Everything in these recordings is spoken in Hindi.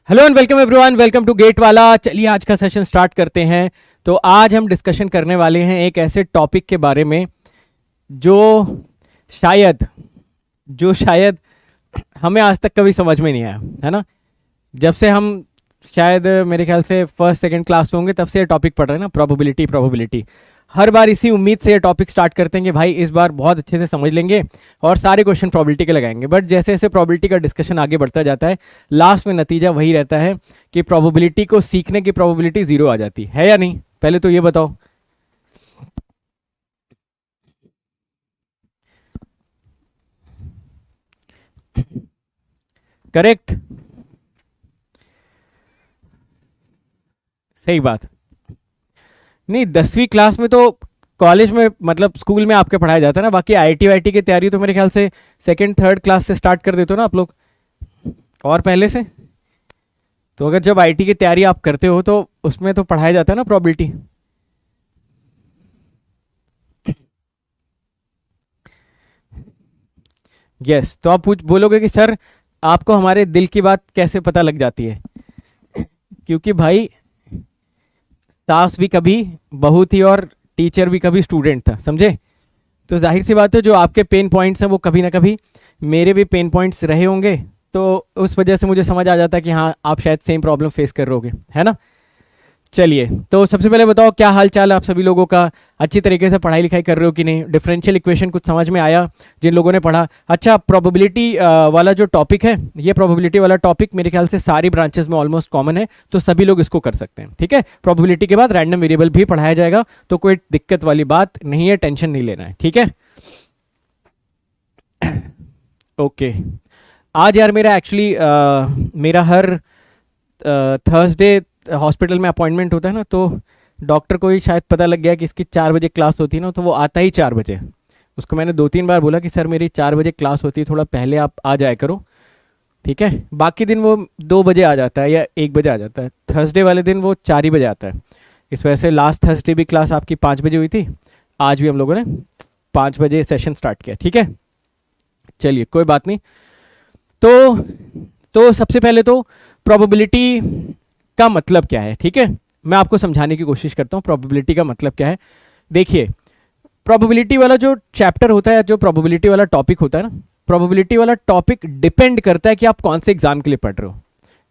Hello and welcome everyone, welcome to GATE वाला। चलिए आज का सेशन स्टार्ट करते हैं। तो आज हम डिस्कशन करने वाले हैं एक ऐसे टॉपिक के बारे में जो शायद हमें आज तक कभी समझ में नहीं आया, है ना। जब से हम शायद मेरे ख्याल से फर्स्ट सेकंड क्लास में होंगे तब से ये टॉपिक पढ़ रहे हैं ना, प्रोबेबिलिटी। हर बार इसी उम्मीद से ये टॉपिक स्टार्ट करते हैं कि भाई इस बार बहुत अच्छे से समझ लेंगे और सारे क्वेश्चन प्रोबेबिलिटी के लगाएंगे। बट जैसे जैसे प्रोबेबिलिटी का डिस्कशन आगे बढ़ता जाता है, लास्ट में नतीजा वही रहता है कि प्रोबेबिलिटी को सीखने की प्रोबेबिलिटी जीरो आ जाती है या नहीं। पहले तो ये बताओ। करेक्ट, सही बात। नहीं, 10वीं क्लास में तो कॉलेज में मतलब स्कूल में आपके पढ़ाया जाता है ना। बाकी आईटी वाईटी की तैयारी तो मेरे ख्याल से सेकंड थर्ड क्लास से स्टार्ट कर देते हो ना आप लोग, और पहले से। तो अगर जब आईटी की तैयारी आप करते हो तो उसमें तो पढ़ाया जाता है ना प्रोबेबिलिटी। यस, तो आप पूछ बोलोगे कि सर आपको हमारे दिल की बात कैसे पता लग जाती है। क्योंकि भाई सास भी कभी बहू थी और टीचर भी कभी स्टूडेंट था, समझे। तो जाहिर सी बात है जो आपके पेन पॉइंट्स हैं वो कभी ना कभी मेरे भी पेन पॉइंट्स रहे होंगे। तो उस वजह से मुझे समझ आ जाता है कि हाँ आप शायद सेम प्रॉब्लम फेस कर रहे होगे, है ना। चलिए, तो सबसे पहले बताओ क्या हाल चाल है आप सभी लोगों का। अच्छी तरीके से पढ़ाई लिखाई कर रहे हो कि नहीं। डिफरेंशियल इक्वेशन कुछ समझ में आया जिन लोगों ने पढ़ा। अच्छा, प्रोबेबिलिटी वाला जो टॉपिक है, ये प्रोबेबिलिटी वाला टॉपिक मेरे ख्याल से सारी ब्रांचेस में ऑलमोस्ट कॉमन है, तो सभी लोग इसको कर सकते हैं। ठीक है, प्रोबेबिलिटी के बाद रैंडम वेरिएबल भी पढ़ाया जाएगा, तो कोई दिक्कत वाली बात नहीं है, टेंशन नहीं लेना है। ठीक है, ओके। आज यार मेरा एक्चुअली मेरा हर थर्सडे हॉस्पिटल में अपॉइंटमेंट होता है ना, तो डॉक्टर को ही शायद पता लग गया कि इसकी 4 बजे क्लास होती है ना, तो वो आता ही 4 बजे। उसको मैंने 2-3 बार बोला कि सर मेरी 4 बजे क्लास होती है, थोड़ा पहले आप आ जाया करो। ठीक है, बाकी दिन वो 2 बजे आ जाता है या 1 बजे आ जाता है। थर्सडे वाले दिन वो 4 ही बजे आता है। इस वजह से लास्ट थर्सडे भी क्लास आपकी 5 बजे हुई थी, आज भी हम लोगों ने 5 बजे सेशन स्टार्ट किया। ठीक है, चलिए कोई बात नहीं। तो सबसे पहले तो प्रोबेबिलिटी का मतलब क्या है, ठीक है। मैं आपको समझाने की कोशिश करता हूँ प्रोबेबिलिटी का मतलब क्या है। देखिए, प्रोबेबिलिटी वाला जो चैप्टर होता है, जो प्रोबेबिलिटी वाला टॉपिक होता है ना, प्रोबेबिलिटी वाला टॉपिक डिपेंड करता है कि आप कौन से एग्जाम के लिए पढ़ रहे हो।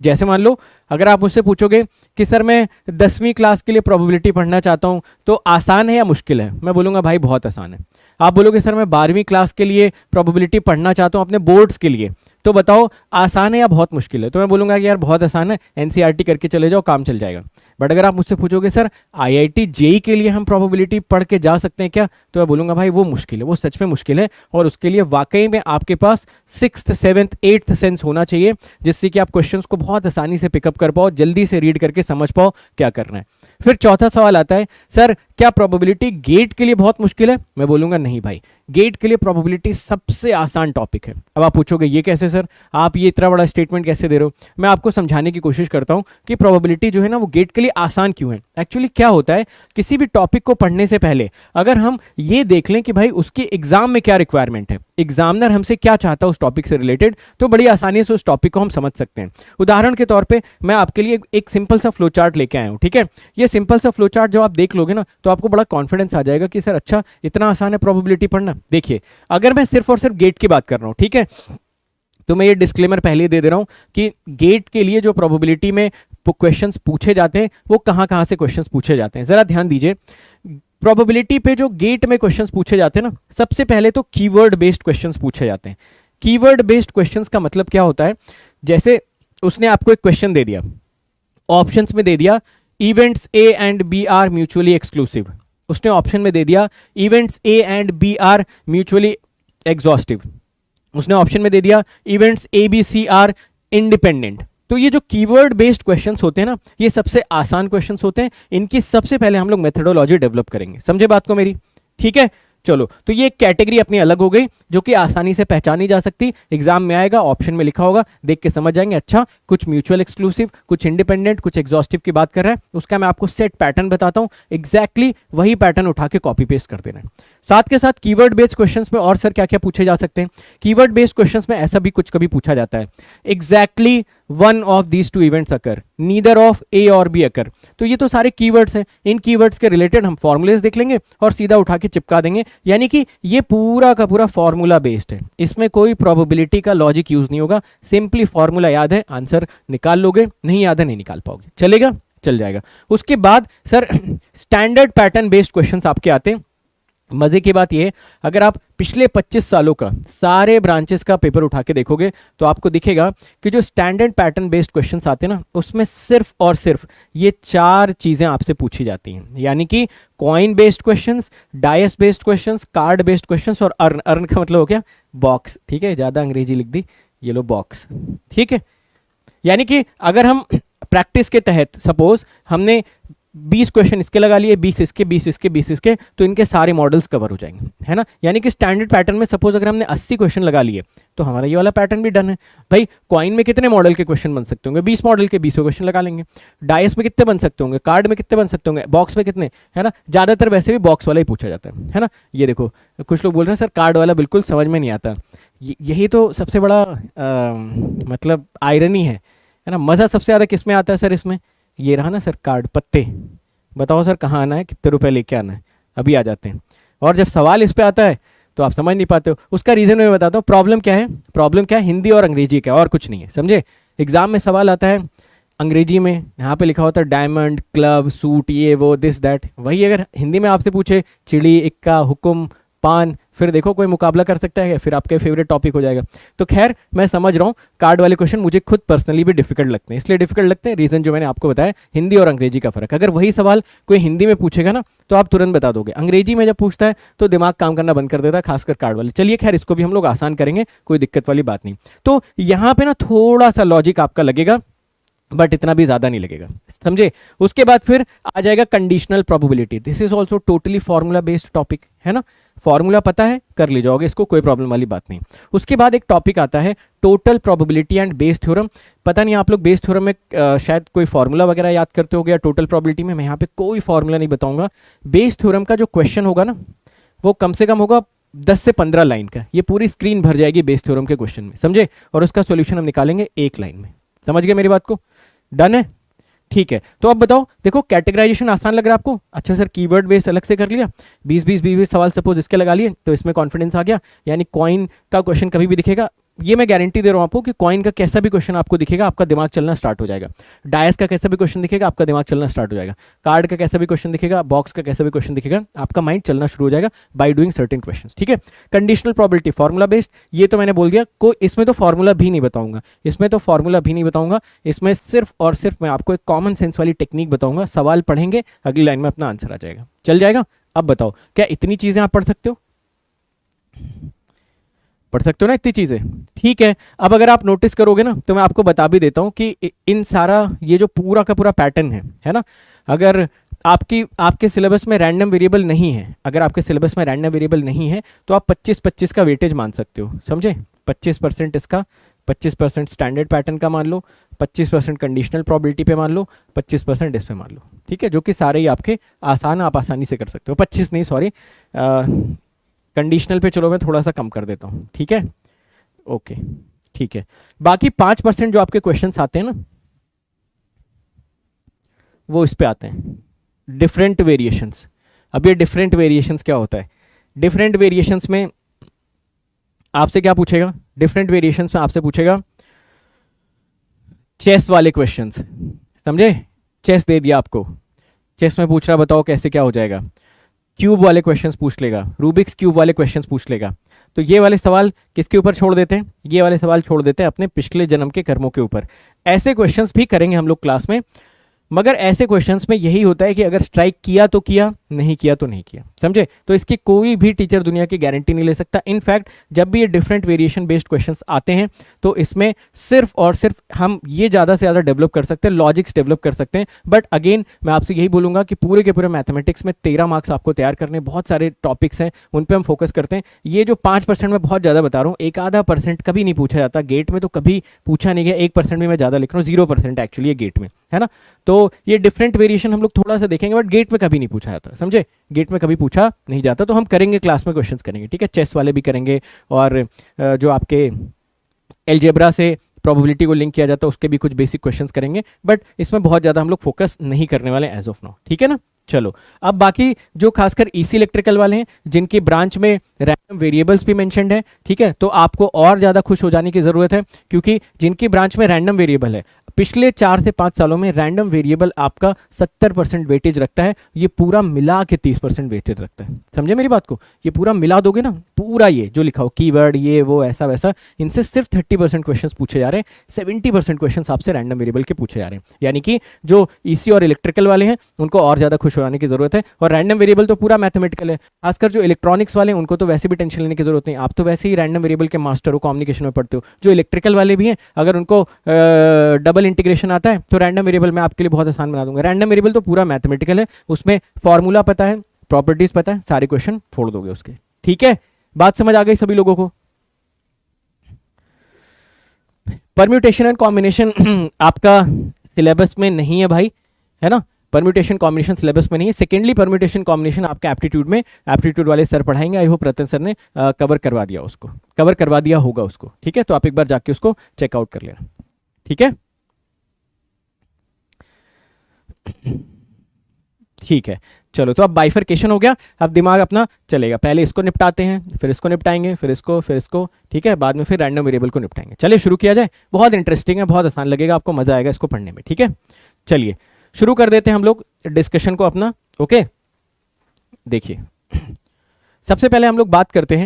जैसे मान लो अगर आप मुझसे पूछोगे कि सर मैं 10वीं क्लास के लिए प्रोबेबिलिटी पढ़ना चाहता हूँ, तो आसान है या मुश्किल है, मैं बोलूँगा भाई बहुत आसान है। आप बोलोगे सर मैं 12वीं क्लास के लिए प्रोबेबिलिटी पढ़ना चाहता हूँ अपने बोर्ड्स के लिए, तो बताओ आसान है या बहुत मुश्किल है। तो मैं बोलूँगा कि यार बहुत आसान है, एनसीईआरटी करके चले जाओ, काम चल जाएगा। बट अगर आप मुझसे पूछोगे सर आईआईटी जेई के लिए हम प्रोबेबिलिटी पढ़ के जा सकते हैं क्या, तो मैं बोलूँगा भाई वो मुश्किल है, वो सच में मुश्किल है। और उसके लिए वाकई में आपके पास 6th 7th 8th सेंस होना चाहिए, जिससे कि आप क्वेश्चंस को बहुत आसानी से पिकअप कर पाओ, जल्दी से रीड करके समझ पाओ क्या करना है। फिर चौथा सवाल आता है, सर क्या प्रोबेबिलिटी गेट के लिए बहुत मुश्किल है। मैं बोलूँगा नहीं भाई, गेट के लिए प्रोबेबिलिटी सबसे आसान टॉपिक है। अब आप पूछोगे ये कैसे सर, आप ये इतना बड़ा स्टेटमेंट कैसे दे रहे हो। मैं आपको समझाने की कोशिश करता हूँ कि प्रोबेबिलिटी जो है ना वो गेट के लिए आसान क्यों है। एक्चुअली क्या होता है, किसी भी टॉपिक को पढ़ने से पहले अगर हम ये देख लें कि भाई उसके एग्जाम में क्या रिक्वायरमेंट है, एग्जामिनर हमसे क्या चाहता है उस टॉपिक से रिलेटेड, तो बड़ी आसानी से उस टॉपिक को हम समझ सकते हैं। उदाहरण के तौर पे मैं आपके लिए एक सिंपल सा फ्लो चार्ट लेके आया हूँ। ठीक है, ये सिंपल सा फ्लो चार्ट जब आप देख लोगे ना, तो आपको बड़ा कॉन्फिडेंस आ जाएगा कि सर अच्छा इतना आसान है प्रोबेबिलिटी पढ़ना। देखिए, अगर मैं सिर्फ और सिर्फ गेट की बात कर रहा हूँ, ठीक है, तो मैं ये डिस्क्लेमर पहले ही दे दे रहा हूं कि गेट के लिए जो प्रोबेबिलिटी में क्वेश्चंस पूछे जाते हैं वो कहां कहां से क्वेश्चंस पूछे जाते हैं, जरा ध्यान दीजिए। प्रोबेबिलिटी पे जो गेट में क्वेश्चंस पूछे जाते हैं ना, सबसे पहले तो कीवर्ड बेस्ड क्वेश्चंस पूछे जाते हैं। कीवर्ड बेस्ड क्वेश्चंस का मतलब क्या होता है, जैसे उसने आपको एक क्वेश्चन दे दिया, ऑप्शंस में दे दिया events A and B are mutually exclusive. उसने ऑप्शन में दे दिया events A and B are mutually exhaustive. उसने ऑप्शन में दे दिया events A B C are independent. तो ये जो कीवर्ड बेस्ड क्वेश्चंस होते हैं ना, ये सबसे आसान क्वेश्चंस होते हैं। इनकी सबसे पहले हम लोग मेथडोलॉजी डेवलप करेंगे, समझे बात को मेरी। ठीक है, चलो, तो ये कैटेगरी अपनी अलग हो गई जो कि आसानी से पहचानी जा सकती। एग्जाम में आएगा, ऑप्शन में लिखा होगा, देख के समझ जाएंगे अच्छा कुछ म्यूचुअल एक्सक्लूसिव, कुछ इंडिपेंडेंट, कुछ एग्जॉस्टिव की बात कर रहा है। उसका मैं आपको सेट पैटर्न बताता हूं, एग्जैक्टली वही पैटर्न उठा के कॉपी पेस्ट कर देना है। साथ के साथ कीवर्ड बेस्ड क्वेश्चंस में और सर क्या क्या पूछे जा सकते हैं। कीवर्ड बेस्ड क्वेश्चंस में ऐसा भी कुछ कभी पूछा जाता है, exactly one of these two events occur, neither of A और बी अकर। तो ये तो सारे कीवर्ड्स हैं, इन कीवर्ड्स के रिलेटेड हम फॉर्मूलेस देख लेंगे और सीधा उठा के चिपका देंगे। यानी कि ये पूरा का पूरा फॉर्मूला बेस्ड है, इसमें कोई प्रोबेबिलिटी का लॉजिक यूज नहीं होगा। सिंपली फॉर्मूला याद है, आंसर निकाल लोगे, नहीं याद है नहीं निकाल पाओगे, चलेगा, चल जाएगा। उसके बाद sir standard pattern based questions आपके आते हैं। मजे की बात ये, अगर आप पिछले 25 सालों का सारे ब्रांचेस का पेपर उठा के देखोगे तो आपको दिखेगा कि जो स्टैंडर्ड पैटर्न बेस्ड क्वेश्चंस आते हैं ना, उसमें सिर्फ और सिर्फ ये 4 चीजें आपसे पूछी जाती हैं। यानी कि coin based questions, dice based questions, card based questions और अर्न। अर्न का मतलब हो गया बॉक्स, ठीक है, ज्यादा अंग्रेजी लिख दी, ये लो बॉक्स, ठीक है। यानी कि अगर हम प्रैक्टिस के तहत सपोज हमने 20 क्वेश्चन इसके लगा लिए, 20 इसके, 20 इसके, 20 इसके, तो इनके सारे मॉडल्स कवर हो जाएंगे, है ना। यानी कि स्टैंडर्ड पैटर्न में सपोज अगर हमने 80 क्वेश्चन लगा लिए तो हमारा ये वाला पैटर्न भी डन है। भाई कॉइन में कितने मॉडल के क्वेश्चन बन सकते होंगे, 20 मॉडल के 20 क्वेश्चन लगा लेंगे। डायस में कितने बन सकते होंगे, कार्ड में कितने बन सकते होंगे, बॉक्स में कितने, है ना। ज्यादातर वैसे भी बॉक्स वाला ही पूछा जाता है ना। ये देखो कुछ लोग बोल रहे हैं सर कार्ड वाला बिल्कुल समझ में नहीं आता, यही तो सबसे बड़ा मतलब आयरनी है ना। मजा सबसे ज्यादा किस में आता है सर, इसमें ये रहा ना सर, कार्ड पत्ते, बताओ सर कहाँ आना है, कितने रुपए लेके आना है, अभी आ जाते हैं। और जब सवाल इस पे आता है तो आप समझ नहीं पाते हो। उसका रीजन मैं बताता हूँ। प्रॉब्लम क्या है, प्रॉब्लम क्या है, हिंदी और अंग्रेजी का, और कुछ नहीं है, समझे। एग्जाम में सवाल आता है अंग्रेजी में, यहाँ पे लिखा होता है डायमंड, क्लब, सूट, ये वो, दिस दैट। वही अगर हिंदी में आपसे पूछे चिड़ी, इक्का, हुक्म, पान, फिर देखो कोई मुकाबला कर सकता है, फिर आपके फेवरेट टॉपिक हो जाएगा। तो खैर मैं समझ रहा हूँ, कार्ड वाले क्वेश्चन मुझे खुद पर्सनली भी डिफिकल्ट लगते हैं। इसलिए डिफिकल्ट लगते हैं, रीजन जो मैंने आपको बताया, हिंदी और अंग्रेजी का फर्क। अगर वही सवाल कोई हिंदी में पूछेगा ना तो आप तुरंत बता दोगे, अंग्रेजी में जब पूछता है तो दिमाग काम करना बंद कर देता है, खासकर कार्ड वाले। चलिए खैर इसको भी हम लोग आसान करेंगे, कोई दिक्कत वाली बात नहीं। तो यहाँ पे ना थोड़ा सा लॉजिक आपका लगेगा, बट इतना भी ज्यादा नहीं लगेगा, समझे। उसके बाद फिर आ जाएगा conditional probability. This is also totally formula based topic, है ना। फॉर्मूला पता है, कर ले जाओगे इसको, कोई प्रॉब्लम वाली बात नहीं। उसके बाद एक टॉपिक आता है total probability and Bayes theorem. पता नहीं आप लोग बेस थ्योरम में शायद कोई फॉर्मूला वगैरह याद करते हो गया। टोटल प्रोबेबिलिटी में मैं यहाँ पे कोई फॉर्मूला नहीं बताऊंगा। बेस थ्योरम का जो क्वेश्चन होगा ना, वो कम से कम होगा 10 से 15 लाइन का। ये पूरी स्क्रीन भर जाएगी बेस थ्योरम के क्वेश्चन में, समझे। और उसका सोल्यूशन हम निकालेंगे 1 लाइन में। समझ गए मेरी बात को, डन है, ठीक है। तो अब बताओ, देखो कैटेगराइजेशन आसान लग रहा है आपको। अच्छा सर कीवर्ड बेस अलग से कर लिया, 20 सवाल सपोज इसके लगा लिए, तो इसमें कॉन्फिडेंस आ गया। यानी कॉइन का क्वेश्चन कभी भी दिखेगा, ये मैं गारंटी दे रहा हूं आपको कि कॉइन का कैसा भी क्वेश्चन आपको दिखेगा, आपका दिमाग चलना स्टार्ट हो जाएगा। डायस का कैसा भी क्वेश्चन दिखेगा, आपका दिमाग चलना स्टार्ट हो जाएगा। कार्ड का कैसा भी क्वेश्चन दिखेगा, बॉक्स का कैसा भी क्वेश्चन दिखेगा, आपका माइंड चलना शुरू हो जाएगा बाय डूइंग सर्टेन क्वेश्चंस, ठीक है। कंडीशनल प्रोबेबिलिटी फॉर्मूला बेस्ड, ये तो मैंने बोल दिया। कोई इसमें तो फॉर्मूला भी नहीं बताऊंगा, इसमें सिर्फ और सिर्फ मैं आपको एक कॉमन सेंस वाली टेक्निक बताऊंगा। सवाल पढ़ेंगे, अगली लाइन में अपना आंसर आ जाएगा, चल जाएगा। अब बताओ क्या इतनी चीजें आप पढ़ सकते हो, पढ़ सकते हो ना इतनी चीजें, ठीक है। अब अगर आप नोटिस करोगे ना, तो मैं आपको बता भी देता हूं कि इन सारा ये जो पूरा का पूरा पैटर्न है ना, अगर आपके सिलेबस में रैंडम वेरिएबल नहीं है, अगर आपके सिलेबस में रैंडम वेरिएबल नहीं है तो आप 25-25 का वेटेज मान सकते हो, समझे। 25% इसका, 25% स्टैंडर्ड पैटर्न का मान लो, 25% कंडीशनल प्रोबेबिलिटी पे मान लो, 25% इस पे मान लो, ठीक है। जो कि सारे ही आपके आसान, आप आसानी से कर सकते हो। 25 नहीं, सॉरी, कंडीशनल पे चलो मैं थोड़ा सा कम कर देता हूँ, ठीक है, ओके, ठीक है। बाकी 5% जो आपके क्वेश्चंस आते हैं ना, वो इस पे आते हैं डिफरेंट वेरिएशंस। अब ये डिफरेंट वेरिएशंस क्या होता है, डिफरेंट वेरिएशंस में आपसे क्या पूछेगा, डिफरेंट वेरिएशंस में आपसे पूछेगा चेस वाले क्वेश्चंस, समझे। चेस दे दिया आपको, चेस में पूछ रहा बताओ कैसे क्या हो जाएगा। क्यूब वाले क्वेश्चंस पूछ लेगा, रूबिक्स क्यूब वाले क्वेश्चंस पूछ लेगा। तो ये वाले सवाल किसके ऊपर छोड़ देते हैं, ये वाले सवाल छोड़ देते हैं अपने पिछले जन्म के कर्मों के ऊपर। ऐसे क्वेश्चंस भी करेंगे हम लोग क्लास में, मगर ऐसे क्वेश्चंस में यही होता है कि अगर स्ट्राइक किया तो किया, नहीं किया तो नहीं किया, समझे। तो इसकी कोई भी टीचर दुनिया की गारंटी नहीं ले सकता। इनफैक्ट जब भी ये डिफरेंट वेरिएशन बेस्ड क्वेश्चंस आते हैं तो इसमें सिर्फ और सिर्फ हम ये ज़्यादा से ज़्यादा डेवलप कर सकते हैं, लॉजिक्स डेवलप कर सकते हैं। बट अगेन मैं आपसे यही बोलूँगा कि पूरे के पूरे मैथमेटिक्स में 13 मार्क्स आपको तैयार करने, बहुत सारे टॉपिक्स हैं उन पर हम फोकस करते हैं। ये जो 5% में बहुत ज़्यादा बता रहा हूँ, 1-1/2% कभी नहीं पूछा जाता गेट में, तो कभी पूछा नहीं गया। 1% भी मैं ज़्यादा लिख रहा हूँ, 0% एक्चुअली ये गेट में, है ना। तो ये डिफरेंट वेरिएशन हम लोग थोड़ा सा देखेंगे, बट गेट में कभी नहीं पूछा जाता, समझे। गेट में कभी पूछा नहीं जाता, तो हम करेंगे क्लास में क्वेश्चंस करेंगे, ठीक है। चेस वाले भी करेंगे, और जो आपके एलजेब्रा से प्रोबेबिलिटी को लिंक किया जाता है उसके भी कुछ बेसिक क्वेश्चंस करेंगे, बट इसमें बहुत ज़्यादा हम लोग फोकस नहीं करने वाले एज ऑफ नाउ, ठीक है ना। चलो अब बाकी जो खासकर ईसी इलेक्ट्रिकल वाले हैं जिनकी ब्रांच में रैंडम वेरिएबल्स भी मेंशन्ड है, ठीक है, तो आपको और ज़्यादा खुश हो जाने की ज़रूरत है, क्योंकि जिनकी ब्रांच में रैंडम वेरिएबल है, पिछले 4 से 5 सालों में रैंडम वेरिएबल आपका 70% वेटेज रखता है, ये पूरा मिला के 30% वेटेज रखता है। समझे मेरी बात को, ये पूरा मिला दोगे ना, पूरा ये जो लिखा हो कीवर्ड ये वो ऐसा वैसा, इनसे सिर्फ 30% क्वेश्चंस पूछे जा रहे हैं, 70% क्वेश्चंस आपसे रैंडम वेरिएबल के पूछे जा रहे हैं। यानी कि जो ईसी और इलेक्ट्रिकल वाले हैं उनको और ज़्यादा खुश होने की ज़रूरत है, और रैंडम वेरिएबल तो पूरा मैथमेटिकल है। खासकर जो इलेक्ट्रॉनिक्स वाले हैं उनको तो वैसे भी टेंशन लेने की जरूरत नहीं, आप तो वैसे ही रैंडम वेरिएबल के मास्टर हो, कम्युनिकेशन में पढ़ते हो। जो इलेक्ट्रिकल वाले भी हैं अगर उनको डबल इंटीग्रेशन आता है तो रैंडम वेरिएबल मैं आपके लिए बहुत आसान बना दूंगा। रैंडम वेरिएबल तो पूरा मैथमेटिकल है, उसमें फॉर्मूला पता है, प्रॉपर्टीज पता है, सारे क्वेश्चन फोड़ दोगे उसके, ठीक है। बात समझ आ गई सभी लोगों को। परम्यूटेशन एंड कॉम्बिनेशन आपका सिलेबस में नहीं है भाई, है ना, परम्यूटेशन कॉम्बिनेशन सिलेबस में नहीं है। सेकेंडली परम्यूटेशन कॉम्बिनेशन आपके एप्टीट्यूड में, एप्टीट्यूड वाले सर पढ़ाएंगे, आई होप रतन सर ने कवर करवा दिया उसको, कवर करवा दिया होगा उसको, ठीक है, तो आप एक बार जाके उसको चेकआउट कर लेना, ठीक है। ठीक है, चलो तो अब बाइफरकेशन हो गया, अब दिमाग अपना चलेगा, पहले इसको निपटाते हैं, फिर इसको निपटाएंगे, फिर इसको, ठीक है, बाद में फिर रैंडम वेरिएबल को निपटाएंगे। चलिए शुरू किया जाए, बहुत इंटरेस्टिंग है, बहुत आसान लगेगा आपको, मजा आएगा इसको पढ़ने में, ठीक है। चलिए शुरू कर देते हैं हम लोग डिस्कशन को अपना, ओके। देखिए सबसे पहले हम लोग बात करते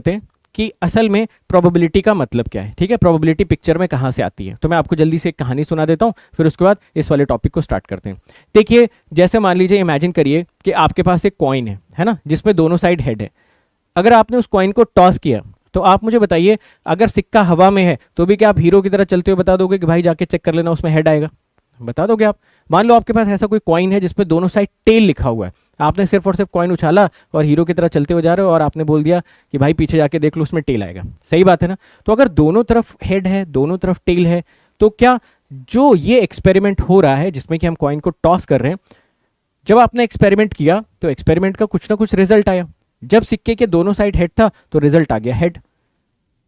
हैं कि असल में प्रोबेबिलिटी का मतलब क्या है, ठीक है, प्रोबेबिलिटी पिक्चर में कहाँ से आती है। तो मैं आपको जल्दी से एक कहानी सुना देता हूँ, फिर उसके बाद इस वाले टॉपिक को स्टार्ट करते हैं। देखिए जैसे मान लीजिए, इमेजिन करिए कि आपके पास एक कॉइन है ना, जिसमें दोनों साइड हेड है। अगर आपने उस कॉइन को टॉस किया तो आप मुझे बताइए, अगर सिक्का हवा में है तो भी क्या आप हीरो की तरह चलते हुए बता दोगे कि भाई जाके चेक कर लेना उसमें हेड आएगा, बता दोगे आप। मान लो आपके पास ऐसा कोई कॉइन है जिसमें दोनों साइड टेल लिखा हुआ है, आपने सिर्फ और सिर्फ कॉइन उछाला और हीरो की तरह चलते हुए जा रहे हो, और आपने बोल दिया कि भाई पीछे जाके देख लो उसमें टेल आएगा, सही बात है ना। तो अगर दोनों तरफ हेड है, दोनों तरफ टेल है, तो क्या जो ये एक्सपेरिमेंट हो रहा है जिसमें कि हम कॉइन को टॉस कर रहे हैं, जब आपने एक्सपेरिमेंट किया तो एक्सपेरिमेंट का कुछ ना कुछ रिजल्ट आया। जब सिक्के के दोनों साइड हेड था तो रिजल्ट आ गया हेड,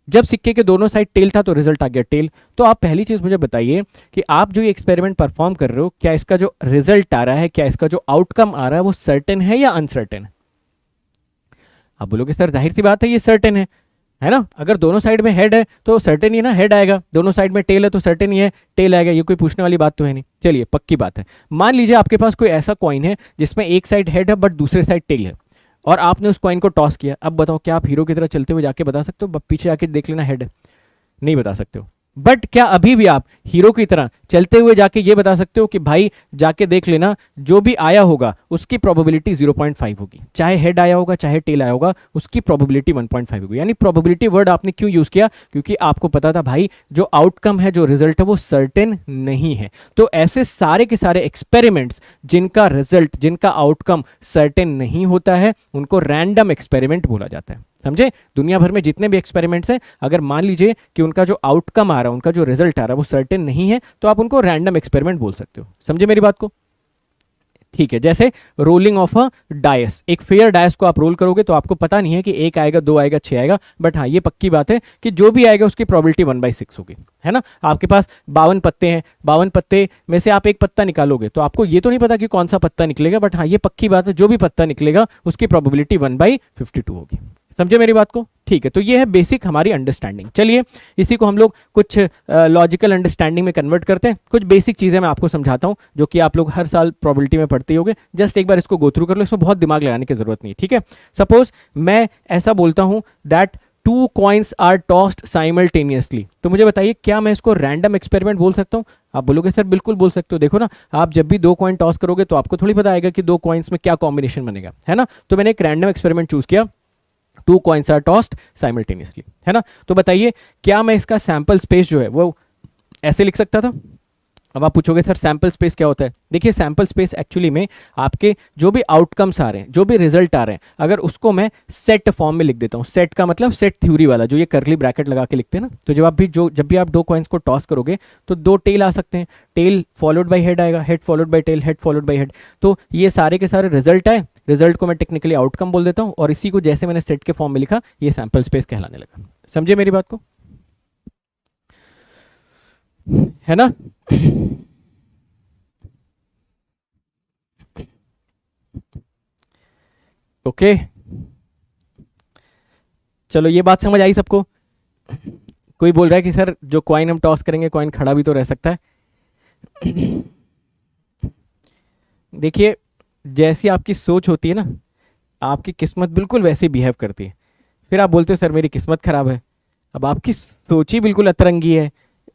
जब सिक्के के दोनों साइड टेल था तो रिजल्ट आ गया टेल। तो आप पहली चीज मुझे बताइए कि आप जो ये एक्सपेरिमेंट परफॉर्म कर रहे हो, क्या इसका जो रिजल्ट आ रहा है, क्या इसका जो आउटकम आ रहा है वो सर्टेन है या अनसर्टेन है। आप बोलोगे सर जाहिर सी बात है ये सर्टेन है ना, अगर दोनों साइड में हेड है तो सर्टेन ही ना हेड आएगा, दोनों साइड में टेल है तो सर्टेन ही है टेल आएगा, ये कोई पूछने वाली बात तो है नहीं। चलिए पक्की बात है, मान लीजिए आपके पास कोई ऐसा कॉइन है जिसमें एक साइड हेड है बट दूसरे साइड टेल है, और आपने उस कॉइन को टॉस किया। अब बताओ क्या आप हीरो की तरह चलते हुए जाके बता सकते हो पीछे जाके देख लेना हेड है, नहीं बता सकते हो। बट क्या अभी भी आप हीरो की तरह चलते हुए जाके ये बता सकते हो कि भाई जाके देख लेना जो भी आया होगा उसकी प्रोबेबिलिटी 0.5 होगी, चाहे हेड आया होगा चाहे टेल आया होगा उसकी प्रोबेबिलिटी 1.5 होगी। यानी प्रोबेबिलिटी वर्ड आपने क्यों यूज किया, क्योंकि आपको पता था भाई जो आउटकम है, जो रिजल्ट है वो सर्टेन नहीं है। तो ऐसे सारे के सारे एक्सपेरिमेंट्स जिनका रिजल्ट, जिनका आउटकम सर्टेन नहीं होता है उनको रैंडम एक्सपेरिमेंट बोला जाता है। समझे, दुनिया भर में जितने भी एक्सपेरिमेंट्स हैं, अगर मान लीजिए कि उनका जो आउटकम आ रहा है, उनका जो रिजल्ट आ रहा है वो सर्टेन नहीं है, तो आप उनको रैंडम एक्सपेरिमेंट बोल सकते हो। समझे मेरी बात को, ठीक है। जैसे रोलिंग ऑफ अ डायस, एक फेयर डायस को आप रोल करोगे तो आपको पता नहीं है कि 1 आएगा 2 आएगा 6 आएगा, बट हाँ ये पक्की बात है कि जो भी आएगा उसकी प्रोबेबिलिटी 1/6 होगी, है ना। आपके पास 52 पत्ते हैं, 52 पत्ते में से आप एक पत्ता निकालोगे तो आपको ये तो नहीं पता कि कौन सा पत्ता निकलेगा, बट हाँ ये पक्की बात है जो भी पत्ता निकलेगा उसकी प्रोबेबिलिटी 1/52 होगी। समझे मेरी बात को, ठीक है। तो ये है बेसिक हमारी अंडरस्टैंडिंग। चलिए इसी को हम लोग कुछ लॉजिकल अंडरस्टैंडिंग में कन्वर्ट करते हैं। कुछ बेसिक चीज़ें मैं आपको समझाता हूँ जो कि आप लोग हर साल प्रोबेबिलिटी में पढ़ते होगे, जस्ट एक बार इसको गो थ्रू कर लो, इसमें बहुत दिमाग लगाने की जरूरत नहीं, ठीक है। सपोज मैं ऐसा बोलता हूँ that 2 coins are tossed simultaneously, तो मुझे बताइए क्या मैं इसको रैंडम एक्सपेरिमेंट बोल सकता हूँ। आप बोलोगे सर बिल्कुल बोल सकते हो, देखो ना आप जब भी 2 कॉइन टॉस करोगे तो आपको थोड़ी पता आएगा कि 2 कॉइन्स में क्या कॉम्बिनेशन बनेगा, है ना। तो मैंने एक रैंडम एक्सपेरिमेंट चूज किया, 2 कॉइन्स आर टॉस्ड साइमल्टेनियसली, है ना। तो बताइए क्या मैं इसका सैंपल स्पेस जो है वो ऐसे लिख सकता था। अब आप पूछोगे सर सैंपल स्पेस क्या होता है। देखिए सैंपल स्पेस एक्चुअली में आपके जो भी आउटकम्स आ रहे हैं, जो भी रिजल्ट आ रहे हैं, अगर उसको मैं सेट फॉर्म में लिख देता हूँ, सेट का मतलब सेट थ्योरी वाला, जो ये कर्ली ब्रैकेट लगा के लिखते हैं ना, तो जब भी आप 2 कॉइन्स को टॉस करोगे तो 2 टेल आ सकते हैं, टेल फॉलोड बाय हेड आएगा, head followed by tail, head followed by head. तो ये सारे के सारे रिजल्ट आए, रिजल्ट को मैं टेक्निकली आउटकम बोल देता हूँ, और इसी को जैसे मैंने सेट के फॉर्म में लिखा ये सैंपल स्पेस कहलाने लगा। समझे मेरी बात को, है ना। ओके, चलो ये बात समझ आई सबको। कोई बोल रहा है कि सर जो कॉइन हम टॉस करेंगे कॉइन खड़ा भी तो रह सकता है। देखिए, जैसी आपकी सोच होती है ना, आपकी किस्मत बिल्कुल वैसे बिहेव करती है। फिर आप बोलते हो सर मेरी किस्मत खराब है। अब आपकी सोच ही बिल्कुल अतरंगी है।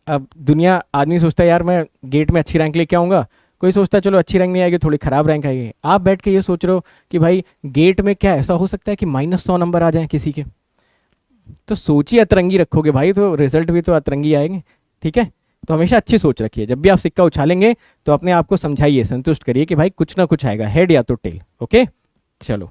अब दुनिया, आदमी सोचता है यार मैं गेट में अच्छी रैंक लेके आऊँगा, कोई सोचता है चलो अच्छी रैंक नहीं आएगी थोड़ी ख़राब रैंक आएगी। आप बैठ के ये सोच रहे हो कि भाई गेट में क्या ऐसा हो सकता है कि -100 नंबर आ जाए किसी के। तो सोच ही अतरंगी रखोगे भाई तो रिजल्ट भी तो अतरंगी आएंगे। ठीक है, तो हमेशा अच्छी सोच रखिए। जब भी आप सिक्का उछालेंगे तो अपने आप को समझाइए, संतुष्ट करिए कि भाई कुछ ना कुछ आएगा, हेड या तो टेल। ओके, चलो,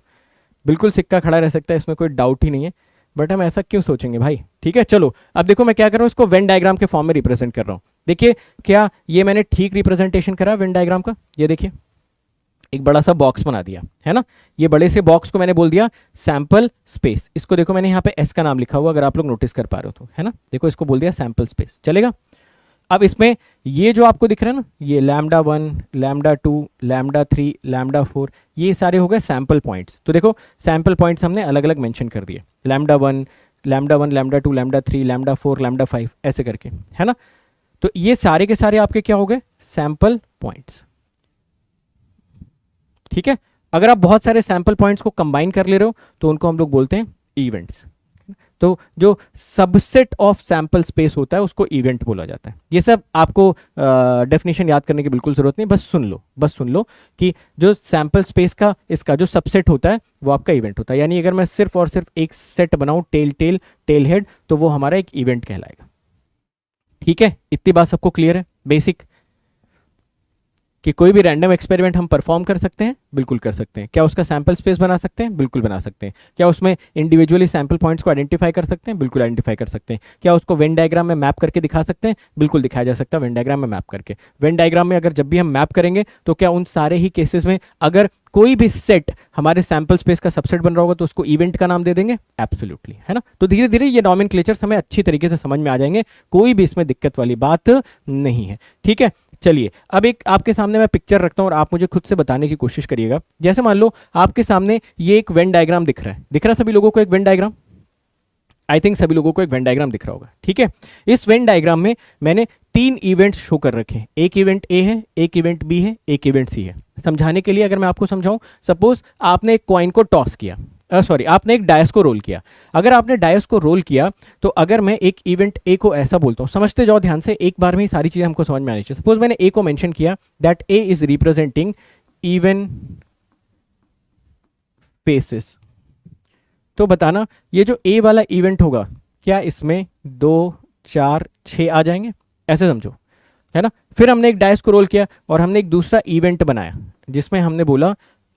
बिल्कुल सिक्का खड़ा रह सकता है, इसमें कोई डाउट ही नहीं है। बट हम ऐसा क्यों सोचेंगे भाई। ठीक है, चलो अब देखो मैं क्या कर रहा हूँ, इसको वेन डायग्राम के फॉर्म में रिप्रेजेंट कर रहा हूँ। देखिए क्या ये मैंने ठीक रिप्रेजेंटेशन करा वेन डायग्राम का। ये देखिए एक बड़ा सा बॉक्स बना दिया है ना। ये बड़े से बॉक्स को मैंने बोल दिया सैंपल स्पेस। इसको देखो मैंने यहाँ पे एस का नाम लिखा हुआ, अगर आप लोग नोटिस कर पा रहे हो तो, है ना। देखो इसको बोल दिया सैंपल स्पेस, चलेगा। अब इसमें ये जो आपको दिख रहा है ना, ये λ1, λ2, λ3, λ4, ये सारे हो गए सैंपल पॉइंट्स। तो देखो सैंपल पॉइंट्स हमने अलग अलग मेंशन कर दिए, λ1, λ1, λ2, λ3, λ4, λ5 ऐसे करके, है ना। तो ये सारे के सारे आपके क्या हो गए, सैंपल पॉइंट्स। ठीक है, अगर आप बहुत सारे सैंपल पॉइंट्स को कंबाइन कर ले रहे हो तो उनको हम लोग बोलते हैं इवेंट्स। तो जो सबसेट ऑफ सैंपल स्पेस होता है उसको इवेंट बोला जाता है। ये सब आपको डेफिनेशन याद करने की बिल्कुल जरूरत नहीं, बस सुन लो कि जो सैंपल स्पेस का इसका जो सबसेट होता है वो आपका इवेंट होता है। यानी अगर मैं सिर्फ और सिर्फ एक सेट बनाऊं टेल हेड, तो वो हमारा एक इवेंट कहलाएगा। ठीक है, इतनी बात सबको क्लियर है बेसिक, कि कोई भी रैंडम एक्सपेरिमेंट हम परफॉर्म कर सकते हैं, बिल्कुल कर सकते हैं। क्या उसका सैंपल स्पेस बना सकते हैं, बिल्कुल बना सकते हैं। क्या उसमें इंडिविजुअली सैंपल पॉइंट्स को आइडेंटिफाई कर सकते हैं, बिल्कुल आइडेंटिफाई कर सकते हैं। क्या उसको वेन डायग्राम में मैप करके दिखा सकते हैं, बिल्कुल दिखाया जा सकता है वेन डायग्राम में मैप करके। वेन डायग्राम में अगर जब भी हम मैप करेंगे तो क्या उन सारे ही केसेस में अगर कोई भी सेट हमारे सैंपल स्पेस का सबसेट बन रहा होगा तो उसको इवेंट का नाम दे देंगे, एब्सोल्युटली, है ना। तो धीरे धीरे ये नॉमेनक्लेचर्स हमें अच्छी तरीके से समझ में आ जाएंगे, कोई भी इसमें दिक्कत वाली बात नहीं है। ठीक है, चलिए अब एक आपके सामने मैं पिक्चर रखता हूं और आप मुझे खुद से बताने की कोशिश करिएगा। जैसे मान लो आपके सामने ये एक वेन डायग्राम दिख रहा है, दिख रहा है सभी लोगों को एक वेन डायग्राम। आई थिंक सभी लोगों को एक वेन डायग्राम दिख रहा होगा। ठीक है, इस वेन डायग्राम में मैंने 3 इवेंट्स शो कर रखे हैं। एक इवेंट ए है, एक इवेंट बी है, एक इवेंट सी है। समझाने के लिए अगर मैं आपको समझाऊं, सपोज आपने एक कॉइन को टॉस किया, सॉरी आपने एक डायस को रोल किया। अगर आपने डायस को रोल किया तो अगर मैं एक इवेंट ए को ऐसा बोलता हूं, समझते जाओ ध्यान से, एक बार में ही सारी चीजें हमको समझ में आनी चाहिए। सपोज मैंने ए को मेंशन किया that A is representing even faces. तो बताना ये जो ए वाला इवेंट होगा क्या इसमें 2, 4, 6 आ जाएंगे, ऐसे समझो, है ना। फिर हमने एक डायस को रोल किया और हमने एक दूसरा इवेंट बनाया जिसमें हमने बोला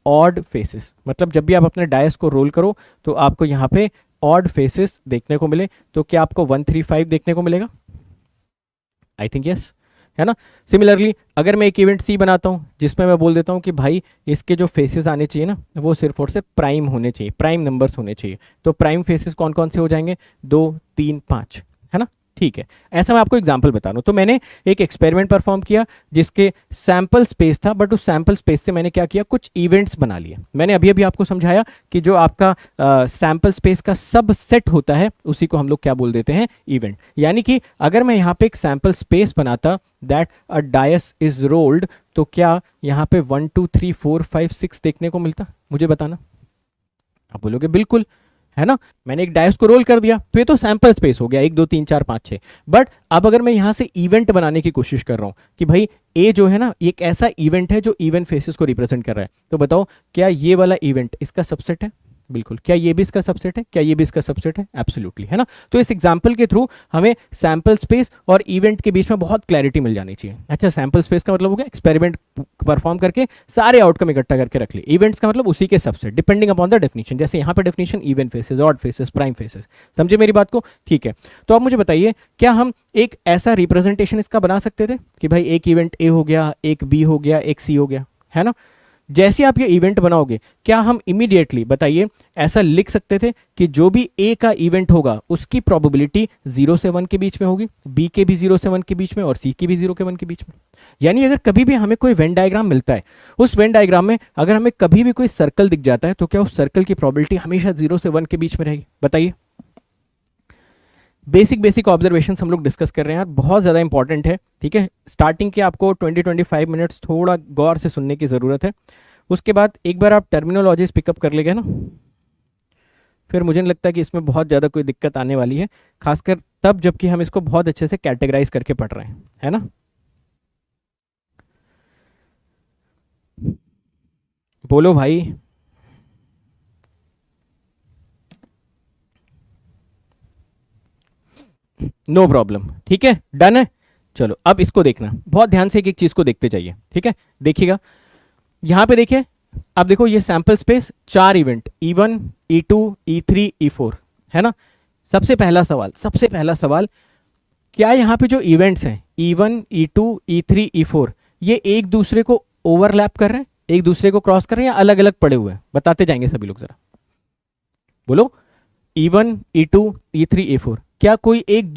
ऑड फेसेस। मतलब जब भी आप अपने डायस को रोल करो तो आपको यहाँ पे ऑड फेसेस देखने को मिले, तो क्या आपको 135 देखने को मिलेगा? आई थिंक यस, है ना। सिमिलरली अगर मैं एक इवेंट सी बनाता हूँ जिसमें मैं बोल देता हूँ कि भाई इसके जो फेसेस आने चाहिए ना वो सिर्फ और सिर्फ प्राइम होने चाहिए, प्राइम नंबर्स होने चाहिए। तो प्राइम फेसेस कौन कौन से हो जाएंगे? 2, 3, 5, है ना। ठीक है, ऐसा मैं आपको एग्जांपल बता रहा हूँ। तो मैंने एक एक्सपेरिमेंट परफॉर्म किया जिसके सैंपल स्पेस था, बट उस सैंपल स्पेस से मैंने क्या किया, कुछ इवेंट्स बना लिए। मैंने अभी अभी आपको समझाया कि जो आपका सैंपल स्पेस का सब सेट होता है उसी को हम लोग क्या बोल देते हैं, इवेंट। यानी कि अगर मैं यहाँ पे एक सैंपल स्पेस बनाता that a dice is rolled, तो क्या यहाँ पे 1, 2, 3, 4, 5, 6 देखने को मिलता? मुझे बताना। आप बोलोगे बिल्कुल, है ना। मैंने एक डायस को रोल कर दिया तो ये तो सैंपल स्पेस हो गया, 1, 2, 3, 4, 5, 6। बट अब अगर मैं यहां से इवेंट बनाने की कोशिश कर रहा हूं कि भाई ए जो है ना एक ऐसा इवेंट है जो इवन फेसेस को रिप्रेजेंट कर रहा है, तो बताओ क्या ये वाला इवेंट इसका सबसेट है? बिल्कुल। क्या ये भी इसका सबसेट है? क्या ये भी इसका सबसेट है? एब्सोल्युटली, है ना। तो इस एग्जांपल के थ्रू हमें सैंपल स्पेस और इवेंट के बीच में बहुत क्लैरिटी मिल जानी चाहिए। अच्छा, सैंपल स्पेस का मतलब हो गया एक्सपेरिमेंट परफॉर्म करके सारे आउटकम इकट्ठा करके रख लिए। इवेंट्स का मतलब उसी के subset, depending upon the definition. जैसे यहाँ पे definition even faces, odd faces, prime faces. समझे मेरी बात को? ठीक है, तो आप मुझे बताइए क्या हम एक ऐसा रिप्रेजेंटेशन इसका बना सकते थे कि भाई एक इवेंट ए हो गया, एक बी हो गया, एक सी हो गया, है ना। जैसे आप ये इवेंट बनाओगे, क्या हम इमीडिएटली बताइए ऐसा लिख सकते थे कि जो भी ए का इवेंट होगा उसकी प्रोबेबिलिटी 0 से 1 के बीच में होगी, बी के भी 0 से 1 के बीच में और सी की भी 0 के 1 के बीच में? यानी अगर कभी भी हमें कोई वेन डायग्राम मिलता है, उस वेन डायग्राम में अगर हमें कभी भी कोई सर्कल दिख जाता है, तो क्या उस सर्कल की प्रोबेबिलिटी हमेशा 0 से 1 के बीच में रहेगी? बताइए। बेसिक बेसिक ऑब्जर्वेशन हम लोग डिस्कस कर रहे हैं यार, बहुत ज़्यादा इंपॉर्टेंट है, ठीक है। स्टार्टिंग के आपको 20-25 मिनट्स थोड़ा गौर से सुनने की ज़रूरत है, उसके बाद एक बार आप टर्मिनोलॉजीज पिकअप कर लेंगे ना, फिर मुझे नहीं लगता कि इसमें बहुत ज़्यादा कोई दिक्कत आने वाली है, खासकर तब जबकि हम इसको बहुत अच्छे से कैटेगराइज करके पढ़ रहे हैं, है ना। बोलो भाई। नो प्रॉब्लम, ठीक है, डन है। चलो अब इसको देखना, बहुत ध्यान से एक एक चीज को देखते जाइए, ठीक है। देखिएगा यहां पे, देखिए अब देखो ये sample space, 4 event E1 E2 E3 E4 है ना। सबसे पहला सवाल, क्या यहाँ पे जो इवेंट्स हैं E1 E2 E3 E4 ये एक दूसरे को ओवरलैप कर रहे हैं, एक दूसरे को क्रॉस कर रहे हैं, या अलग अलग पड़े हुए हैं? बताते जाएंगे सभी लोग, जरा बोलो। E1 E2 E3 E4, क्या कोई एक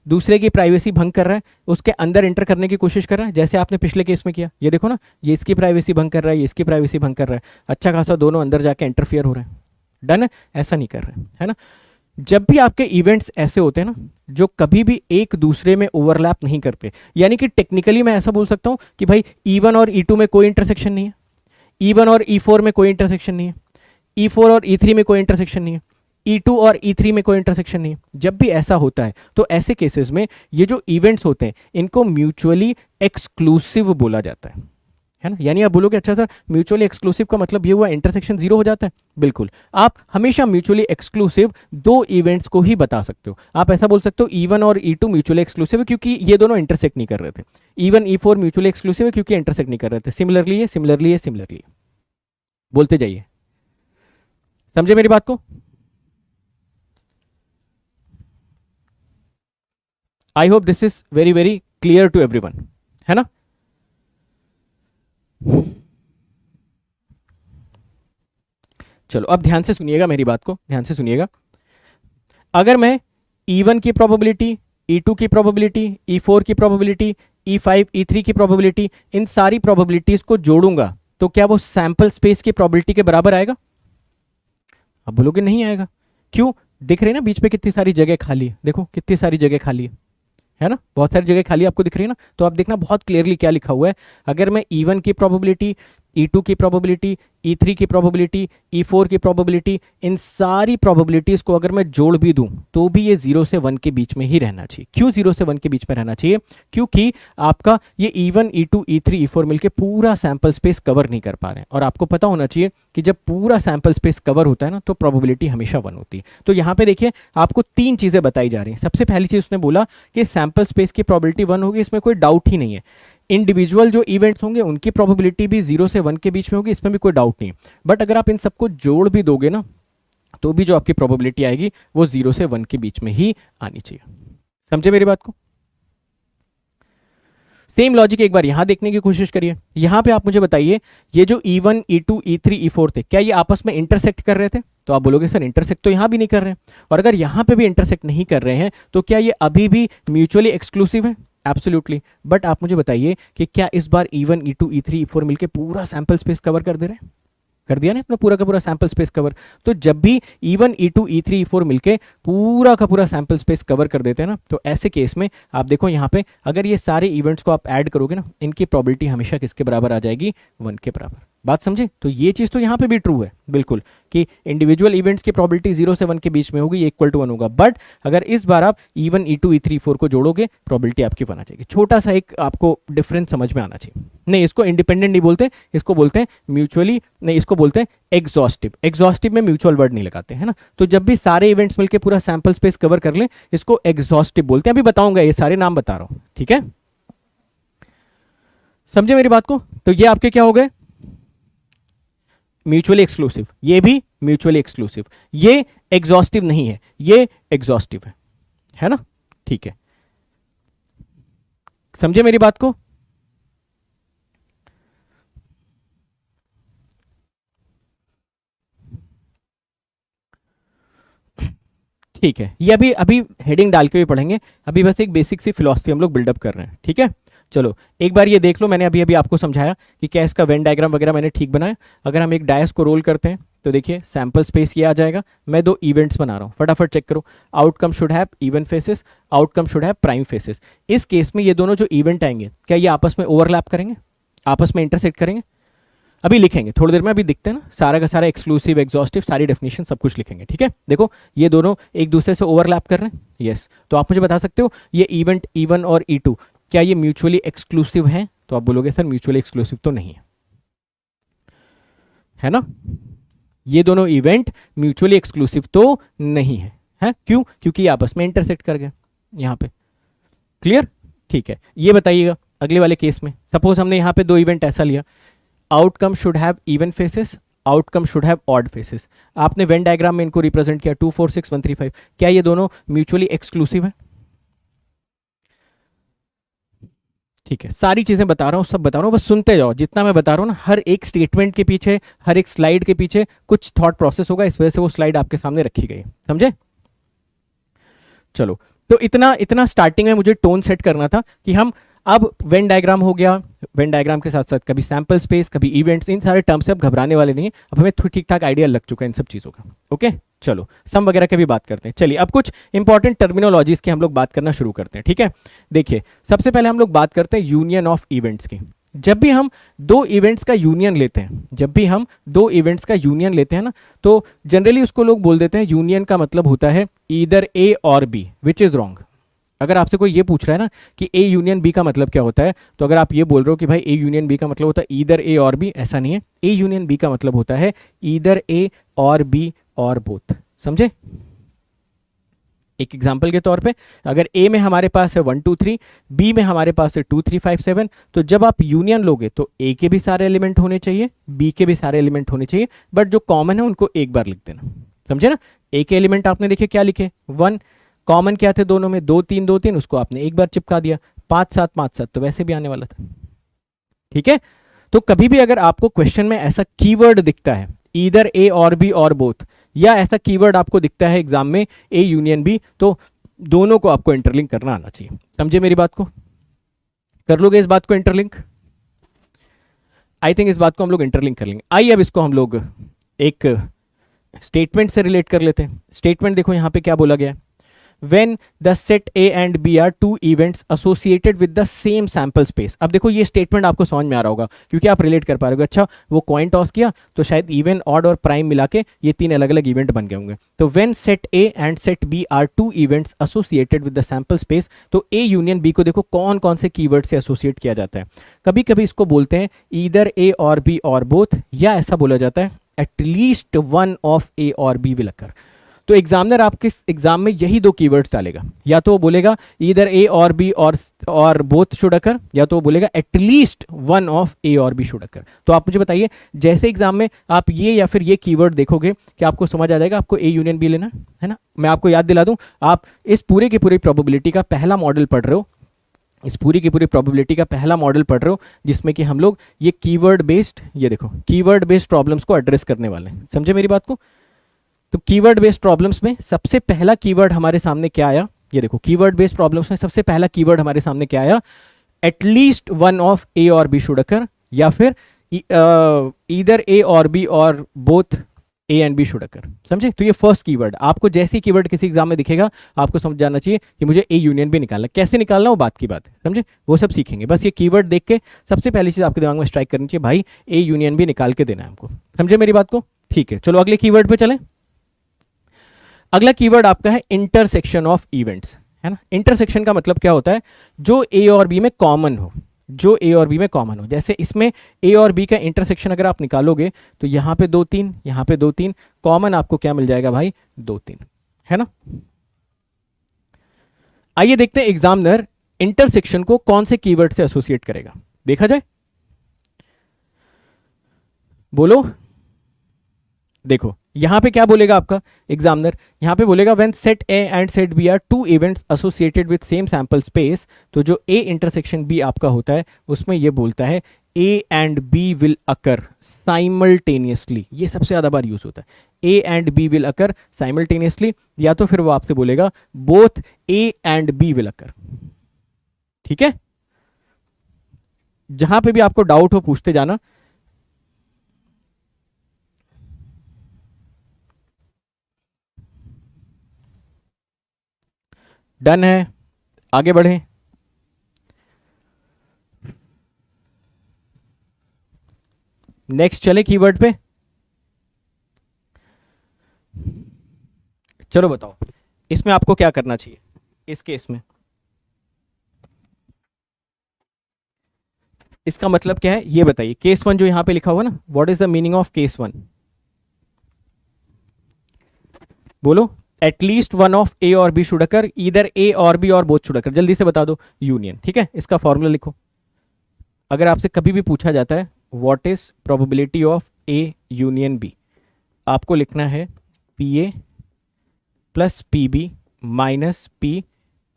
दूसरे की प्राइवेसी भंग कर रहा है, उसके अंदर एंटर करने की कोशिश कर रहा है, जैसे आपने पिछले केस में किया? ये देखो ना, ये इसकी प्राइवेसी भंग कर रहा है, ये इसकी प्राइवेसी भंग कर रहा है, अच्छा खासा दोनों अंदर जाके इंटरफियर हो रहे हैं। डन है, ऐसा नहीं कर रहे हैं, है ना। जब भी आपके इवेंट्स ऐसे होते हैं ना, जो कभी भी एक दूसरे में ओवरलैप नहीं करते, यानी कि टेक्निकली मैं ऐसा बोल सकता हूं कि भाई E1 और E2 में कोई इंटरसेक्शन नहीं है, E1 और E4 में कोई इंटरसेक्शन नहीं है, E4 और E3 में कोई इंटरसेक्शन नहीं है, E2 और E3 में कोई इंटरसेक्शन नहीं है। जब भी ऐसा होता है तो ऐसे केसेस में ये जो इवेंट्स होते हैं इनको म्यूचुअली एक्सक्लूसिव बोला जाता है ना। यानी आप बोलोगे अच्छा सर म्यूचुअली एक्सक्लूसिव का मतलब ये हुआ इंटरसेक्शन 0 हो जाता है? बिल्कुल, आप हमेशा म्यूचुअली एक्सक्लूसिव 2 इवेंट्स को ही बता सकते हो। आप ऐसा बोल सकते हो E1 और E2 म्यूचुअली एक्सक्लूसिव है क्योंकि ये दोनों इंटरसेक्ट नहीं कर रहे थे, E1 E4 म्यूचुअली एक्सक्लूसिव है क्योंकि इंटरसेक्ट नहीं कर रहे थे, सिमिलरली बोलते जाइए। समझे मेरी बात को? I hope this is very very clear to everyone, है ना। चलो अब ध्यान से सुनिएगा मेरी बात को, ध्यान से सुनिएगा। अगर मैं E1 की प्रोबेबिलिटी, E2 की प्रोबेबिलिटी, E4 की प्रोबेबिलिटी, E5 E3 की प्रोबेबिलिटी, इन सारी प्रोबेबिलिटीज को जोड़ूंगा तो क्या वो सैंपल स्पेस की प्रोबेबिलिटी के बराबर आएगा? अब बोलोगे नहीं आएगा। क्यों? दिख रही है ना बीच में कितनी सारी जगह खाली है, देखो कितनी सारी जगह खाली है ना, बहुत सारी जगह खाली आपको दिख रही है ना। तो आप देखना बहुत क्लियरली क्या लिखा हुआ है। अगर मैं E1 की प्रोबेबिलिटी, E2 की प्रोबेबिलिटी, E3 की प्रोबेबिलिटी, E4 की प्रोबेबिलिटी, इन सारी प्रोबेबिलिटीज को अगर मैं जोड़ भी दूं तो भी ये 0 से 1 के बीच में ही रहना चाहिए। क्यों 0 से 1 के बीच में रहना चाहिए? क्योंकि आपका ये E1 E2 E3 E4 मिलके पूरा सैंपल स्पेस कवर नहीं कर पा रहे हैं, और आपको पता होना चाहिए कि जब पूरा सैंपल स्पेस कवर होता है ना तो प्रोबेबिलिटी हमेशा 1 होती है। तो यहाँ पे देखिए आपको 3 चीजें बताई जा रही हैं। सबसे पहली चीज उसने बोला कि सैंपल स्पेस की प्रोबेबिलिटी 1 होगी, इसमें कोई डाउट ही नहीं है। इंडिविजुअल जो इवेंट्स होंगे उनकी प्रोबेबिलिटी भी 0 से 1 के बीच में होगी, इसमें भी कोई डाउट नहीं। बट अगर आप इन सबको जोड़ भी दोगे ना तो भी जो आपकी प्रोबेबिलिटी आएगी वो 0 से 1 के बीच में ही आनी चाहिए। समझे मेरी बात को? सेम लॉजिक एक बार यहां देखने की कोशिश करिए। यहां पे आप मुझे बताइए ये जो E1 E2 E3 E4 थे, क्या ये आपस में इंटरसेक्ट कर रहे थे? तो आप बोलोगे सर इंटरसेक्ट तो यहां भी नहीं कर रहे हैं। और अगर यहां पे भी इंटरसेक्ट नहीं कर रहे हैं तो क्या ये अभी भी म्यूचुअली एक्सक्लूसिव है? एब्सोल्युटली। बट आप मुझे बताइए कि क्या इस बार E1 E2 E3 E4 मिलके पूरा सैंपल स्पेस कवर कर दे रहे हैं? कर दिया ना इतना पूरा का पूरा सैंपल स्पेस कवर। तो जब भी E1 E2 E3 E4 मिलके पूरा का पूरा सैंपल स्पेस कवर कर देते हैं ना, तो ऐसे केस में आप देखो यहाँ पे अगर ये सारे इवेंट्स को आप ऐड करोगे ना, इनकी प्रोबेबिलिटी हमेशा किसके बराबर आ जाएगी? 1 के बराबर। बात समझे? तो ये चीज तो यहाँ पे भी ट्रू है बिल्कुल, कि इंडिविजुअल इवेंट्स की प्रोबेबिलिटी 0 से 1 के बीच में होगी, ये इक्वल टू 1 होगा। बट अगर इस बार आप E1 E2 E3 E4 को जोड़ोगे प्रोबेबिलिटी आपकी 1 आ जाएगी। छोटा सा एक आपको डिफरेंस समझ में आना चाहिए। नहीं, इसको इंडिपेंडेंट नहीं बोलते, इसको बोलते हैं म्यूचुअली, नहीं इसको बोलते हैं एग्जॉस्टिव। एग्जॉस्टिव में म्यूचुअल वर्ड नहीं लगाते, है ना। तो जब भी सारे इवेंट्स मिलकर पूरा सैंपल स्पेस कवर कर लें इसको एग्जॉस्टिव बोलते हैं। अभी बताऊंगा, ये सारे नाम बता रहा हूं, ठीक है। समझे मेरी बात को? तो ये आपके क्या हो गए? Mutually exclusive. ये भी म्यूचुअली एक्सक्लूसिव। ये एग्जॉस्टिव नहीं है, ये एग्जॉस्टिव है ना। ठीक है, समझे मेरी बात को? ठीक है, ये अभी अभी हेडिंग डाल के भी पढ़ेंगे, अभी बस एक बेसिक सी फिलॉसफी हम लोग बिल्डअप कर रहे हैं, ठीक है। चलो एक बार ये देख लो, मैंने अभी अभी आपको समझाया कि क्या इसका वेन डायग्राम वगैरह मैंने ठीक बनाया। अगर हम एक डायस को रोल करते हैं तो देखिए सैंपल स्पेस ये आ जाएगा, मैं दो इवेंट्स बना रहा हूँ, फटाफट चेक करो। Outcome should have even faces, outcome should have prime faces. इस केस में ये दोनों जो इवेंट आएंगे क्या ये आपस में ओवरलैप करेंगे, आपस में इंटरसेक्ट करेंगे? अभी लिखेंगे थोड़ी देर में, अभी दिखते हैं ना, सारा का सारा एक्सक्लूसिव एग्जॉस्टिव सारी डेफिनेशन सब कुछ लिखेंगे, ठीक है। देखो ये दोनों एक दूसरे से ओवरलैप कर रहे हैं, यस। तो आप मुझे बता सकते हो ये इवेंट E1 और E2 क्या ये म्यूचुअली एक्सक्लूसिव हैं? तो आप बोलोगे सर म्यूचुअली एक्सक्लूसिव तो नहीं है ना, ये दोनों इवेंट म्यूचुअली एक्सक्लूसिव तो नहीं है क्यों? क्योंकि आपस में इंटरसेक्ट कर गए यहाँ पे। क्लियर? ठीक है, ये बताइएगा अगले वाले केस में, सपोज हमने यहाँ पे दो इवेंट ऐसा लिया, outcome should have even faces, outcome should have odd faces. आपने वेन डायग्राम में इनको रिप्रेजेंट किया 2 4 6 1 3 5, क्या ये दोनों म्यूचुअली एक्सक्लूसिव है? ठीक है, सारी चीजें बता रहा हूँ, सब बता रहा हूँ, बस सुनते जाओ। जितना मैं बता रहा हूँ ना, हर एक स्टेटमेंट के पीछे, हर एक स्लाइड के पीछे कुछ थॉट प्रोसेस होगा, इस वजह से वो स्लाइड आपके सामने रखी गई, समझे? चलो, तो इतना इतना स्टार्टिंग में मुझे टोन सेट करना था कि हम अब वेन डायग्राम हो गया, वेन डायग्राम के साथ साथ कभी सैंपल स्पेस, कभी इवेंट्स, इन सारे टर्म से अब घबराने वाले नहीं है, अब हमें ठीक ठाक आइडिया लग चुका है इन सब चीज़ों का। ओके, चलो सम वगैरह के भी बात करते हैं। चलिए अब कुछ इंपॉर्टेंट टर्मिनोलॉजीज की हम लोग बात करना शुरू करते हैं, ठीक है। देखिए सबसे पहले हम लोग बात करते हैं यूनियन ऑफ इवेंट्स की। जब भी हम दो इवेंट्स का यूनियन लेते हैं, जब भी हम दो इवेंट्स का यूनियन लेते हैं ना, तो जनरली उसको लोग बोल देते हैं यूनियन का मतलब होता है ईदर ए और बी, विच इज रॉन्ग। अगर आपसे कोई ये पूछ रहा है ना कि ए यूनियन बी का मतलब क्या होता है, तो अगर आप ये बोल रहे हो कि भाई ए यूनियन बी का मतलब होता है ईदर ए और बी, ऐसा नहीं है। ए यूनियन बी का मतलब होता है ईदर ए और बी और बोथ, समझे? एक एग्जांपल के तौर पे, अगर ए में हमारे पास है 1 2 3, बी में हमारे पास है 2 3 5 7, तो जब आप यूनियन लोगे तो ए के भी सारे एलिमेंट होने चाहिए, बी के भी सारे एलिमेंट होने चाहिए, बट जो कॉमन है उनको एक बार लिख देना, समझे ना? ए के एलिमेंट आपने देखे क्या लिखे 1, कॉमन क्या थे दोनों में 2 3 2 3, उसको आपने एक बार चिपका दिया, 5 7 5 7 तो वैसे भी आने वाला था, ठीक है। तो कभी भी अगर आपको क्वेश्चन में ऐसा कीवर्ड दिखता है ईदर ए और बी और बोथ, या ऐसा कीवर्ड आपको दिखता है एग्जाम में ए यूनियन बी, तो दोनों को आपको इंटरलिंक करना आना चाहिए, समझे मेरी बात को? कर लोगे इस बात को इंटरलिंक? आई थिंक इस बात को हम लोग इंटरलिंक कर लेंगे। आइए अब इसको हम लोग एक स्टेटमेंट से रिलेट कर लेते हैं। स्टेटमेंट देखो यहाँ पे क्या बोला गया है, when the set A and B are two events associated with the same sample space। अब देखो ये स्टेटमेंट आपको समझ में आ रहा होगा क्योंकि आप रिलेट कर पा रहे हो, अच्छा वो कॉइन टॉस किया तो शायद इवन, ऑड और प्राइम मिला के ये तीन अलग अलग इवेंट बन गए होंगे। तो when set A and set B are two events associated with the sample space, तो A यूनियन B को देखो कौन कौन से कीवर्ड से एसोसिएट किया जाता है। कभी कभी इसको बोलते हैं ईदर A और B और बोथ, या ऐसा बोला जाता है एटलीस्ट वन ऑफ A और B विल अकर। तो एग्जामिनर आपके एग्जाम में यही दो कीवर्ड्स डालेगा, या तो वो बोलेगा ईदर ए और बी और बोथ शुड अकर, या तो वो बोलेगा एटलीस्ट वन ऑफ ए और बी शुड अकर। तो आप मुझे बताइए, जैसे एग्जाम में आप ये या फिर ये कीवर्ड देखोगे कि आपको समझ आ जाएगा आपको ए यूनियन बी लेना है ना। मैं आपको याद दिला दूं, आप इस पूरे की पूरी प्रोबेबिलिटी का पहला मॉडल पढ़ रहे हो, इस पूरी की पूरी प्रोबेबिलिटी का पहला मॉडल पढ़ रहे हो, जिसमें कि हम लोग ये कीवर्ड बेस्ड, ये देखो कीवर्ड बेस्ड प्रॉब्लम्स को एड्रेस करने वाले हैं, समझे मेरी बात को? तो कीवर्ड बेस्ड प्रॉब्लम्स में सबसे पहला कीवर्ड हमारे सामने क्या आया, ये देखो कीवर्ड बेस्ड प्रॉब्लम्स में सबसे पहला कीवर्ड हमारे सामने क्या आया, एटलीस्ट वन ऑफ ए और बी शुड अकर, या फिर ईदर ए और बी और both A and B should occur, समझे? तो ये फर्स्ट कीवर्ड, आपको जैसे ही कीवर्ड किसी एग्जाम में दिखेगा आपको समझ जाना चाहिए कि मुझे ए यूनियन बी निकालना, कैसे निकालना वो बात की बात है, समझे? वो सब सीखेंगे, बस ये कीवर्ड देख के सबसे पहली चीज आपके दिमाग में स्ट्राइक करनी चाहिए, भाई ए यूनियन बी निकाल के देना है हमको, समझे मेरी बात को? ठीक है, चलो अगले कीवर्ड पे चलें। अगला कीवर्ड आपका है इंटरसेक्शन ऑफ इवेंट्स, है ना। इंटरसेक्शन का मतलब क्या होता है, जो ए और बी में कॉमन हो, जो ए और बी में कॉमन हो। जैसे इसमें ए और बी का इंटरसेक्शन अगर आप निकालोगे तो यहाँ पे 2 3, यहाँ पे 2 3, कॉमन आपको क्या मिल जाएगा भाई 2 3, है ना। आइए देखते हैं एग्जामिनर इंटरसेक्शन को कौन से कीवर्ड से एसोसिएट करेगा, देखा जाए। बोलो, देखो यहां पे क्या बोलेगा आपका एग्जामिनर, यहां पे बोलेगा when set A and set B are two events associated with same sample space. तो जो ए इंटरसेक्शन बी आपका होता है उसमें ये बोलता है A and B will occur simultaneously, ये सबसे ज़्यादा बार यूज होता है। A and B will occur simultaneously, या तो फिर वो आपसे बोलेगा both A and B will occur. ठीक है, जहां पे भी आपको डाउट हो पूछते जाना। डन है, आगे बढ़े। नेक्स्ट चले कीवर्ड पे। चलो बताओ इसमें आपको क्या करना चाहिए इस केस में। इसका मतलब क्या है ये बताइए। केस वन जो यहां पे लिखा हुआ ना, what is the meaning of case one? बोलो। एटलीस्ट वन ऑफ ए और बी शुड अकर, इधर ए और बी और बोथ शुड अकर। जल्दी से बता दो। यूनियन। ठीक है, इसका फॉर्मूला लिखो। अगर आपसे कभी भी पूछा जाता है what is probability of A union B, आपको लिखना है P A plus P B minus P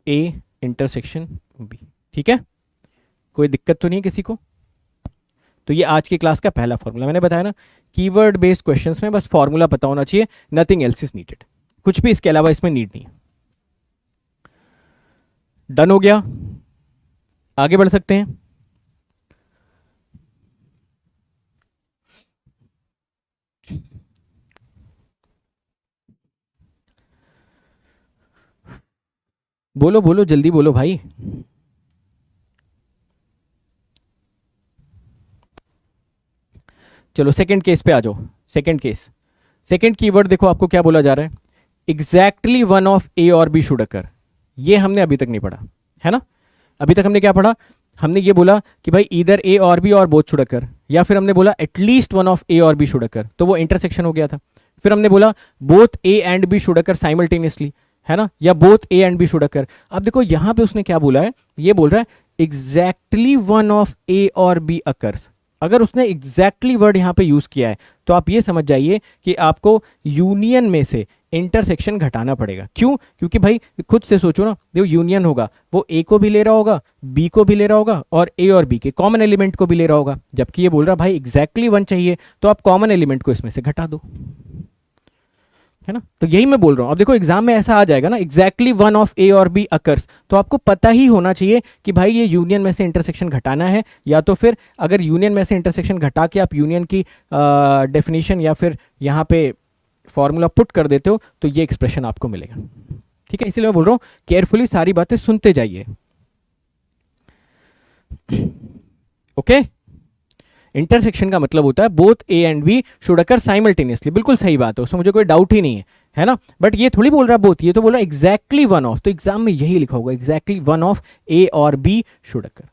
A intersection B. ठीक है, कोई दिक्कत तो नहीं है किसी को? तो ये आज की क्लास का पहला फॉर्मूला। मैंने बताया ना, कीवर्ड बेस्ड क्वेश्चंस में बस फॉर्मूला पता होना चाहिए, नथिंग एल्स इज नीडेड। कुछ भी इसके अलावा इसमें नीड नहीं है। डन हो गया, आगे बढ़ सकते हैं। बोलो बोलो, जल्दी बोलो भाई। चलो सेकंड केस पे आ जाओ। सेकंड केस, सेकंड कीवर्ड देखो आपको क्या बोला जा रहा है। एग्जैक्टली वन ऑफ ए और बी शुड अकर। ये हमने अभी तक नहीं पढ़ा है ना। अभी तक हमने क्या पढ़ा? हमने ये बोला कि भाई इधर ए और बी और बोथ शुड अकर, या फिर हमने बोला एटलीस्ट वन ऑफ ए और बी शुड अकर, तो वो इंटरसेक्शन हो गया था। फिर हमने बोला both A and B should occur simultaneously, है ना, या both A and B should occur. अब देखो यहां पे उसने क्या बोला है, ये बोल रहा है एग्जैक्टली वन ऑफ ए और बी अकर्स। अगर उसने एग्जैक्टली वर्ड यहां पे यूज किया है तो आप ये समझ जाइए कि आपको यूनियन में से इंटरसेक्शन घटाना पड़ेगा। क्यों? क्योंकि भाई खुद से सोचो ना, जो यूनियन होगा वो ए को भी ले रहा होगा, बी को भी ले रहा होगा, और ए और बी के कॉमन एलिमेंट को भी ले रहा होगा। जबकि ये बोल रहा भाई एग्जैक्टली वन चाहिए, तो आप कॉमन एलिमेंट को इसमें से घटा दो, है ना। तो यही मैं बोल रहा हूं। अब देखो एग्जाम में ऐसा आ जाएगा ना, एग्जैक्टली वन ऑफ ए और बी अकर्स, तो आपको पता ही होना चाहिए कि भाई ये यूनियन में से इंटरसेक्शन घटाना है, या तो फिर अगर यूनियन में से इंटरसेक्शन घटा के आप यूनियन की डेफिनेशन या फिर यहाँ पे फॉर्मूला पुट कर देते हो तो ये एक्सप्रेशन आपको मिलेगा। ठीक है, इसलिए मैं बोल रहा हूँ केयरफुली सारी बातें सुनते जाइए। ओके, इंटरसेक्शन का मतलब होता है both A and B should occur simultaneously. बिल्कुल सही बात है, उसमें मुझे कोई डाउट ही नहीं है ना। बट ये थोड़ी बोल रहा है बोथ, ये तो बोल रहा है एग्जैक्टली वन ऑफ। तो एग्जाम में यही लिखा होगा एग्जैक्टली वन ऑफ ए और बी शुड अकर।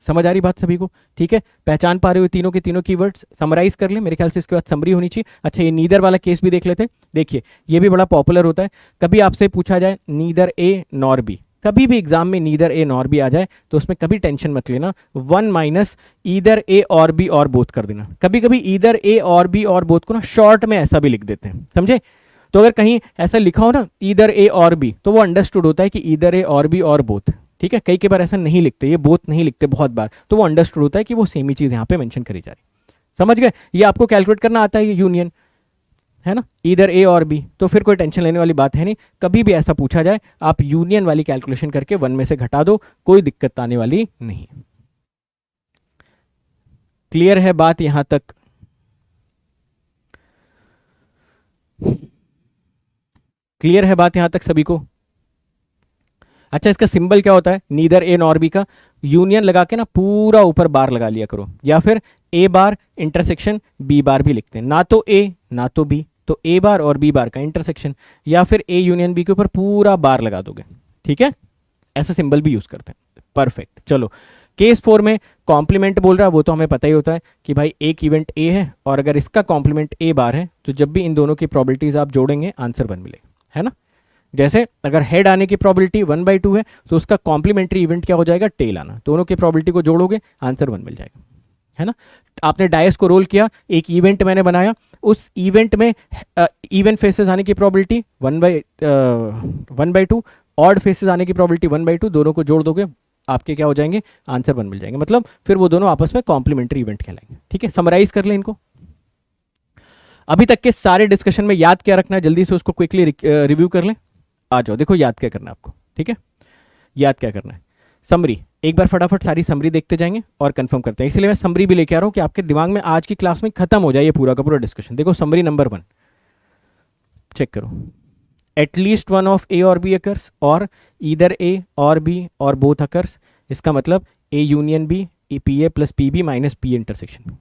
समझ आ रही बात सभी को? ठीक है, पहचान पा रहे हो तीनों के तीनों कीवर्ड्स? समराइज कर ले, मेरे ख्याल से इसके बाद समरी होनी चाहिए। अच्छा, ये नीदर वाला केस भी देख लेते हैं। देखिए ये भी बड़ा पॉपुलर होता है। कभी आपसे पूछा जाए नीदर ए नॉर बी, कभी भी एग्जाम में नीदर ए नॉर बी आ जाए तो उसमें कभी टेंशन मत लेना, वन माइनस ईदर ए और बी और बोथ कर देना। कभी कभी ईदर ए और बी और बोथ को ना शॉर्ट में ऐसा भी लिख देते हैं, समझे। तो अगर कहीं ऐसा लिखा हो ना ईदर ए और बी, तो वो अंडरस्टूड होता है कि ईदर ए और बी और बोथ। ठीक है, कई बार ऐसा नहीं लिखते, ये बोथ नहीं लिखते बहुत बार, तो वो अंडरस्टूड होता है कि वो सेम ही चीज यहाँ पे मेंशन करी जा रही। समझ गए? ये आपको कैलकुलेट करना आता है ये यूनियन, है ना, इधर ए और बी, तो फिर कोई टेंशन लेने वाली बात है नहीं। कभी भी ऐसा पूछा जाए आप यूनियन वाली कैलकुलेशन करके वन में से घटा दो, कोई दिक्कत आने वाली नहीं। क्लियर है बात यहां तक? क्लियर है बात यहां तक सभी को? अच्छा, इसका सिंबल क्या होता है नीदर ए नॉर बी का? यूनियन लगा के ना पूरा ऊपर बार लगा लिया करो, या फिर ए बार इंटरसेक्शन बी बार भी लिखते हैं, ना तो ए ना तो बी, तो ए बार और बी बार का इंटरसेक्शन, या फिर ए यूनियन बी के ऊपर पूरा बार लगा दोगे। ठीक है, ऐसा सिंबल भी यूज करते हैं। परफेक्ट। चलो केस 4 में कॉम्प्लीमेंट बोल रहा है, वो तो हमें पता ही होता है कि भाई एक इवेंट ए है और अगर इसका कॉम्प्लीमेंट ए बार है तो जब भी इन दोनों की प्रोबेबिलिटीज आप जोड़ेंगे आंसर 1 मिलेगा, है ना। जैसे अगर हेड आने की प्रोबेबिलिटी 1/2 है तो उसका कॉम्प्लीमेंट्री इवेंट क्या हो जाएगा? टेल आना। दोनों की प्रोबेबिलिटी को जोड़ोगे आंसर 1 मिल जाएगा, है ना। आपने डायस को रोल किया, एक इवेंट मैंने बनाया, उस इवेंट में इवन फेसेस आने की प्रोबेबिलिटी 1/2, ऑड फेसेस आने की प्रोबेबिलिटी 1/2, दोनों को जोड़ दोगे आपके क्या हो जाएंगे, आंसर 1 मिल जाएंगे। मतलब फिर वो दोनों आपस में कॉम्प्लीमेंट्री इवेंट कहलाएंगे। ठीक है, समराइज कर लें इनको। अभी तक के सारे डिस्कशन में याद क्या रखना है, जल्दी से उसको क्विकली रिव्यू कर लें। आ जाओ, देखो याद क्या करना है आपको। ठीक है, याद क्या करना है, समरी। एक बार फटाफट सारी समरी देखते जाएंगे और कंफर्म करते हैं। इसलिए मैं समरी भी लेके आ रहा हूं कि आपके दिमाग में आज की क्लास में खत्म हो जाए ये पूरा का पूरा डिस्कशन। देखो समरी नंबर 1 चेक करो, एटलीस्ट वन ऑफ ए और B occurs, or either A और बी और बोथ अकर्स। इसका मतलब A union B, P A plus P B minus P intersection.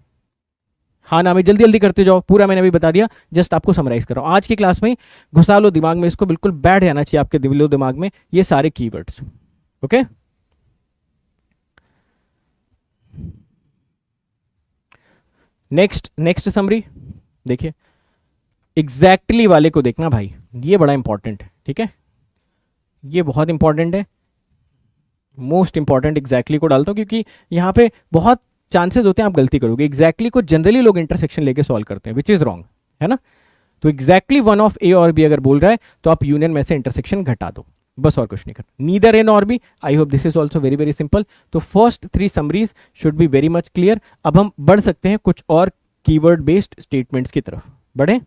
हाँ ना, मैं जल्दी जल्दी करते जाओ, पूरा मैंने अभी बता दिया, जस्ट आपको समराइज कर रहा हूँ। आज की क्लास में घुसा लो दिमाग में, इसको बिल्कुल बैठ जाना चाहिए आपके दिलो दिमाग में ये सारे कीवर्ड्स। ओके, नेक्स्ट समरी देखिए, एग्जैक्टली वाले को देखना भाई, ये बड़ा इंपॉर्टेंट है। ठीक है, ये बहुत इंपॉर्टेंट है, मोस्ट इंपॉर्टेंट एग्जैक्टली को डालता हूं क्योंकि यहां पे बहुत चांसेस होते हैं आप गलती करोगे। एग्जैक्टली को जनरली लोग इंटरसेक्शन लेके सॉल्व करते हैं, विच इज रॉन्ग, है ना। तो एग्जैक्टली वन ऑफ ए और बी अगर बोल रहा है तो आप यूनियन में से इंटरसेक्शन घटा दो, बस और कुछ नहीं करना। Neither A nor B, I hope this is also very very simple. तो first 3 summaries should be very much clear. अब हम बढ़ सकते हैं कुछ और कीवर्ड बेस्ड स्टेटमेंट्स की तरफ, बढ़े।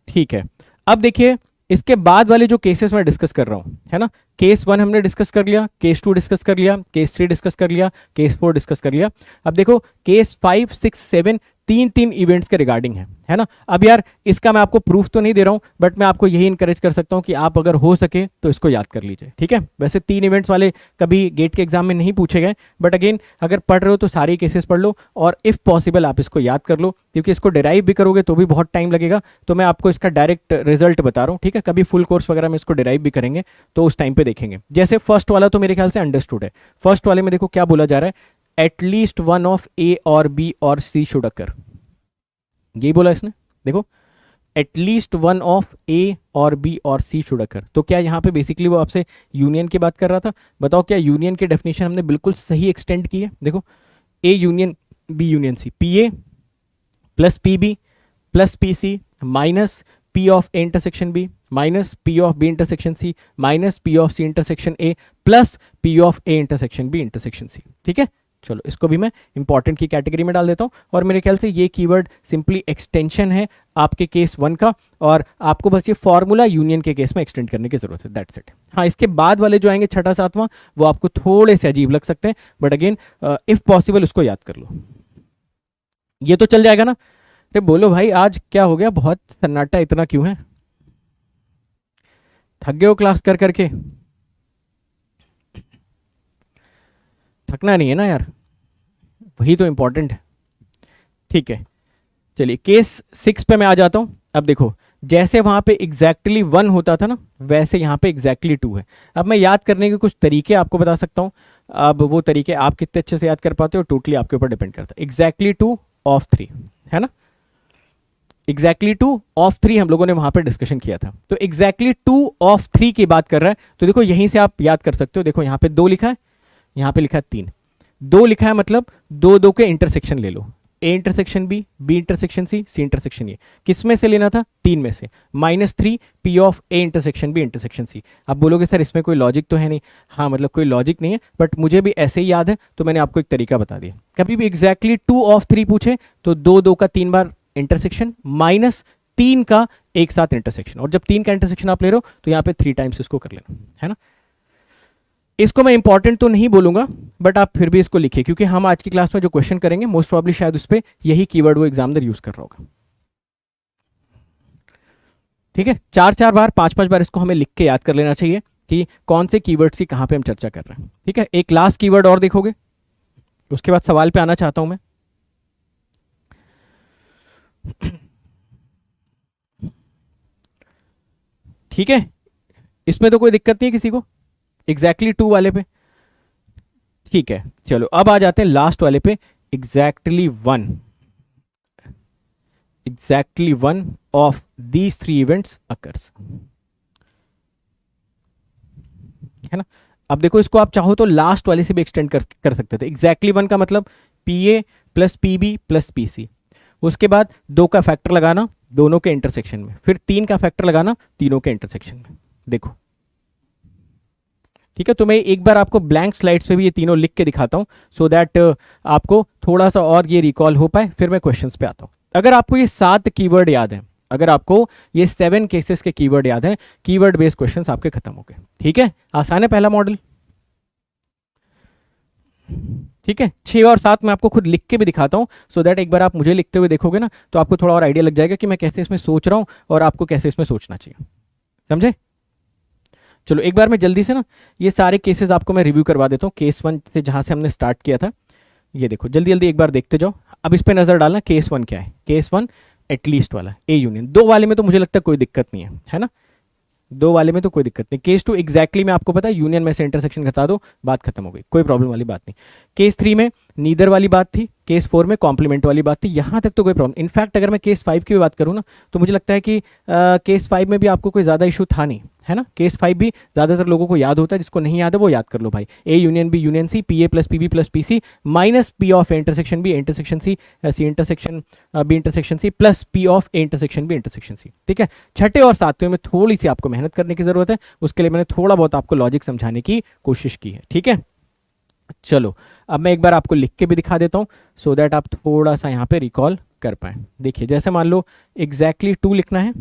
ठीक है, अब देखिए इसके बाद वाले जो केसेस मैं डिस्कस कर रहा हूं, है ना, केस 1 हमने डिस्कस कर लिया, केस 2 डिस्कस कर लिया, केस 3 डिस्कस कर लिया, केस 4 डिस्कस कर लिया। अब देखो केस 5, 6, 7 तीन इवेंट्स के रिगार्डिंग है ना। अब यार इसका मैं आपको प्रूफ तो नहीं दे रहा हूं, बट मैं आपको यही इंकरेज कर सकता हूं कि आप अगर हो सके तो इसको याद कर लीजिए। ठीक है, वैसे 3 इवेंट्स वाले कभी गेट के एग्जाम में नहीं पूछे गए, बट अगेन अगर पढ़ रहे हो तो सारे केसेस पढ़ लो और इफ पॉसिबल आप इसको याद कर लो, क्योंकि इसको डिराइव भी करोगे तो भी बहुत टाइम लगेगा। तो मैं आपको इसका डायरेक्ट रिजल्ट बता रहा हूँ। ठीक है, कभी फुल कोर्स वगैरह में इसको डिराइव भी करेंगे तो उस टाइम पे देखेंगे। जैसे फर्स्ट वाला तो मेरे ख्याल से अंडरस्टूड है। फर्स्ट वाले में देखो क्या बोला जा रहा है, एटलीस्ट वन ऑफ ए और बी और सी शुड अकर, यही बोला इसने। देखो एटलीस्ट वन ऑफ ए और बी और सी शुड अकर, तो क्या यहाँ पे बेसिकली वो आपसे यूनियन की बात कर रहा था। बताओ क्या यूनियन की डेफिनेशन हमने बिल्कुल सही एक्सटेंड की है। देखो A union B union C, P A plus P B plus P C minus P of A intersection B minus P of B intersection C minus P of C intersection A plus P of A intersection B intersection C. ठीक है, चलो इसको भी मैं इंपॉर्टेंट की कैटेगरी में डाल देता हूं। और मेरे ख्याल से ये कीवर्ड सिंपली एक्सटेंशन है आपके केस 1 का, और आपको बस ये फॉर्मूला यूनियन के केस में एक्सटेंड करने की जरूरत है, दैट्स इट। हाँ, इसके बाद वाले जो आएंगे 6ठा 7वां वो आपको थोड़े से अजीब लग सकते हैं, बट अगेन इफ पॉसिबल उसको याद कर लो, ये तो चल जाएगा ना। अरे बोलो भाई आज क्या हो गया, बहुत सन्नाटा इतना क्यों है, थक गए हो क्लास कर करके। थकना नहीं है ना यार, वही तो इंपॉर्टेंट है। ठीक है, चलिए केस 6 पे मैं आ जाता हूं। अब देखो जैसे वहां पे एग्जैक्टली 1 होता था ना, वैसे यहाँ पे एग्जैक्टली 2 है। अब मैं याद करने के कुछ तरीके आपको बता सकता हूं, अब वो तरीके आप कितने अच्छे से याद कर पाते हो टोटली आपके ऊपर डिपेंड करता है। एग्जैक्टली 2 ऑफ 3 है ना, एग्जैक्टली 2 ऑफ 3 हम लोगों ने वहां पे डिस्कशन किया था। तो एग्जैक्टली 2 ऑफ 3 की बात कर रहा है, तो देखो यहीं से आप याद कर सकते हो। देखो यहाँ पे 2 लिखा है, यहाँ पे लिखा है 3, 2 लिखा है मतलब 2 के इंटरसेक्शन ले लो, A intersection B, B intersection C, C intersection A. किस में से लेना था, 3 में से, -3 P of A intersection B intersection C. आप बोलोगे सर इसमें कोई लॉजिक तो है नहीं। हाँ मतलब कोई लॉजिक नहीं है, बट मुझे भी ऐसे ही याद है तो मैंने आपको एक तरीका बता दिया। कभी भी एग्जैक्टली 2 ऑफ 3 पूछे तो 2 का 3 बार इंटरसेक्शन माइनस 3 का एक साथ इंटरसेक्शन, और जब 3 का इंटरसेक्शन आप ले रहे हो तो यहाँ पे 3 टाइम्स इसको कर लेना, है ना। इसको मैं इंपॉर्टेंट तो नहीं बोलूंगा, बट आप फिर भी इसको लिखिए, क्योंकि हम आज की क्लास में जो क्वेश्चन करेंगे मोस्ट प्रॉब्ली शायद उस पर यही कीवर्ड वो एग्जामिनर यूज कर रहा होगा। ठीक है, 4 बार 5 बार इसको हमें लिख के याद कर लेना चाहिए कि कौन से कीवर्ड्स की कहां पे हम चर्चा कर रहे हैं। ठीक है, एक लास्ट कीवर्ड और देखोगे, उसके बाद सवाल पे आना चाहता हूं मैं। ठीक है, इसमें तो कोई दिक्कत नहीं है किसी को, एग्जैक्टली 2 वाले पे। ठीक है, चलो अब आ जाते हैं लास्ट वाले पे, exactly 1, exactly 1 of these 3 events occurs, है ना। अब देखो इसको आप चाहो तो लास्ट वाले से भी एक्सटेंड कर सकते थे। एग्जैक्टली 1 का मतलब P A plus P B plus P C, उसके बाद 2 का फैक्टर लगाना, दोनों के इंटरसेक्शन में, फिर 3 का फैक्टर लगाना तीनों के इंटरसेक्शन में। देखो ठीक है, तो मैं एक बार आपको ब्लैंक स्लाइड्स पे भी ये तीनों लिख के दिखाता हूँ सो दैट आपको थोड़ा सा और ये रिकॉल हो पाए, फिर मैं क्वेश्चंस पे आता हूँ। अगर आपको ये 7 कीवर्ड याद है, अगर आपको ये 7 केसेस के कीवर्ड याद है, कीवर्ड बेस्ड क्वेश्चंस आपके खत्म हो गए। ठीक है, आसान है पहला मॉडल। ठीक है, 6 और 7 मैं आपको खुद लिख के भी दिखाता हूं सो दैट एक बार आप मुझे लिखते हुए देखोगे ना तो आपको थोड़ा और आइडिया लग जाएगा कि मैं कैसे इसमें सोच रहा हूं और आपको कैसे इसमें सोचना चाहिए। समझे? चलो एक बार मैं जल्दी से ना ये सारे केसेस आपको मैं रिव्यू करवा देता हूँ, केस 1 से जहां से हमने स्टार्ट किया था। ये देखो जल्दी जल्दी एक बार देखते जाओ। अब इस पर नजर डालना, केस 1 क्या है। केस 1 एटलीस्ट वाला, ए यूनियन। 2 वाले में तो मुझे लगता है कोई दिक्कत नहीं है ना, 2 वाले में तो कोई दिक्कत नहीं। केस 2 एग्जैक्टली में आपको पता है यूनियन में से इंटरसेक्शन घटा दो, बात खत्म हो गई, कोई प्रॉब्लम वाली बात नहीं। केस 3 में नीदर वाली बात थी, केस 4 में कॉम्प्लीमेंट वाली बात थी, यहां तक तो कोई प्रॉब्लम। इनफैक्ट अगर मैं केस 5 की भी बात करूं ना तो मुझे लगता है कि केस 5 में भी आपको कोई ज़्यादा इशू था नहीं, है ना। केस 5 भी ज़्यादातर लोगों को याद होता है, जिसको नहीं याद है वो याद कर लो भाई। A union B union C, P A plus P B plus P C minus P of A intersection B intersection C, C intersection B intersection C plus P of A intersection B intersection C. ठीक है, छठे और सातवें में थोड़ी सी आपको मेहनत करने की जरूरत है, उसके लिए मैंने थोड़ा बहुत आपको लॉजिक समझाने की कोशिश की है। ठीक है, चलो अब मैं एक बार आपको लिख के भी दिखा देता हूं सो दैट आप थोड़ा सा यहां पे रिकॉल कर पाए। देखिए जैसे मान लो एग्जैक्टली 2 लिखना है,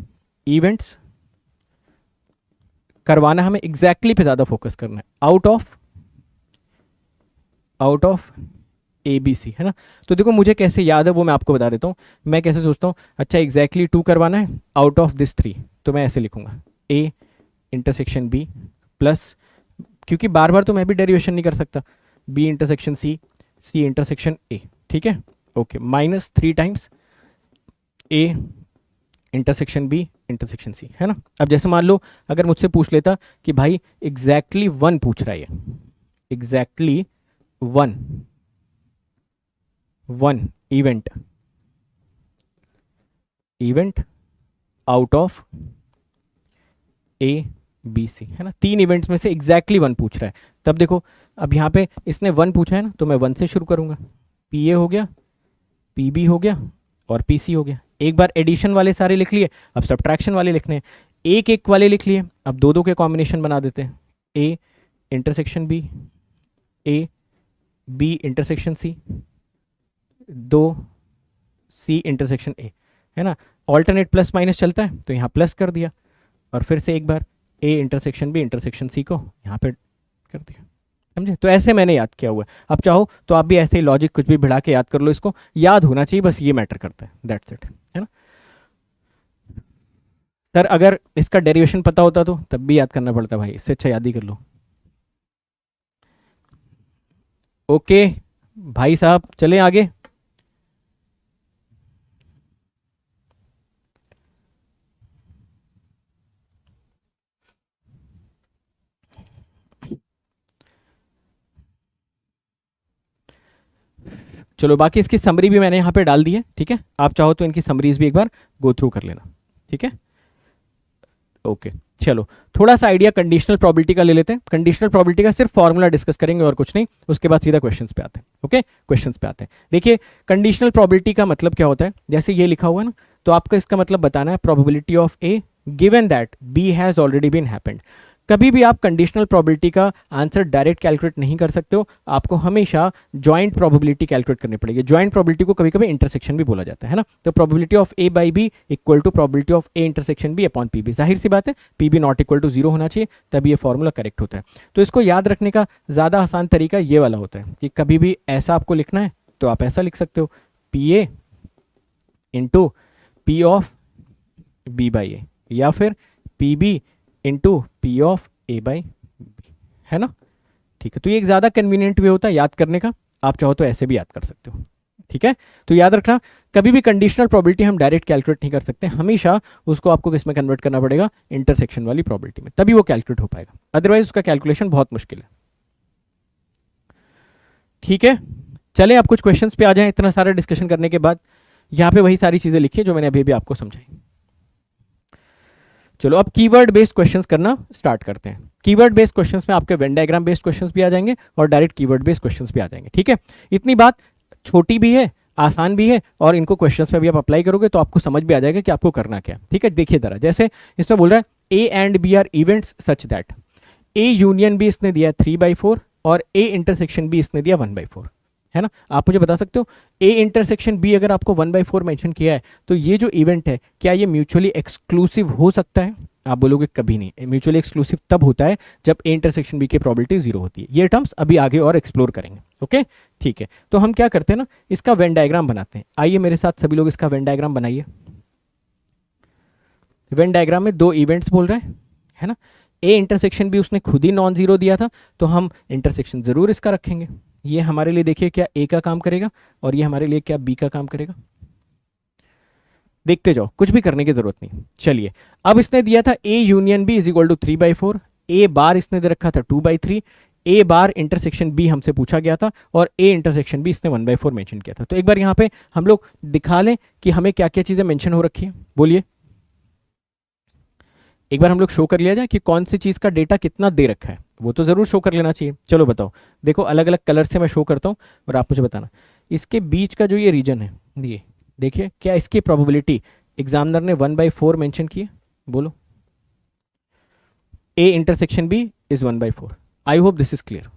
इवेंट्स करवाना, हमें एग्जैक्टली पे ज्यादा फोकस करना है, out of A B C, है ना। तो देखो मुझे कैसे याद है वो मैं आपको बता देता हूँ। मैं कैसे सोचता हूँ, अच्छा एग्जैक्टली 2 करवाना है आउट ऑफ दिस 3, तो मैं ऐसे लिखूंगा ए इंटरसेक्शन बी प्लस, क्योंकि बार बार तो मैं भी डेरिवेशन नहीं कर सकता, B intersection C, C intersection A. ठीक है, okay, minus 3 times A intersection B intersection C, है ना। अब जैसे मान लो अगर मुझसे पूछ लेता कि भाई एग्जैक्टली 1 पूछ रहा है, exactly 1 event out of A B C, है ना। 3 इवेंट्स में से एग्जैक्टली 1 पूछ रहा है, तब देखो अब यहाँ पे इसने 1 पूछा है ना, तो मैं 1 से शुरू करूंगा। पी ए हो गया, पी बी हो गया और पी सी हो गया। एक बार एडिशन वाले सारे लिख लिए, अब सब्ट्रैक्शन वाले लिखने हैं। एक एक वाले लिख लिए, अब 2 के कॉम्बिनेशन बना देते हैं, A intersection B, A B intersection C, 2 C intersection A, है ना। ऑल्टरनेट प्लस माइनस चलता है तो यहाँ प्लस कर दिया, और फिर से एक बार A intersection B intersection C को यहाँ पे कर दिया। समझे? तो ऐसे मैंने याद किया हुआ है। अब चाहो तो आप भी ऐसे ही लॉजिक कुछ भी भिड़ा के याद कर लो, इसको याद होना चाहिए, बस ये मैटर करता है, दैट्स इट, है ना। सर अगर इसका डेरिवेशन पता होता तो तब भी याद करना पड़ता भाई, इससे अच्छा याद ही कर लो। ओके भाई साहब, चलें आगे। चलो बाकी इसकी समरी भी मैंने यहाँ पे डाल दी है, ठीक है। आप चाहो तो इनकी समरीज भी एक बार गो थ्रू कर लेना, ठीक है। ओके चलो थोड़ा सा आइडिया कंडीशनल प्रोबेबिलिटी का ले लेते हैं। कंडीशनल प्रोबेबिलिटी का सिर्फ फॉर्मूला डिस्कस करेंगे और कुछ नहीं, उसके बाद सीधा क्वेश्चंस पे आते हैं। ओके क्वेश्चंस पे आते हैं। देखिए कंडीशनल प्रोबेबिलिटी का मतलब क्या होता है, जैसे ये लिखा हुआ है ना, तो आपको इसका मतलब बताना है probability of A given that B has already been happened. कभी भी आप कंडीशनल प्रोबेबिलिटी का आंसर डायरेक्ट कैलकुलेट नहीं कर सकते हो, आपको हमेशा जॉइंट प्रोबेबिलिटी कैलकुलेट करनी पड़ेगी। जॉइंट प्रोबेबिलिटी को कभी कभी इंटरसेक्शन भी बोला जाता है ना। तो probability of A by B equal to probability of A intersection B upon P B. जाहिर सी बात है P B not equal to 0 होना चाहिए, तभी ये फॉर्मूला करेक्ट होता है। तो इसको याद रखने का ज़्यादा आसान तरीका ये वाला होता है कि कभी भी ऐसा आपको लिखना है तो आप ऐसा लिख सकते हो, P A into P of B by A, या फिर P B into P of A by B, है ना। ठीक है, तो ये एक ज़्यादा कन्वीनियंट वे होता है याद करने का, आप चाहो तो ऐसे भी याद कर सकते हो, ठीक है। तो याद रखना कभी भी कंडीशनल प्रोबेबिलिटी हम डायरेक्ट कैलकुलेट नहीं कर सकते, हमेशा उसको आपको किस में कन्वर्ट करना पड़ेगा, इंटरसेक्शन वाली प्रोबेबिलिटी में, तभी वो कैलकुलेट हो पाएगा, अदरवाइज उसका कैलकुलेशन बहुत मुश्किल है। ठीक है, चलें अब कुछ क्वेश्चंस पे आ जाएं। इतना सारा डिस्कशन करने के बाद यहाँ पे वही सारी चीज़ें लिखी जो मैंने अभी भी आपको समझाई। चलो अब कीवर्ड बेस्ड क्वेश्चंस करना स्टार्ट करते हैं। कीवर्ड बेस्ड क्वेश्चंस में आपके वेन डायग्राम बेस्ड क्वेश्चंस भी आ जाएंगे और डायरेक्ट कीवर्ड बेस्ड क्वेश्चंस भी आ जाएंगे, ठीक है। इतनी बात छोटी भी है आसान भी है और इनको क्वेश्चंस पे भी आप अप्लाई करोगे तो आपको समझ भी आ जाएगा कि आपको करना क्या है। ठीक है, देखिए जरा, जैसे इसमें बोल रहा है A and B are events such that, A union B इसने दिया 3/4 और ए इंटरसेक्शन बी इसने दिया 1/4, है ना। आप मुझे बता सकते हो ए इंटरसेक्शन बी अगर आपको 1/4 मेंशन किया है तो ये जो इवेंट है क्या ये म्यूचुअली एक्सक्लूसिव हो सकता है? आप बोलोगे कभी नहीं, म्यूचुअली एक्सक्लूसिव तब होता है जब ए इंटरसेक्शन बी की प्रोबेबिलिटी 0 होती है। ये टर्म्स अभी आगे और एक्सप्लोर करेंगे। ओके ठीक है, तो हम क्या करते हैं ना, इसका वेन डायग्राम बनाते हैं। आइए मेरे साथ सभी लोग इसका वेन डायग्राम बनाइए। वेन डायग्राम में दो इवेंट्स बोल रहे हैं, है ना। ए इंटरसेक्शन बी उसने खुद ही नॉन जीरो दिया था तो हम इंटरसेक्शन जरूर इसका रखेंगे। ये हमारे लिए देखिए क्या ए का काम करेगा और ये हमारे लिए क्या बी का काम करेगा। देखते जाओ, कुछ भी करने की जरूरत नहीं। चलिए, अब इसने दिया था A union B is equal to 3/4, A bar इसने दे रखा था 2/3, ए बार इंटरसेक्शन बी हमसे पूछा गया था और ए इंटरसेक्शन बी इसने 1/4 मेंशन किया था। तो एक बार यहाँ पे हम लोग दिखा लें कि हमें क्या क्या चीजें मेंशन हो रखी है। बोलिए, एक बार हम लोग शो कर लिया जाए कि कौन सी चीज का डेटा कितना दे रखा है, वो तो जरूर शो कर लेना चाहिए। चलो बताओ, देखो अलग अलग कलर से मैं शो करता हूँ और आप मुझे बताना इसके बीच का जो ये रीजन है, ये देखिए क्या इसकी प्रोबेबिलिटी एग्जामिनर ने 1/4 मेंशन की है? बोलो, A intersection B is 1/4। I hope this is clear.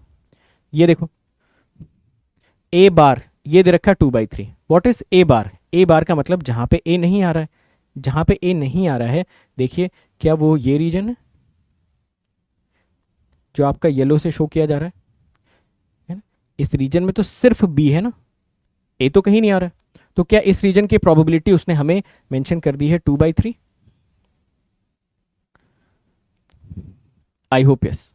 ये देखो ए बार ये दे रखा है 2/3। व्हाट इज ए बार? ए बार का मतलब जहां पे ए नहीं आ रहा है, जहां पे ए नहीं आ रहा है देखिए क्या वो ये रीजन है जो आपका येलो से शो किया जा रहा है ना। इस रीजन में तो सिर्फ बी है ना, ए तो कहीं नहीं आ रहा है। तो क्या इस रीजन की प्रोबेबिलिटी उसने हमें मेंशन कर दी है 2/3? आई होप यस,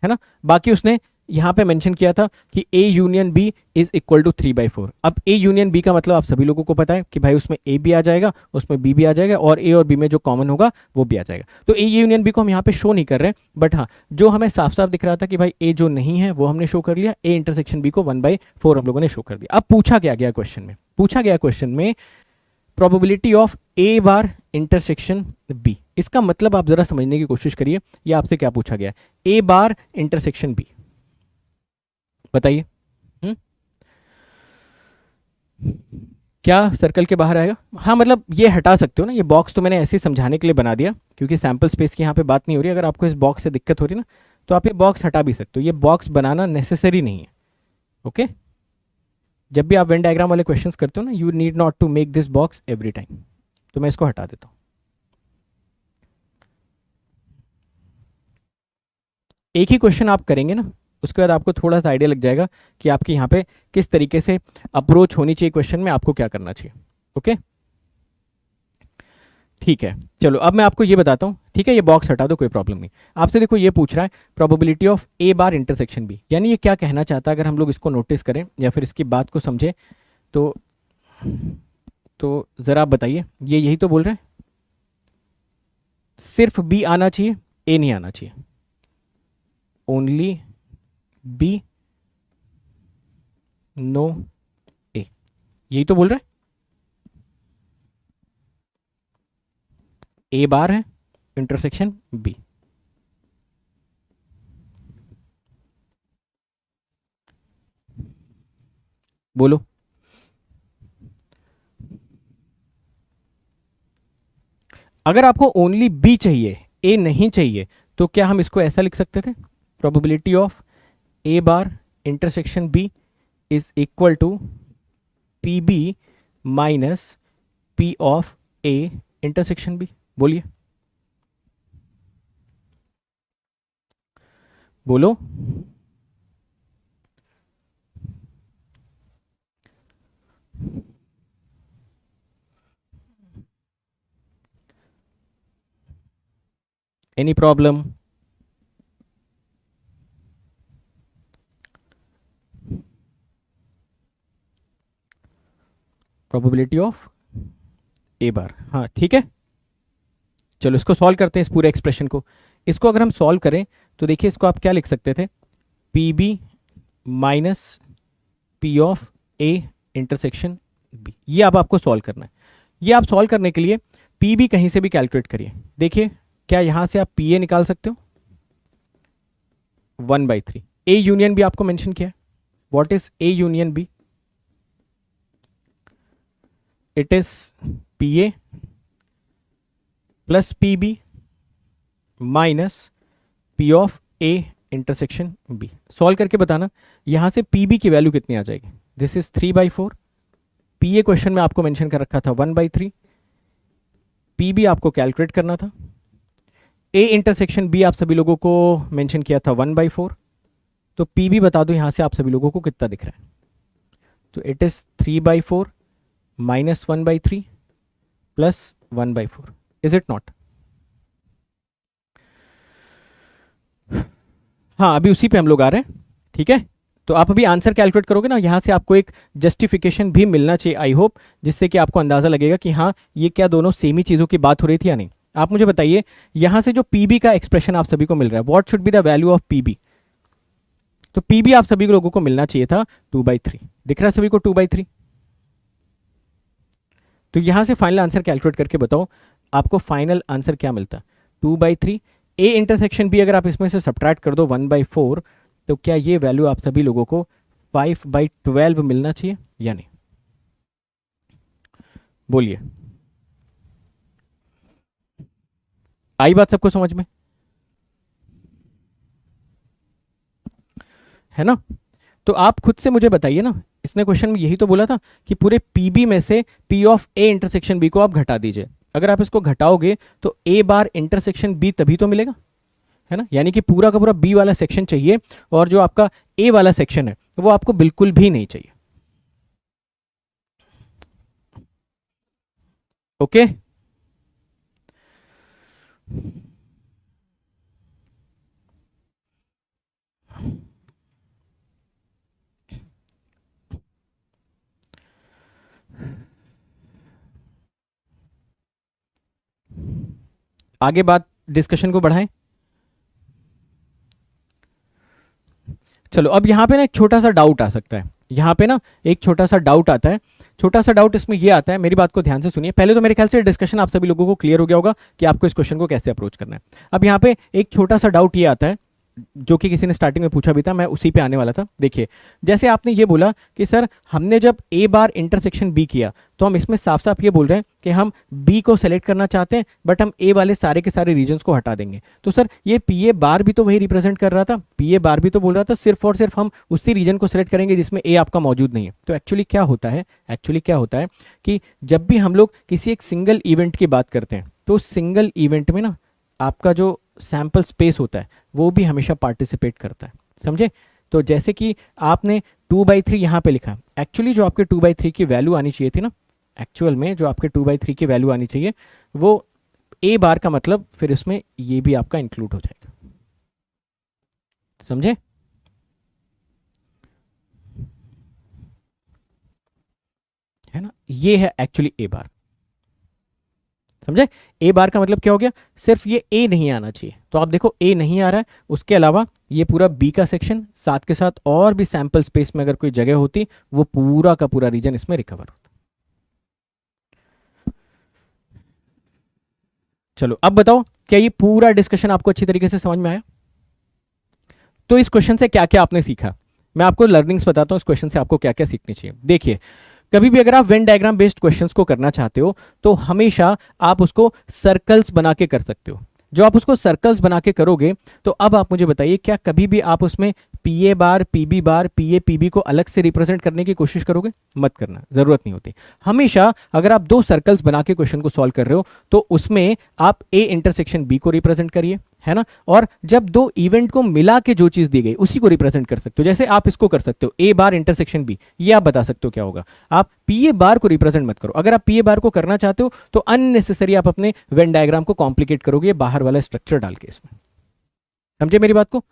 है ना। बाकी उसने यहां पे मेंशन किया था कि A union B is equal to 3/4। अब ए यूनियन बी का मतलब आप सभी लोगों को पता है कि भाई उसमें ए भी आ जाएगा, उसमें बी भी आ जाएगा और ए और बी में जो कॉमन होगा वो भी आ जाएगा। तो ए यूनियन बी को हम यहाँ पे शो नहीं कर रहे हैं, बट हाँ जो हमें साफ साफ दिख रहा था कि भाई ए जो नहीं है वो हमने शो कर लिया, ए इंटरसेक्शन बी को 1/4 हम लोगों ने शो कर दिया। अब पूछा क्या गया क्वेश्चन में, पूछा गया क्वेश्चन में probability of A bar intersection B. इसका मतलब आप जरा समझने की कोशिश करिए, ये आपसे क्या पूछा गया, ए बार इंटरसेक्शन बी, बताइए। क्या सर्कल के बाहर आएगा? हाँ मतलब ये हटा सकते हो ना, ये बॉक्स तो मैंने ऐसे ही समझाने के लिए बना दिया क्योंकि सैंपल स्पेस की यहाँ पे बात नहीं हो रही। अगर आपको इस बॉक्स से दिक्कत हो रही ना तो आप ये बॉक्स हटा भी सकते हो, ये बॉक्स बनाना नेसेसरी नहीं है। ओके, जब भी आप वेन डायग्राम वाले क्वेश्चंस करते हो ना, you need not to make this box every time. तो मैं इसको हटा देता हूँ। एक ही क्वेश्चन आप करेंगे ना, उसके बाद आपको थोड़ा सा आइडिया लग जाएगा कि आपके यहाँ पे किस तरीके से अप्रोच होनी चाहिए क्वेश्चन में, आपको क्या करना चाहिए। ओके ठीक है, चलो अब मैं आपको ये बताता हूँ। ठीक है, ये बॉक्स हटा दो, कोई प्रॉब्लम नहीं। आपसे देखो ये पूछ रहा है probability of A bar intersection B, यानी ये क्या कहना चाहता है अगर हम लोग इसको नोटिस करें या फिर इसकी बात को समझें तो ज़रा आप बताइए, ये यही तो बोल रहे हैं सिर्फ बी आना चाहिए, ए नहीं आना चाहिए, ओनली बी नो ए, यही तो बोल रहे हैं। ए बार है इंटरसेक्शन बी, बोलो। अगर आपको ओनली बी चाहिए, ए नहीं चाहिए, तो क्या हम इसको ऐसा लिख सकते थे, probability of A bar intersection B is equal to P B minus P of A intersection B. बोलिए, बोलो। Any problem? Probability of A bar, हाँ ठीक है। चलो इसको सॉल्व करते हैं, इस पूरे एक्सप्रेशन को। इसको अगर हम सॉल्व करें तो देखिए इसको आप क्या लिख सकते थे, P B minus P of A intersection B. ये अब आपको सॉल्व करना है। ये आप सॉल्व करने के लिए पी बी कहीं से भी कैलकुलेट करिए। देखिए क्या यहां से आप पी ए निकाल सकते हो, 1/3। ए यूनियन बी आपको मेंशन किया है, what is A union B? It is P A plus P B minus P of A intersection B. Solve करके बताना यहां से पी बी की वैल्यू कितनी आ जाएगी। This is 3/4। P A question में आपको मेंशन कर रखा था 1/3। पी बी आपको कैलकुलेट करना था। ए इंटरसेक्शन बी आप सभी लोगों को मेंशन किया था 1/4। तो पी बी बता दो यहां से आप सभी लोगों को कितना दिख रहा है। तो it is 3/4 minus 1/3 plus 1/4। Is it not? हाँ, अभी उसी पे हम लोग आ रहे हैं। ठीक है, तो आप अभी आंसर कैलकुलेट करोगे ना, यहां से आपको एक जस्टिफिकेशन भी मिलना चाहिए आई होप, जिससे कि आपको अंदाजा लगेगा कि हाँ ये क्या दोनों सेम ही चीजों की बात हो रही थी या नहीं। आप मुझे बताइए यहां से जो पीबी का एक्सप्रेशन आप सभी को मिल रहा है, what should be the value of PB? तो पीबी आप सभी लोगों को मिलना चाहिए था 2/3। दिख रहा है सभी को 2/3? तो यहां से फाइनल आंसर कैलकुलेट करके बताओ आपको फाइनल आंसर क्या मिलता? 2/3। ए इंटरसेक्शन बी अगर आप इसमें से सब्ट्रैक्ट कर दो 1/4, तो क्या ये वैल्यू आप सभी लोगों को 5/12 मिलना चाहिए या नहीं? बोलिए, आई बात सबको समझ में? है ना? तो आप खुद से मुझे बताइए ना, इसने क्वेश्चन में यही तो बोला था कि पूरे पीबी में से P of A intersection B को आप घटा दीजिए। अगर आप इसको घटाओगे तो ए बार इंटरसेक्शन बी तभी तो मिलेगा, है ना? यानी कि पूरा का पूरा बी वाला सेक्शन चाहिए और जो आपका ए वाला सेक्शन है वो आपको बिल्कुल भी नहीं चाहिए। ओके? आगे बात डिस्कशन को बढ़ाएं। चलो, अब यहां पे ना एक छोटा सा डाउट आ सकता है। यहां पे ना एक छोटा सा डाउट आता है। छोटा सा डाउट इसमें ये आता है, मेरी बात को ध्यान से सुनिए। पहले तो मेरे ख्याल से डिस्कशन आप सभी लोगों को क्लियर हो गया होगा कि आपको इस क्वेश्चन को कैसे अप्रोच करना है। अब यहाँ पे एक छोटा सा डाउट ये आता है जो कि किसी ने स्टार्टिंग में पूछा भी था, मैं उसी पे आने वाला था। देखिए, जैसे आपने ये बोला कि सर हमने जब ए बार इंटरसेक्शन बी किया तो हम इसमें साफ साफ ये बोल रहे हैं कि हम बी को सेलेक्ट करना चाहते हैं बट हम ए वाले सारे के सारे रीजन्स को हटा देंगे। तो सर ये पी ए बार भी तो वही रिप्रेजेंट कर रहा था, पी ए बार भी तो बोल रहा था सिर्फ और सिर्फ हम उसी रीजन को सेलेक्ट करेंगे जिसमें ए आपका मौजूद नहीं है। तो एक्चुअली क्या होता है कि जब भी हम लोग किसी एक सिंगल इवेंट की बात करते हैं तो सिंगल इवेंट में ना आपका जो सैंपल स्पेस होता है वो भी हमेशा पार्टिसिपेट करता है, समझे? तो जैसे कि आपने 2/3 यहाँ पे लिखा, एक्चुअली जो आपके 2/3 की वैल्यू आनी चाहिए थी ना, एक्चुअल में जो आपके 2/3 की वैल्यू आनी चाहिए वो ए बार का मतलब फिर इसमें ये भी आपका इंक्लूड हो जाएगा, समझे? है ना? ये है एक्चुअली ए बार, समझे? ए बार का मतलब क्या हो गया? सिर्फ ये ए नहीं आना चाहिए। तो आप देखो ए नहीं आ रहा है, उसके अलावा ये पूरा बी का सेक्शन साथ के साथ और भी सैंपल स्पेस में अगर कोई जगह होती वो पूरा का पूरा रीजन इसमें रिकवर होता। चलो अब बताओ क्या ये पूरा डिस्कशन आपको अच्छी तरीके से समझ में आया? तो इस क्वेश्चन से क्या क्या आपने सीखा, मैं आपको लर्निंग्स बताता हूं इस क्वेश्चन से आपको क्या क्या सीखनी चाहिए। देखिए, कभी भी अगर आप वेन डायग्राम बेस्ड क्वेश्चंस को करना चाहते हो तो हमेशा आप उसको सर्कल्स बना के कर सकते हो। जो आप उसको सर्कल्स बना के करोगे तो अब आप मुझे बताइए क्या कभी भी आप उसमें P A bar P B bar P A P B को अलग से रिप्रेजेंट करने की कोशिश करोगे? मत करना, जरूरत नहीं होती। हमेशा अगर आप दो सर्कल्स बना के क्वेश्चन को सॉल्व कर रहे हो तो उसमें आप ए इंटरसेक्शन बी को रिप्रेजेंट करिए, है ना? और जब दो इवेंट को मिला के जो चीज दी गई उसी को रिप्रेजेंट कर सकते हो। जैसे आप इसको कर सकते हो ए बार इंटरसेक्शन बी, ये आप बता सकते हो क्या होगा। आप पी ए बार को रिप्रेजेंट मत करो। अगर आप पी ए बार को करना चाहते हो तो अननेसेसरी आप अपने वेन डायग्राम को कॉम्प्लिकेट करोगे बाहर वाला स्ट्रक्चर डाल के इसमें, समझे मेरी बात को?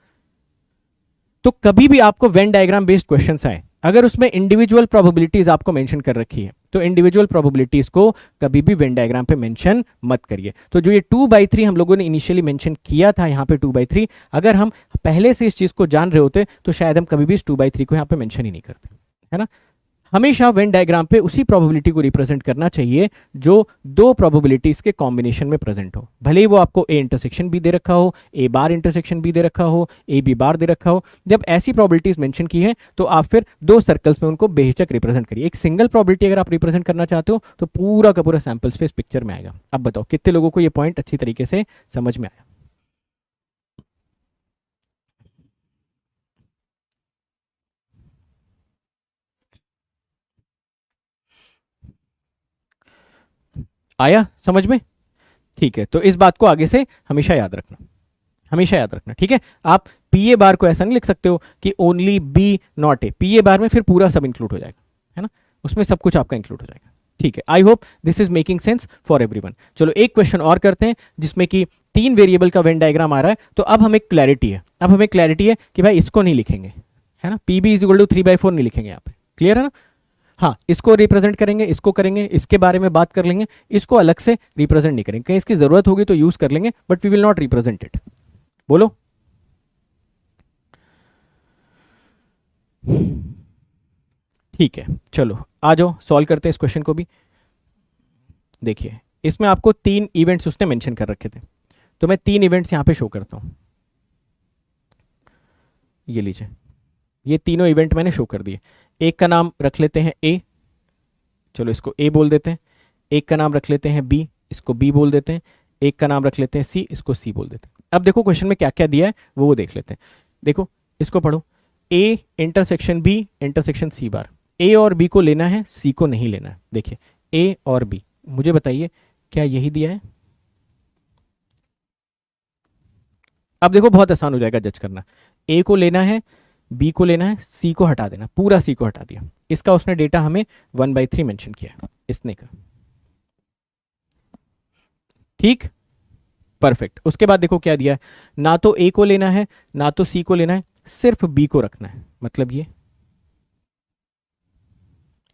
तो कभी भी आपको वेन डायग्राम बेस्ड क्वेश्चंस आए अगर उसमें इंडिविजुअल प्रोबेबिलिटीज आपको मेंशन कर रखी है तो इंडिविजुअल प्रोबेबिलिटीज को कभी भी वेन डायग्राम पे मेंशन मत करिए। तो जो ये 2/3 हम लोगों ने इनिशियली मेंशन किया था यहाँ पे 2/3, अगर हम पहले से इस चीज को जान रहे होते तो शायद हम कभी भी इस 2/3 को यहाँ पे मेंशन ही नहीं करते, है ना? हमेशा वेन डायग्राम पे उसी प्रोबेबिलिटी को रिप्रेजेंट करना चाहिए जो दो प्रोबेबिलिटीज के कॉम्बिनेशन में प्रेजेंट हो, भले ही वो आपको ए इंटरसेक्शन भी दे रखा हो, ए बार इंटरसेक्शन भी दे रखा हो, ए बी बार दे रखा हो। जब ऐसी प्रोबेबिलिटीज मेंशन की है तो आप फिर दो सर्कल्स में उनको बेहिचक रिप्रेजेंट करिए। एक सिंगल प्रोबेबिलिटी अगर आप रिप्रेजेंट करना चाहते हो तो पूरा का पूरा सैंपल स्पेस पिक्चर में आएगा। अब बताओ कितने लोगों को ये पॉइंट अच्छी तरीके से समझ में आया? आया समझ में? ठीक है, तो इस बात को आगे से हमेशा याद रखना, हमेशा याद रखना, ठीक है। आप पी ए बार को ऐसा नहीं लिख सकते हो कि only B not A, P A bar में फिर पूरा सब इंक्लूड हो जाएगा, है ना, उसमें सब कुछ आपका इंक्लूड हो जाएगा। ठीक है, आई hope this is making sense for everyone. चलो एक क्वेश्चन और करते हैं जिसमें कि 3 वेरिएबल का वेन डायग्राम आ रहा है, तो अब हमें क्लैरिटी है, अब हमें क्लैरिटी है कि भाई इसको नहीं लिखेंगे, है ना, P B is equal to 3/4 नहीं लिखेंगे यहाँ पे, क्लियर है ना। हाँ, इसको रिप्रेजेंट करेंगे, इसको करेंगे, इसके बारे में बात कर लेंगे, इसको अलग से रिप्रेजेंट नहीं करेंगे, कहीं इसकी जरूरत होगी तो यूज कर लेंगे, but we will not represent it. बोलो। ठीक है, चलो आ जाओ सॉल्व करते हैं इस क्वेश्चन को भी। देखिए इसमें आपको 3 इवेंट्स उसने मेंशन कर रखे थे, तो मैं 3 इवेंट्स यहां पे शो करता हूं। ये लीजिए, ये तीनों इवेंट मैंने शो कर दिए। एक का नाम रख लेते हैं ए, चलो इसको ए बोल देते हैं। एक का नाम रख लेते हैं बी, इसको बी बोल देते हैं। एक का नाम रख लेते हैं सी, इसको सी बोल देते हैं। अब देखो क्वेश्चन में क्या क्या दिया है वो देख लेते हैं। देखो इसको पढ़ो, A intersection B intersection C bar. A और बी को लेना है, सी को नहीं लेना है। देखिए ए और बी, मुझे बताइए क्या यही दिया है? अब देखो बहुत आसान हो जाएगा जज करना। ए को लेना है, बी को लेना है, सी को हटा देना, पूरा सी को हटा दिया। इसका उसने डेटा हमें 1/3 मेंशन किया है इसने का, ठीक, परफेक्ट। उसके बाद देखो क्या दिया है, ना तो ए को लेना है ना तो सी को लेना है, सिर्फ बी को रखना है। मतलब ये,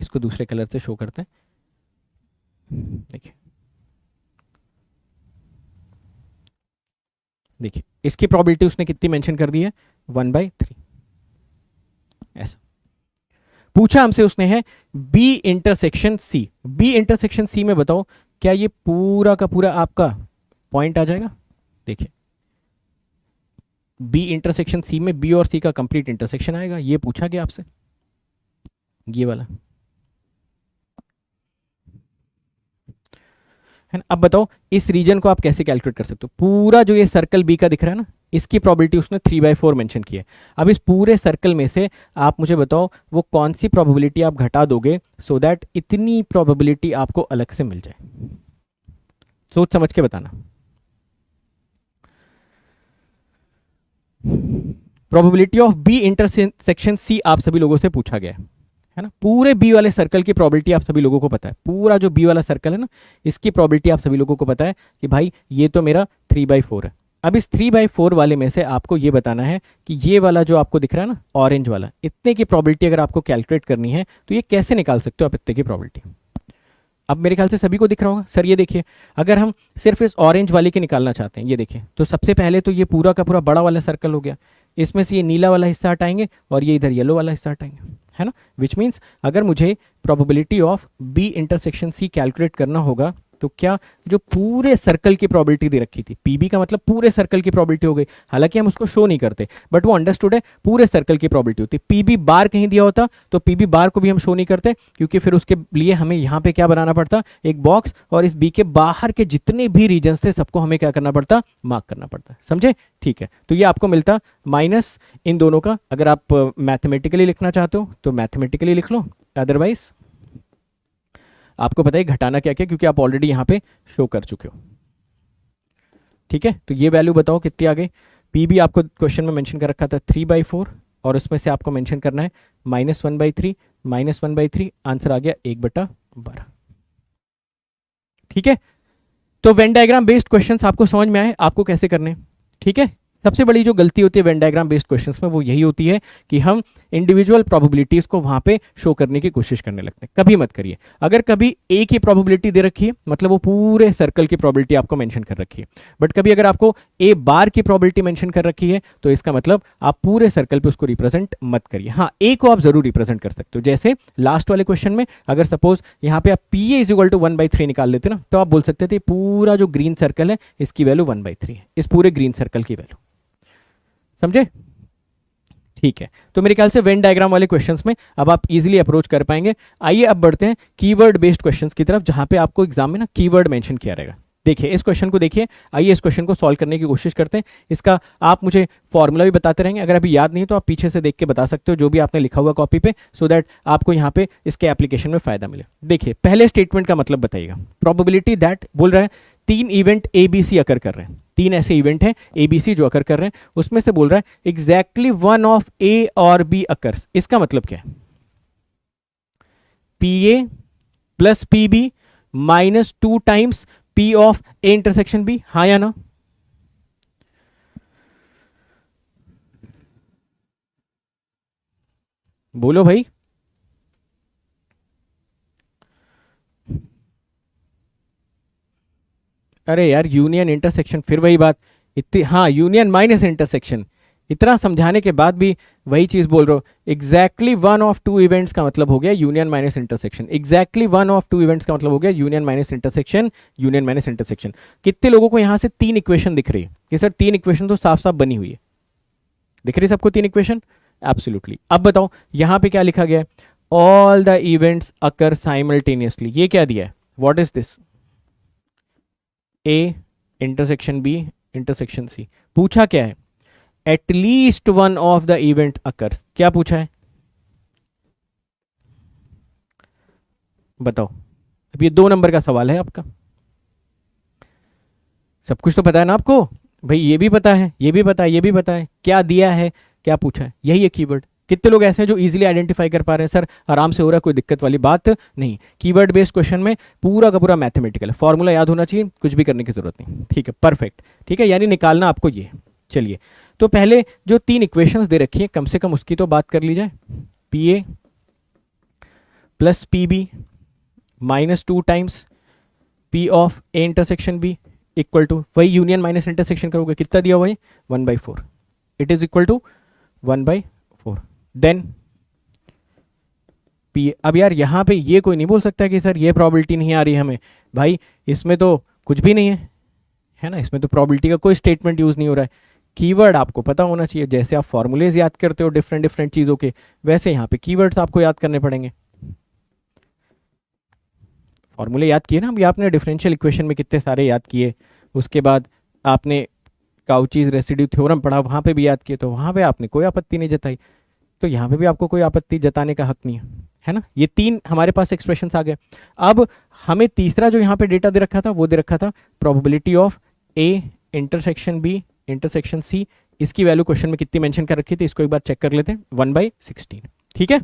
इसको दूसरे कलर से शो करते हैं। देखिए देखिए इसकी प्रोबेबिलिटी उसने कितनी मेंशन कर दी है? 1/3। ऐसा पूछा हमसे उसने है B intersection C. B intersection C में बताओ क्या ये पूरा का पूरा आपका पॉइंट आ जाएगा? देखिए बी इंटरसेक्शन सी में बी और सी का कंप्लीट इंटरसेक्शन आएगा, ये पूछा गया आपसे, ये वाला, है ना। अब बताओ इस रीजन को आप कैसे कैलकुलेट कर सकते हो? पूरा जो ये सर्कल बी का दिख रहा है ना, इसकी प्रोबेबिलिटी उसने 3/4 मेंशन की है। अब इस पूरे सर्कल में से आप मुझे बताओ वो कौन सी प्रोबेबिलिटी आप घटा दोगे सो दैट इतनी प्रोबेबिलिटी आपको अलग से मिल जाए। सोच समझ के बताना। Probability of B intersection C आप सभी लोगों से पूछा गया है ना। पूरे बी वाले सर्कल की प्रोबेबिलिटी आप सभी लोगों को पता है, पूरा जो बी वाला सर्कल है ना, इसकी प्रोबेबिलिटी आप सभी लोगों को पता है कि भाई ये तो मेरा 3/4 है। अब इस 3/4 वाले में से आपको ये बताना है कि ये वाला जो आपको दिख रहा है ना ऑरेंज वाला, इतने की प्रोबेबिलिटी अगर आपको कैलकुलेट करनी है तो ये कैसे निकाल सकते हो आप इतने की प्रोबेबिलिटी? अब मेरे ख्याल से सभी को दिख रहा होगा। सर ये देखिए, अगर हम सिर्फ इस ऑरेंज वाले के निकालना चाहते हैं, ये देखिए, तो सबसे पहले तो ये पूरा का पूरा बड़ा वाला सर्कल हो गया, इसमें से ये नीला वाला हिस्सा हटाएंगे और ये इधर येलो वाला हिस्सा हटाएंगे, है ना। विच मीन्स अगर मुझे probability of B intersection C calculate करना होगा तो क्या जो पूरे सर्कल की प्रोबेबिलिटी दे रखी थी, पीबी का मतलब पूरे सर्कल की प्रोबेबिलिटी हो गई, हालांकि हम उसको शो नहीं करते बट वो अंडरस्टूड है, पूरे सर्कल की प्रोबेबिलिटी होती। पीबी बार कहीं दिया होता तो पीबी बार को भी हम शो नहीं करते, क्योंकि फिर उसके लिए हमें यहाँ पे क्या बनाना पड़ता, एक बॉक्स, और इस बी के बाहर के जितने भी रीजन थे सबको हमें क्या करना पड़ता, मार्क करना पड़ता। समझे? ठीक है, तो ये आपको मिलता माइनस इन दोनों का। अगर आप मैथमेटिकली लिखना चाहते हो तो मैथमेटिकली लिख लो, अदरवाइज आपको पता है घटाना क्या क्या, क्योंकि आप ऑलरेडी यहां पे शो कर चुके हो। ठीक है, तो ये वैल्यू बताओ कितनी आ गई। पी भी आपको क्वेश्चन में मेंशन कर रखा था 3/4, और उसमें से आपको मेंशन करना है -1/3, -1/3, आंसर आ गया 1/12। ठीक है, तो वेन डायग्राम बेस्ड क्वेश्चंस आपको समझ में आए आपको कैसे करने। ठीक है, सबसे बड़ी जो गलती होती है वेन डायग्राम बेस्ड क्वेश्चंस में वो यही होती है कि हम इंडिविजुअल प्रोबेबिलिटीज को वहां पे शो करने की कोशिश करने लगते हैं। कभी मत करिए। अगर कभी एक ही प्रोबेबिलिटी दे रखी है मतलब वो पूरे सर्कल की प्रोबेबिलिटी आपको मेंशन कर रखी है, बट कभी अगर आपको ए बार की प्रोबेबिलिटी मेंशन कर रखी है तो इसका मतलब आप पूरे सर्कल पे उसको रिप्रेजेंट मत करिए। हाँ, ए को आप जरूर रिप्रेजेंट कर सकते हो। जैसे लास्ट वाले क्वेश्चन में अगर सपोज यहाँ पे आप P A is equal to 1/3 निकाल लेते ना, तो आप बोल सकते थे पूरा जो ग्रीन सर्कल है इसकी वैल्यू 1/3 है, इस पूरे ग्रीन सर्कल की वैल्यू। समझे? ठीक है, तो मेरे ख्याल से वेन डायग्राम वाले क्वेश्चंस में अब आप इजीली अप्रोच कर पाएंगे। आइए अब बढ़ते हैं कीवर्ड बेस्ड क्वेश्चंस की तरफ, जहां पे आपको एग्जाम में ना कीवर्ड मेंशन किया रहेगा। देखिए इस क्वेश्चन को देखिए, आइए इस क्वेश्चन को सॉल्व करने की कोशिश करते हैं। इसका आप मुझे फॉर्मूला भी बताते रहेंगे, अगर अभी याद नहीं तो आप पीछे से देख के बता सकते हो जो भी आपने लिखा हुआ कॉपी पे, सो दैट आपको यहाँ पे इसके एप्लीकेशन में फायदा मिले। देखिए पहले स्टेटमेंट का मतलब बताइएगा। प्रोबेबिलिटी दैट बोल रहा है तीन इवेंट एबीसी अकर कर रहे हैं, तीन ऐसे इवेंट हैं एबीसी जो अकर कर रहे हैं, उसमें से बोल रहा है एग्जैक्टली वन ऑफ ए और बी अकर्स। इसका मतलब क्या है? P A plus P B minus 2 times P of A intersection B, हाँ या ना? बोलो भाई। अरे यार यूनियन इंटरसेक्शन, फिर वही बात। इतनी, हाँ यूनियन माइनस इंटरसेक्शन, इतना समझाने के बाद भी वही चीज बोल रहे हो। Exactly one of two events का मतलब हो गया union minus intersection, exactly one of two events का मतलब हो गया union minus intersection, union minus intersection. कितने लोगों को यहां से तीन इक्वेशन दिख रही है कि सर तीन इक्वेशन तो साफ साफ बनी हुई है? दिख रही सबको तीन इक्वेशन? एब्सोल्युटली। अब बताओ यहां पे क्या लिखा गया है? All the events occur simultaneously. ये क्या दिया है? What is this? A intersection B intersection C. पूछा क्या है? At least one of the event occurs. क्या पूछा है? बताओ। अब ये 2 नंबर का सवाल है आपका। सब कुछ तो पता है ना आपको भाई, ये भी पता है, ये भी पता है, ये भी पता है। क्या दिया है, क्या पूछा है, यही है कीवर्ड। कितने लोग ऐसे हैं जो इजीली आइडेंटिफाई कर पा रहे हैं? सर आराम से हो रहा है, कोई दिक्कत वाली बात नहीं। कीवर्ड बेस्ड क्वेश्चन में पूरा का पूरा मैथमेटिकल है, फॉर्मूला याद होना चाहिए, कुछ भी करने की जरूरत नहीं। ठीक है, परफेक्ट। ठीक है, यानी निकालना आपको ये। चलिए, तो पहले जो तीन इक्वेशंस दे रखी है कम से कम उसकी तो बात कर ली जाए। P A plus P B minus 2 times P of A intersection B equal to, वही यूनियन माइनस इंटरसेक्शन करोगे, कितना दिया हुआ है? 1/4। It is equal to 1/4। Then P. अब यार यहाँ पे ये कोई नहीं बोल सकता कि सर ये प्रॉबिलिटी नहीं आ रही हमें। भाई इसमें तो कुछ भी नहीं है ना, इसमें तो प्रॉबिलिटी का कोई स्टेटमेंट यूज नहीं हो रहा है। कीवर्ड आपको पता होना चाहिए। जैसे आप फॉर्मूलेज याद करते हो डिफरेंट डिफरेंट चीज़ों के, वैसे यहाँ पे कीवर्ड्स आपको याद करने पड़ेंगे। फॉर्मूले याद किए ना अभी आपने, डिफरेंशियल इक्वेशन में कितने सारे याद किए। उसके बाद आपने काउचीज रेसिड्यू थ्योरम पढ़ा, वहाँ पे भी याद किए, तो वहाँ पे आपने कोई आपत्ति नहीं जताई। तो यहाँ पे भी आपको कोई आपत्ति जताने का हक नहीं है ना। ये तीन हमारे पास एक्सप्रेशंस आ गए। अब हमें तीसरा जो यहाँ पे डेटा दे रखा था वो दे रखा था probability of A intersection B intersection C. इसकी वैल्यू क्वेश्चन में कितनी मेंशन कर रखी थी, इसको एक बार चेक कर लेते हैं। 1/16। ठीक है,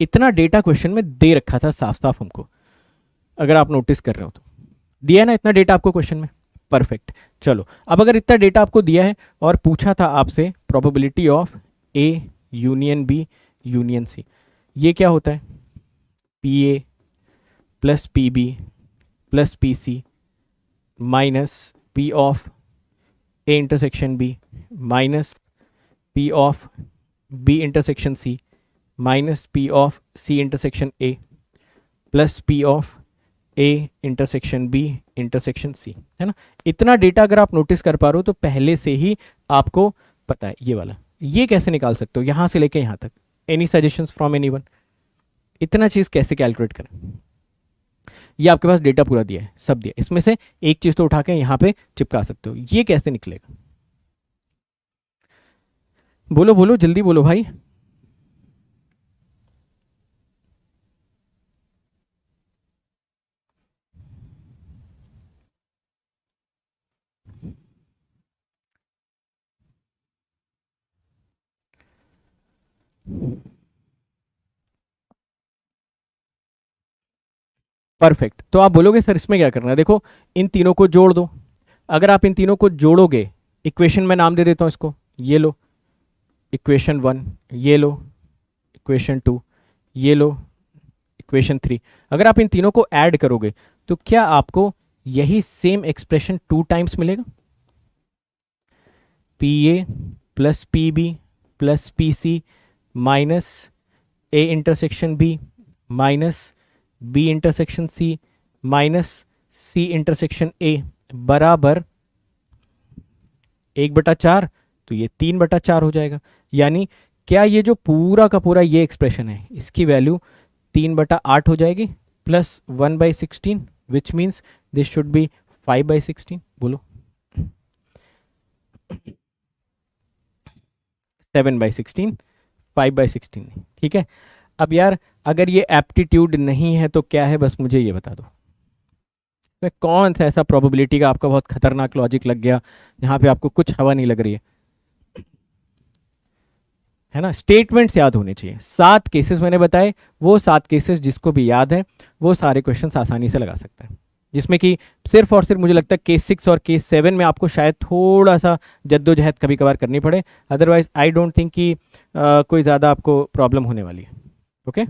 इतना डेटा क्वेश्चन में दे रखा था साफ साफ हमको, अगर आप नोटिस कर रहे हो तो दिया है ना इतना डेटा आपको क्वेश्चन में। परफेक्ट। चलो, अब अगर इतना डेटा आपको दिया है और पूछा था आपसे probability of A union B union C, ये क्या होता है? P A plus P B plus P C minus P of A intersection B minus P of B intersection C minus P of C intersection A plus P of A intersection B intersection C, है ना। इतना डेटा अगर आप नोटिस कर पा रहे हो तो पहले से ही आपको पता है ये वाला। ये कैसे निकाल सकते हो यहां से लेके यहां तक? Any suggestions from anyone? इतना चीज कैसे कैलकुलेट करें? ये आपके पास डेटा पूरा दिया है, सब दिया, इसमें से एक चीज तो उठा के यहां पे चिपका सकते हो। ये कैसे निकलेगा? बोलो बोलो जल्दी बोलो भाई। परफेक्ट। तो आप बोलोगे सर इसमें क्या करना है? देखो इन तीनों को जोड़ दो। अगर आप इन तीनों को जोड़ोगे, इक्वेशन में नाम दे देता हूं इसको, ये लो इक्वेशन 1, ये लो इक्वेशन 2, ये लो इक्वेशन 3, अगर आप इन तीनों को ऐड करोगे तो क्या आपको यही सेम एक्सप्रेशन 2 टाइम्स मिलेगा? P A plus P B plus P C minus A intersection B minus B intersection C minus C intersection A बराबर 1/4, तो ये 3/4 हो जाएगा। यानी क्या ये जो पूरा का पूरा ये एक्सप्रेशन है इसकी वैल्यू 3/8 हो जाएगी plus 1/16, which means this should be 5/16। बोलो 7/16, 5/16, ठीक है। अब यार अगर ये एप्टीट्यूड नहीं है तो क्या है, बस मुझे ये बता दो। मैं कौन सा ऐसा प्रोबेबिलिटी का आपका बहुत खतरनाक लॉजिक लग गया जहां पे आपको कुछ हवा नहीं लग रही है ना? स्टेटमेंट्स याद होने चाहिए। 7 केसेस मैंने बताए, वो 7 केसेस जिसको भी याद है वो सारे क्वेश्चंस आसानी से लगा सकता है, जिसमें कि सिर्फ और सिर्फ मुझे लगता है केस 6 और केस 7 में आपको शायद थोड़ा सा जद्दोजहद कभी कभार करनी पड़े, अदरवाइज आई डोंट थिंक कि कोई ज़्यादा आपको प्रॉब्लम होने वाली है। ओके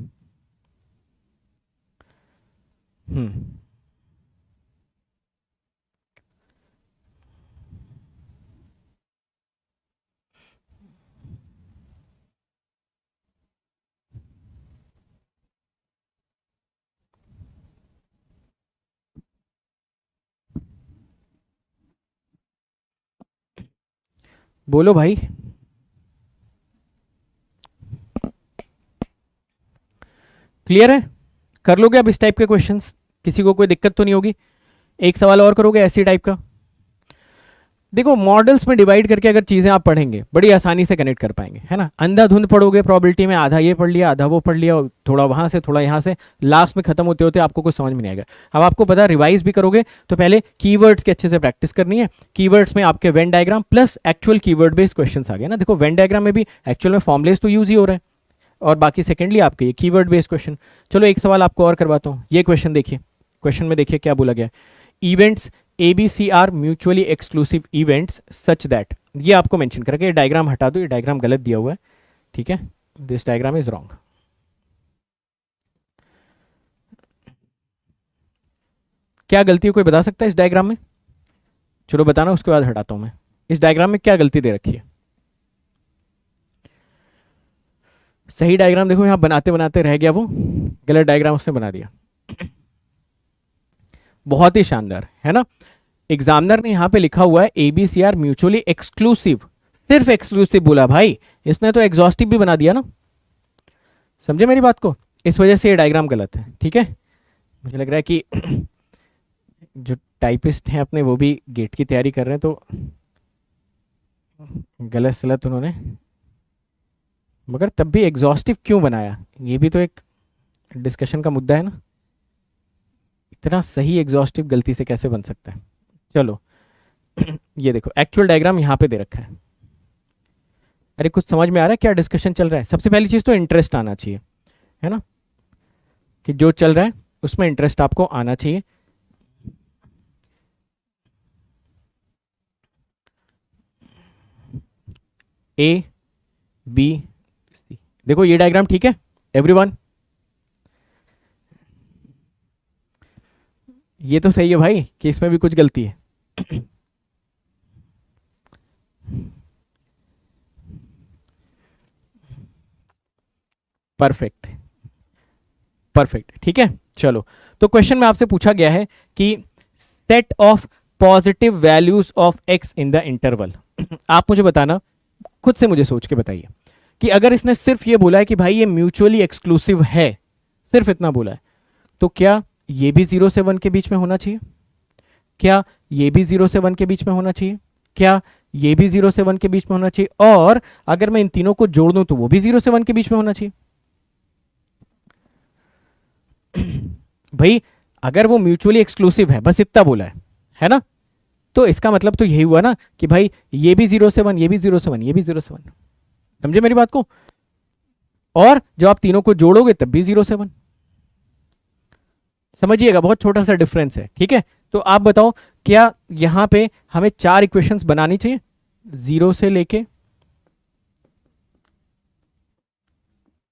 बोलो भाई। क्लियर है? कर लोगे अब इस टाइप के क्वेश्चंस? किसी को कोई दिक्कत तो नहीं होगी? एक सवाल और करोगे ऐसी टाइप का? देखो मॉडल्स में डिवाइड करके अगर चीज़ें आप पढ़ेंगे बड़ी आसानी से कनेक्ट कर पाएंगे, है ना? अंधाधुंध पढ़ोगे प्रोबेबिलिटी में, आधा ये पढ़ लिया आधा वो पढ़ लिया, थोड़ा वहाँ से थोड़ा यहाँ से, लास्ट में खत्म होते होते आपको कुछ समझ में नहीं आएगा। अब आपको पता है रिवाइज भी करोगे तो पहले कीवर्ड्स के अच्छे से प्रैक्टिस करनी है। कीवर्ड्स में आपके Venn diagram plus actual keyword based question आ गए ना। देखो वेन डायग्राम में भी एक्चुअल में फॉर्मुलेस तो यूज ही हो रहा है, और बाकी सेकेंडली आपके ये कीवर्ड बेस्ड क्वेश्चन। चलो एक सवाल आपको और करवाता हूँ। ये क्वेश्चन देखिए, क्वेश्चन में देखिए क्या बोला गया। Events ABC are mutually exclusive events such that, ये आपको मेंशन करके, ये डायग्राम हटा दो, ये डायग्राम गलत दिया हुआ है, ठीक है? This diagram is wrong. क्या गलती है, कोई बता सकता है इस डायग्राम में? चलो बताना, उसके बाद हटाता हूं मैं। इस डायग्राम में क्या गलती दे रखी है? सही डायग्राम देखो, यहां बनाते बनाते रह गया वो, गलत डायग्राम उसने बना दिया। बहुत ही शानदार, है ना? एग्जामिनर ने यहां पे लिखा हुआ है ABC आर म्यूचुअली एक्सक्लूसिव, सिर्फ एक्सक्लूसिव बोला भाई, इसने तो एग्जॉस्टिव भी बना दिया ना। समझे मेरी बात को? इस वजह से ये डायग्राम गलत है, ठीक है? मुझे लग रहा है कि जो टाइपिस्ट हैं अपने वो भी गेट की तैयारी कर रहे हैं, तो गलत सलत उन्होंने, मगर तब भी एग्जॉस्टिव क्यों बनाया, ये भी तो एक डिस्कशन का मुद्दा है ना। इतना सही एग्जॉस्टिव गलती से कैसे बन सकता है? चलो ये देखो एक्चुअल डायग्राम यहाँ पे दे रखा है। अरे कुछ समझ में आ रहा है क्या डिस्कशन चल रहा है? सबसे पहली चीज तो इंटरेस्ट आना चाहिए, है ना? कि जो चल रहा है उसमें इंटरेस्ट आपको आना चाहिए। A B C, देखो ये डायग्राम ठीक है एवरीवन? ये तो सही है भाई कि इसमें भी कुछ गलती है। परफेक्ट परफेक्ट, ठीक है। चलो तो क्वेश्चन में आपसे पूछा गया है कि set of positive values of x in the interval. आप मुझे बताना, खुद से मुझे सोच के बताइए कि अगर इसने सिर्फ ये बोला है कि भाई ये म्यूचुअली एक्सक्लूसिव है, सिर्फ इतना बोला है, तो क्या ये भी 0 से 1 के बीच में होना चाहिए? क्या ये भी 0 से 1 के बीच में होना चाहिए? क्या ये भी 0 से 1 के बीच में होना चाहिए? और अगर मैं इन तीनों को जोड़ दूं तो वो भी 0 से 1 के बीच में होना चाहिए। भाई अगर वो म्यूचुअली एक्सक्लूसिव है, बस इतना बोला है ना? तो इसका मतलब तो यही हुआ ना कि भाई ये भी 0 से 1, ये भी 0 से 1, ये भी 0 से 1। समझे मेरी बात को? और जब आप तीनों को जोड़ोगे तब भी 0 से 1। समझिएगा, बहुत छोटा सा डिफरेंस है, ठीक है। तो आप बताओ, क्या यहां पे हमें 4 इक्वेशंस बनानी चाहिए, 0 से लेके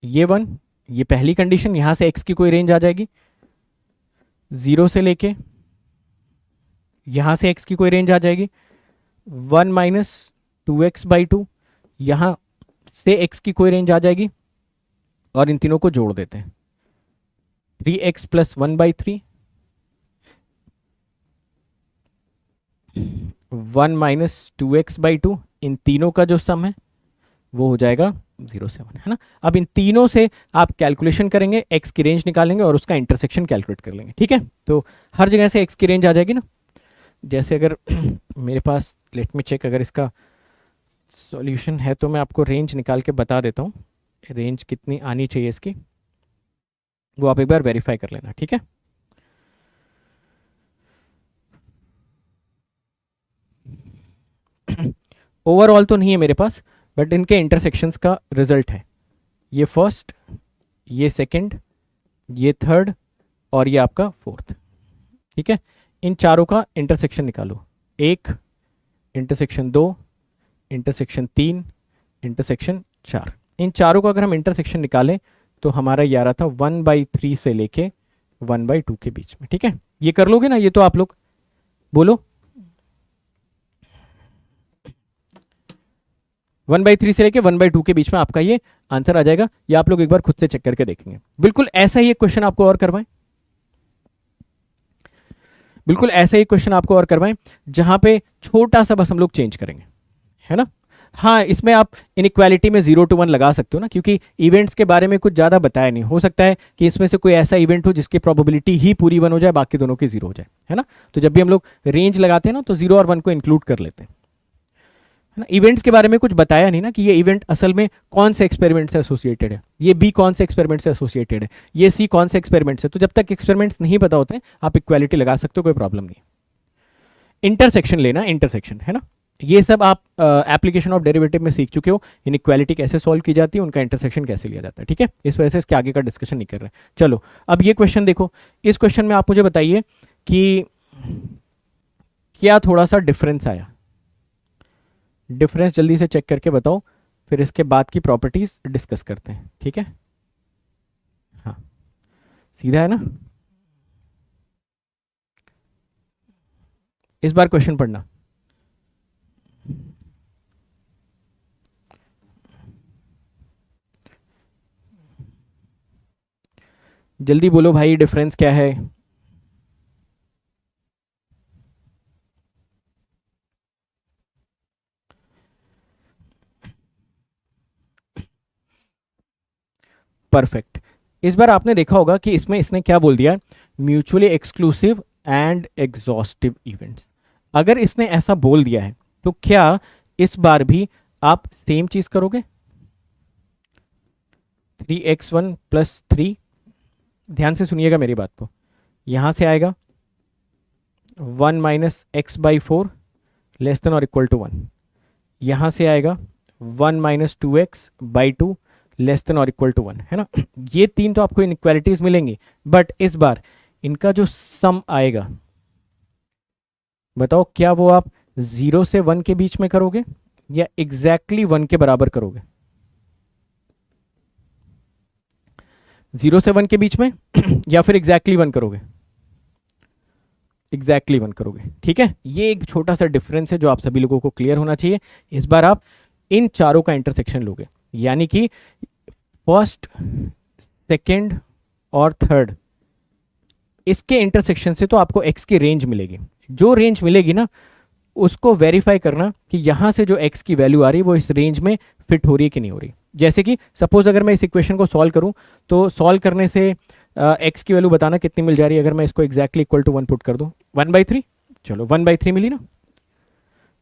ये 1, ये पहली कंडीशन, यहां से x की कोई रेंज आ जाएगी, 0 से लेके यहां से x की कोई रेंज आ जाएगी, 1 माइनस 2x/2, यहां से x की कोई रेंज आ जाएगी, और इन तीनों को जोड़ देते हैं, 3x + 1/3, 1 माइनस 2x/2, इन तीनों का जो सम है वो हो जाएगा 0 से 1, है ना। अब इन तीनों से आप कैलकुलेशन करेंगे, x की रेंज निकालेंगे और उसका इंटरसेक्शन कैलकुलेट कर लेंगे, ठीक है। तो हर जगह से x की रेंज आ जाएगी ना। जैसे अगर मेरे पास, लेट मी चेक, अगर इसका सॉल्यूशन है तो मैं आपको रेंज निकाल के बता देता हूँ, रेंज कितनी आनी चाहिए इसकी, वो आप एक बार वेरीफाई कर लेना, ठीक है। ओवरऑल तो नहीं है मेरे पास, बट इनके इंटरसेक्शंस का रिजल्ट है, ये फर्स्ट, ये सेकंड, ये थर्ड, और ये आपका फोर्थ, ठीक है। इन चारों का इंटरसेक्शन निकालो, 1, इंटरसेक्शन 2, इंटरसेक्शन 3, इंटरसेक्शन 4। इन चारों का अगर हम इंटरसेक्शन निकालें तो हमारा ये आ रहा था 1/3 से लेके 1/2 के बीच में, ठीक है। ये कर लोगे ना, ये तो आप लोग बोलो, 1/3 से लेके 1/2 के बीच में आपका ये आंसर आ जाएगा। ये आप लोग एक बार खुद से चेक करके देखेंगे। बिल्कुल ऐसा ही एक क्वेश्चन आपको और करवाएं, बिल्कुल ऐसा ही क्वेश्चन आपको और करवाएं, जहां पे छोटा सा बस हम लोग चेंज करेंगे, है ना। हाँ, इसमें आप इनइक्वालिटी में 0 to 1 लगा सकते हो ना, क्योंकि इवेंट्स के बारे में कुछ ज़्यादा बताया नहीं, हो सकता है कि इसमें से कोई ऐसा इवेंट हो जिसकी प्रोबेबिलिटी ही पूरी 1 हो जाए, बाकी दोनों की 0 हो जाए, है ना। तो जब भी हम लोग रेंज लगाते हैं ना, तो 0 और 1 को इंक्लूड कर लेते हैं, है ना। इवेंट्स के बारे में कुछ बताया नहीं ना, कि ये इवेंट असल में कौन से एक्सपेरिमेंट से एसोसिएटेड है, ये बी कौन से एक्सपेरिमेंट से एसोसिएटेड है, ये सी कौन से एक्सपेरिमेंट से। तो जब तक एक्सपेरिमेंट्स नहीं पता होते आप इक्वालिटी लगा सकते हो, कोई प्रॉब्लम नहीं। इंटरसेक्शन लेना, इंटरसेक्शन, है ना। ये सब आप एप्लीकेशन ऑफ डेरिवेटिव में सीख चुके हो, इनइक्वालिटी कैसे सॉल्व की जाती है, उनका इंटरसेक्शन कैसे लिया जाता है, ठीक है। इस वजह से इसके आगे का डिस्कशन नहीं कर रहे हैं। चलो अब ये क्वेश्चन देखो, इस क्वेश्चन में आप मुझे बताइए कि क्या थोड़ा सा डिफरेंस आया, डिफरेंस जल्दी से चेक करके बताओ, फिर इसके बाद की प्रॉपर्टीज डिस्कस करते हैं, ठीक है। हाँ, सीधा है ना। इस बार क्वेश्चन पढ़ना, जल्दी बोलो भाई, डिफरेंस क्या है। परफेक्ट। इस बार आपने देखा होगा कि इसमें इसने क्या बोल दिया, mutually exclusive and exhaustive events. अगर इसने ऐसा बोल दिया है तो क्या इस बार भी आप सेम चीज करोगे, 3x1 + 3, ध्यान से सुनिएगा मेरी बात को, यहां से आएगा 1 माइनस x/4 लेस देन और इक्वल टू 1, यहां से आएगा 1 माइनस 2x/2 लेस देन और इक्वल टू 1, है ना। ये तीन तो आपको इनइक्वालिटीज मिलेंगी, बट इस बार इनका जो सम आएगा, बताओ क्या वो आप 0 से 1 के बीच में करोगे या एग्जैक्टली 1 के बराबर करोगे, 0 से 1 के बीच में या फिर एग्जैक्टली 1 करोगे, एग्जैक्टली 1 करोगे, ठीक है। ये एक छोटा सा डिफरेंस है जो आप सभी लोगों को क्लियर होना चाहिए। इस बार आप इन चारों का इंटरसेक्शन लोगे, यानी कि फर्स्ट, सेकंड और थर्ड, इसके इंटरसेक्शन से तो आपको x की रेंज मिलेगी। जो रेंज मिलेगी ना, उसको वेरीफाई करना कि यहां से जो x की वैल्यू आ रही है वो इस रेंज में फिट हो रही है कि नहीं हो रही। जैसे कि सपोज अगर मैं इस इक्वेशन को सॉल्व करूं, तो सॉल्व करने से x की वैल्यू बताना कितनी मिल जा रही है। अगर मैं इसको एग्जैक्टली इक्वल टू 1 पुट कर दूं, 1/3, चलो 1/3 मिली ना।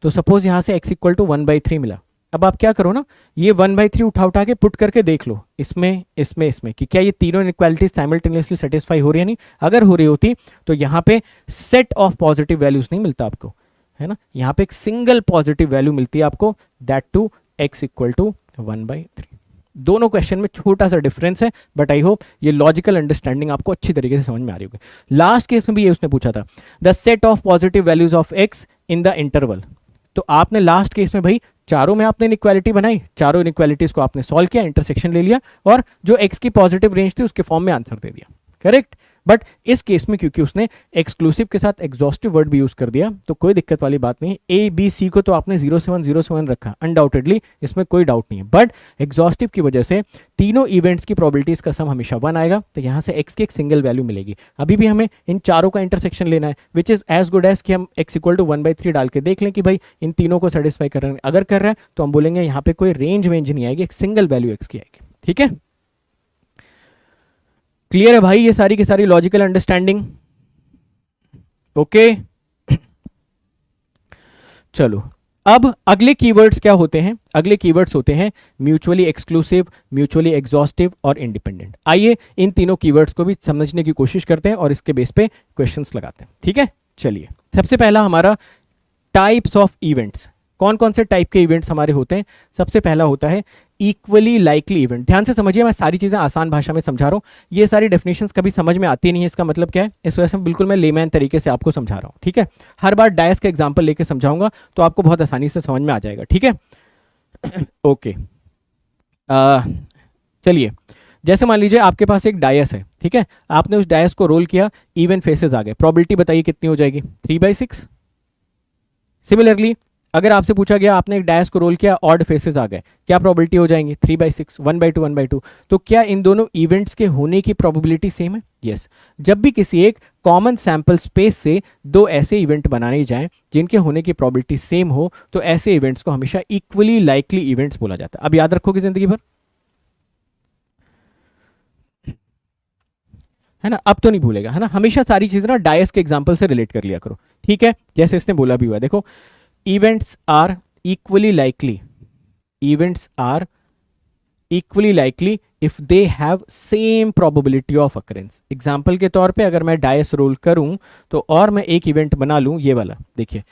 तो सपोज यहां से x इक्वल टू 1/3 मिला। अब आप क्या करो ना, ये 1/3 उठा के पुट करके देख लो इसमें इसमें इसमें कि क्या ये तीनों इनइक्वालिटीज साइमल्टेनियसली सेटिस्फाई हो रही है नहीं। अगर हो रही होती तो यहाँ पे सेट ऑफ पॉजिटिव वैल्यूज नहीं मिलता आपको, है ना। यहाँ पे एक सिंगल पॉजिटिव वैल्यू मिलती है आपको, that two x equal to 1/3। दोनों क्वेश्चन में छोटा सा डिफरेंस है, बट आई होप ये लॉजिकल अंडरस्टैंडिंग आपको अच्छी तरीके से समझ में आ रही होगी। लास्ट केस में भी ये उसने पूछा था, the set of positive values of x in the interval. तो आपने लास्ट केस में भाई चारों में आपने इनइक्वालिटी बनाई, चारों इनइक्वालिटीज को आपने सॉल्व किया, इंटरसेक्शन ले लिया और जो एक्स की पॉजिटिव रेंज थी उसके फॉर्म में आंसर दे दिया, करेक्ट। बट इस केस में क्योंकि उसने एक्सक्लूसिव के साथ एग्जॉस्टिव वर्ड भी यूज कर दिया तो कोई दिक्कत वाली बात नहीं। ए बी सी को तो आपने 0 7 रखा, अनडाउटेडली इसमें कोई डाउट नहीं है, बट एग्जॉस्टिव की वजह से तीनों इवेंट्स की प्रोबेबिलिटीज का सम हमेशा 1 आएगा, तो यहां से एक्स की एक सिंगल वैल्यू मिलेगी। अभी भी हमें इन चारों का इंटरसेक्शन लेना है, which is as good as कि हम x = 1/3 डाल के देख लें कि भाई इन तीनों को सेटिस्फाई कर रहे हैं। अगर कर रहा है तो हम बोलेंगे यहाँ पे कोई रेंज वेंज नहीं आएगी, एक सिंगल वैल्यू x की आएगी, ठीक है। क्लियर है भाई ये सारी की सारी लॉजिकल अंडरस्टैंडिंग? ओके चलो, अब अगले कीवर्ड्स क्या होते हैं? अगले कीवर्ड्स होते हैं म्यूचुअली एक्सक्लूसिव, म्यूचुअली एग्जॉस्टिव और इंडिपेंडेंट। आइए इन तीनों कीवर्ड्स को भी समझने की कोशिश करते हैं और इसके बेस पे क्वेश्चंस लगाते हैं, ठीक है। चलिए, सबसे पहला हमारा टाइप्स ऑफ इवेंट्स। कौन कौन से टाइप के इवेंट्स हमारे होते हैं? सबसे पहला होता है इक्वली लाइकली इवेंट। ध्यान से समझिए, मैं सारी चीजें आसान भाषा में समझा रहा हूं, ये सारी डेफिनेशंस कभी समझ में आती नहीं है, इसका मतलब क्या है, इस वजह से बिल्कुल मैं लेमैन तरीके से आपको समझा रहा हूं, ठीक है। हर बार डायस का एग्जांपल लेके समझाऊंगा तो आपको बहुत आसानी से समझ में आ जाएगा, ठीक है। ओके, चलिए, जैसे मान लीजिए आपके पास एक डायस है, ठीक है, आपने उस डायस को रोल किया, इवन फेसेस आ गए, प्रोबेबिलिटी बताइए कितनी हो जाएगी? 3/6। सिमिलरली अगर आपसे पूछा गया आपने एक डायस को रोल किया, ऑड फेसेस आ गए, क्या प्रोबेबिलिटी हो जाएंगी? 3/6, 1/2, 1/2। तो क्या इन दोनों इवेंट्स के होने की प्रोबेबिलिटी सेम है? यस। जब भी किसी एक कॉमन सैंपल स्पेस से दो ऐसे इवेंट बनाने जाएं जिनके होने की प्रोबेबिलिटी सेम हो, तो ऐसे इवेंट्स को हमेशा इक्वली लाइकली इवेंट्स बोला जाता है। अब याद रखोगे जिंदगी भर, है ना, अब तो नहीं भूलेगा, है ना। हमेशा सारी चीजें ना डायस के एग्जांपल से रिलेट कर लिया करो, ठीक है। जैसे इसने बोला भी हुआ, देखो, events are equally likely, events are equally likely if they have same probability of occurrence. Example के तौर पे अगर मैं डायस रोल करूं तो और मैं एक इवेंट बना लूं, ये वाला देखिए,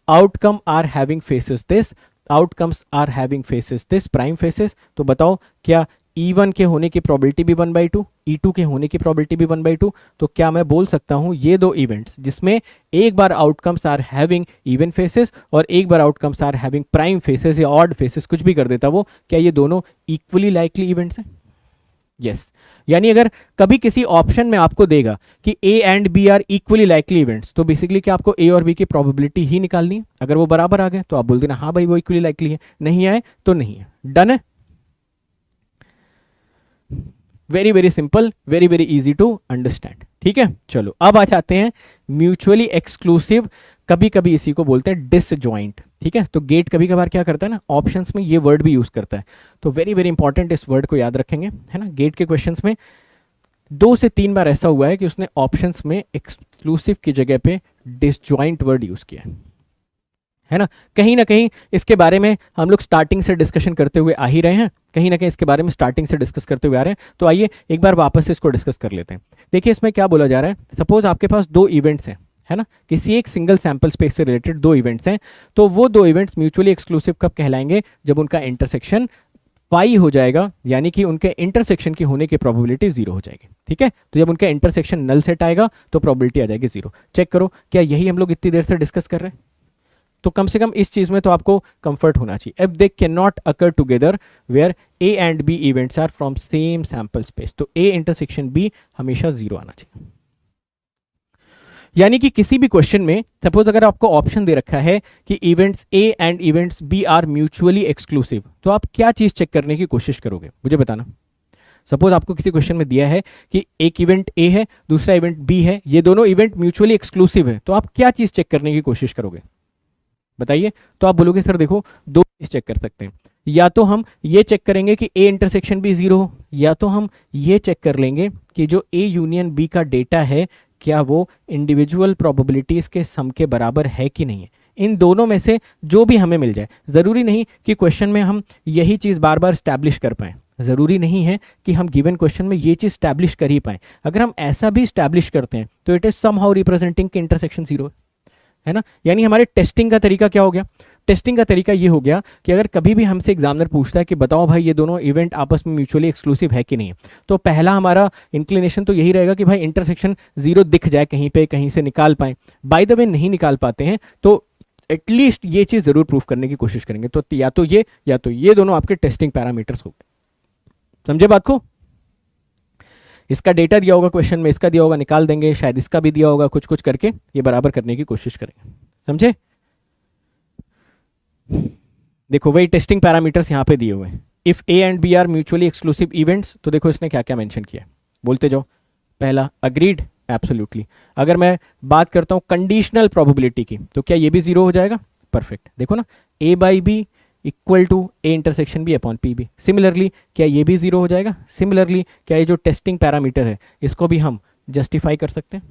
outcome are having faces this, outcomes are having faces this, prime faces. तो बताओ क्या E1 के होने की प्रोबेबिलिटी भी 1/2, E2 के होने की प्रोबेबिलिटी भी 1/2? तो क्या मैं बोल सकता हूं ये दो इवेंट्स जिसमें एक बार outcomes are having even faces और एक बार outcomes are having prime faces या ऑड फेसेस, कुछ भी कर देता वो, क्या ये दोनों इक्वली लाइकली इवेंट्स हैं? यस। यानी अगर कभी किसी ऑप्शन में आपको देगा कि A and B are equally likely events, तो बेसिकली क्या आपको A और B की प्रोबेबिलिटी ही निकालनी है। अगर वो बराबर आ गए तो आप बोल देना हाँ भाई वो इक्वली लाइकली है, नहीं आए तो नहीं है। डन है? Very very simple, very very easy to understand, ठीक है। चलो अब आ जाते हैं म्यूचुअली एक्सक्लूसिव, कभी कभी इसी को बोलते हैं डिसजॉइंट, ठीक है। तो गेट कभी कभार क्या करता है ना, ऑप्शंस में ये वर्ड भी यूज करता है, तो वेरी वेरी इंपॉर्टेंट, इस वर्ड को याद रखेंगे, है ना। गेट के क्वेश्चंस में 2 से 3 बार ऐसा हुआ है कि उसने ऑप्शंस में एक्सक्लूसिव की जगह पे डिसजॉइंट वर्ड यूज किया है ना कहीं इसके बारे में हम लोग स्टार्टिंग से डिस्कशन करते हुए आ ही रहे हैं, कहीं ना कहीं इसके बारे में स्टार्टिंग से डिस्कस करते हुए आ रहे हैं। तो आइए एक बार वापस से इसको डिस्कस कर लेते हैं। देखिए इसमें क्या बोला जा रहा है, सपोज आपके पास 2 इवेंट्स हैं, है ना, किसी एक सिंगल सैंपल स्पेस से रिलेटेड 2 इवेंट्स हैं, तो वो 2 इवेंट्स म्यूचुअली एक्सक्लूसिव कब कहलाएंगे? जब उनका इंटरसेक्शन पाई हो जाएगा, यानी कि उनके इंटरसेक्शन की होने की प्रोबेबिलिटी 0 हो जाएगी, ठीक है। तो जब उनका इंटरसेक्शन नल सेट आएगा तो प्रोबेबिलिटी आ जाएगी 0। चेक करो क्या यही हम लोग इतनी देर से डिस्कस कर रहे हैं? तो कम से कम इस चीज में तो आपको कंफर्ट होना चाहिए। If they can not occur together where A and B events are from same sample space, तो A इंटरसेक्शन B हमेशा 0 आना चाहिए। यानी कि किसी भी क्वेश्चन में सपोज अगर आपको ऑप्शन दे रखा है कि events A and events B are mutually exclusive, तो आप क्या चीज चेक करने की कोशिश करोगे, मुझे बताना। सपोज आपको किसी क्वेश्चन में दिया है कि एक इवेंट A है, दूसरा इवेंट B है, ये दोनों इवेंट म्यूचुअली एक्सक्लूसिव है, तो आप क्या चीज चेक करने की कोशिश करोगे, बताइए। तो आप बोलोगे सर देखो 2 चीज चेक कर सकते हैं, या तो हम ये चेक करेंगे कि A इंटरसेक्शन B 0 हो, या तो हम ये चेक कर लेंगे कि जो A यूनियन B का डेटा है क्या वो इंडिविजुअल प्रोबेबिलिटीज के सम के बराबर है कि नहीं है। इन दोनों में से जो भी हमें मिल जाए, जरूरी नहीं कि क्वेश्चन में हम यही चीज बार बार स्टैब्लिश कर पाए, जरूरी नहीं है कि हम गिवन क्वेश्चन में ये चीज स्टैब्लिश कर ही पाए। अगर हम ऐसा भी स्टैब्लिश करते हैं तो इट इज समहाउ रिप्रेजेंटिंग कि इंटरसेक्शन 0 है ना। यानी हमारे टेस्टिंग का तरीका क्या हो गया, टेस्टिंग का तरीका ये हो गया कि अगर कभी भी हमसे एग्जामिनर पूछता है कि बताओ भाई ये दोनों इवेंट आपस में म्यूचुअली एक्सक्लूसिव है कि नहीं, तो पहला हमारा इंक्लिनेशन तो यही रहेगा कि भाई इंटरसेक्शन जीरो दिख जाए कहीं पे, कहीं से निकाल पाए। बाय द वे नहीं निकाल पाते हैं तो एटलीस्ट ये चीज जरूर प्रूफ करने की कोशिश करेंगे। तो या तो ये दोनों आपके टेस्टिंग पैरामीटर्स हो गए। समझे बात को? इसका डेटा दिया होगा क्वेश्चन में, इसका दिया होगा, निकाल देंगे, शायद इसका भी दिया होगा, कुछ कुछ करके ये बराबर करने की कोशिश करेंगे। समझे? देखो वही टेस्टिंग पैरामीटर्स यहां पे दिए हुए हैं। If A and B are mutually exclusive events, तो देखो इसने क्या क्या मेंशन किया, बोलते जाओ। पहला अग्रीड, एब्सोल्युटली। अगर मैं बात करता हूं कंडीशनल प्रोबेबिलिटी की, तो क्या ये भी जीरो हो जाएगा? परफेक्ट। देखो ना, A by B equal to A intersection B upon P B. Similarly क्या ये भी जीरो हो जाएगा? सिमिलरली क्या ये जो टेस्टिंग पैरामीटर है इसको भी हम जस्टिफाई कर सकते हैं?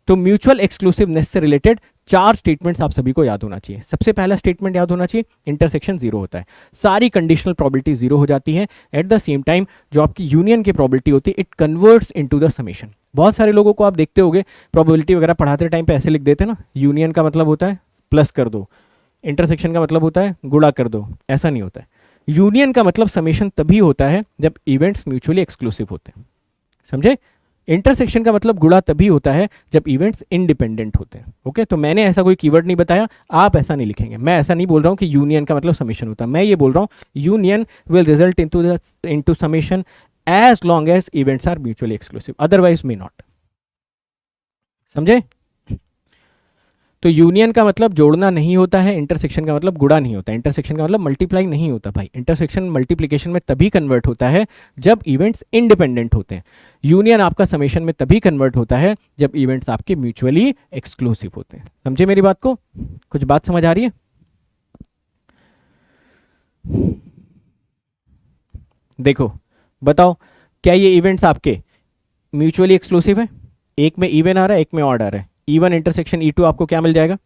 तो म्यूचुअल एक्सक्लूसिवनेस से रिलेटेड 4 स्टेटमेंट्स आप सभी को याद होना चाहिए। सबसे पहला स्टेटमेंट याद होना चाहिए, इंटरसेक्शन जीरो होता है, सारी कंडीशनल प्रोबेबिलिटी जीरो हो जाती है। एट द सेम टाइम जो आपकी यूनियन की प्रोबेबिलिटी होती है, it converts into the summation. बहुत सारे लोगों को आप देखते होंगे प्रोबेबिलिटी वगैरह पढ़ाते टाइम पे ऐसे लिख देते हैं ना, यूनियन का मतलब होता है प्लस कर दो, इंटरसेक्शन का मतलब होता है गुणा कर दो। ऐसा नहीं होता है। यूनियन का मतलब समेशन तभी होता है जब इवेंट्स म्यूचुअली एक्सक्लूसिव होते हैं। समझे? इंटरसेक्शन का मतलब गुणा तभी होता है जब इवेंट्स इंडिपेंडेंट होते हैं। ओके, तो मैंने ऐसा कोई कीवर्ड नहीं बताया, आप ऐसा नहीं लिखेंगे। मैं ऐसा नहीं बोल रहा हूं कि यूनियन का मतलब समेशन होता है, मैं ये बोल रहा हूं union will result into summation as long as events are mutually exclusive, otherwise may not. समझे? तो यूनियन का मतलब जोड़ना नहीं होता है, इंटरसेक्शन का मतलब गुणा नहीं होता, इंटरसेक्शन का मतलब मल्टीप्लाई नहीं होता भाई। इंटरसेक्शन मल्टीप्लिकेशन में तभी कन्वर्ट होता है जब इवेंट्स इंडिपेंडेंट होते हैं। यूनियन आपका समेशन में तभी कन्वर्ट होता है जब इवेंट्स आपके म्यूचुअली एक्सक्लूसिव होते हैं। समझे मेरी बात को? कुछ बात समझ आ रही है? देखो बताओ, क्या ये इवेंट्स आपके म्यूचुअली एक्सक्लूसिव है? एक में इवन आ रहा है, एक में ऑड आ रहा है। E1 इंटरसेक्शन E2 आपको क्या मिल जाएगा?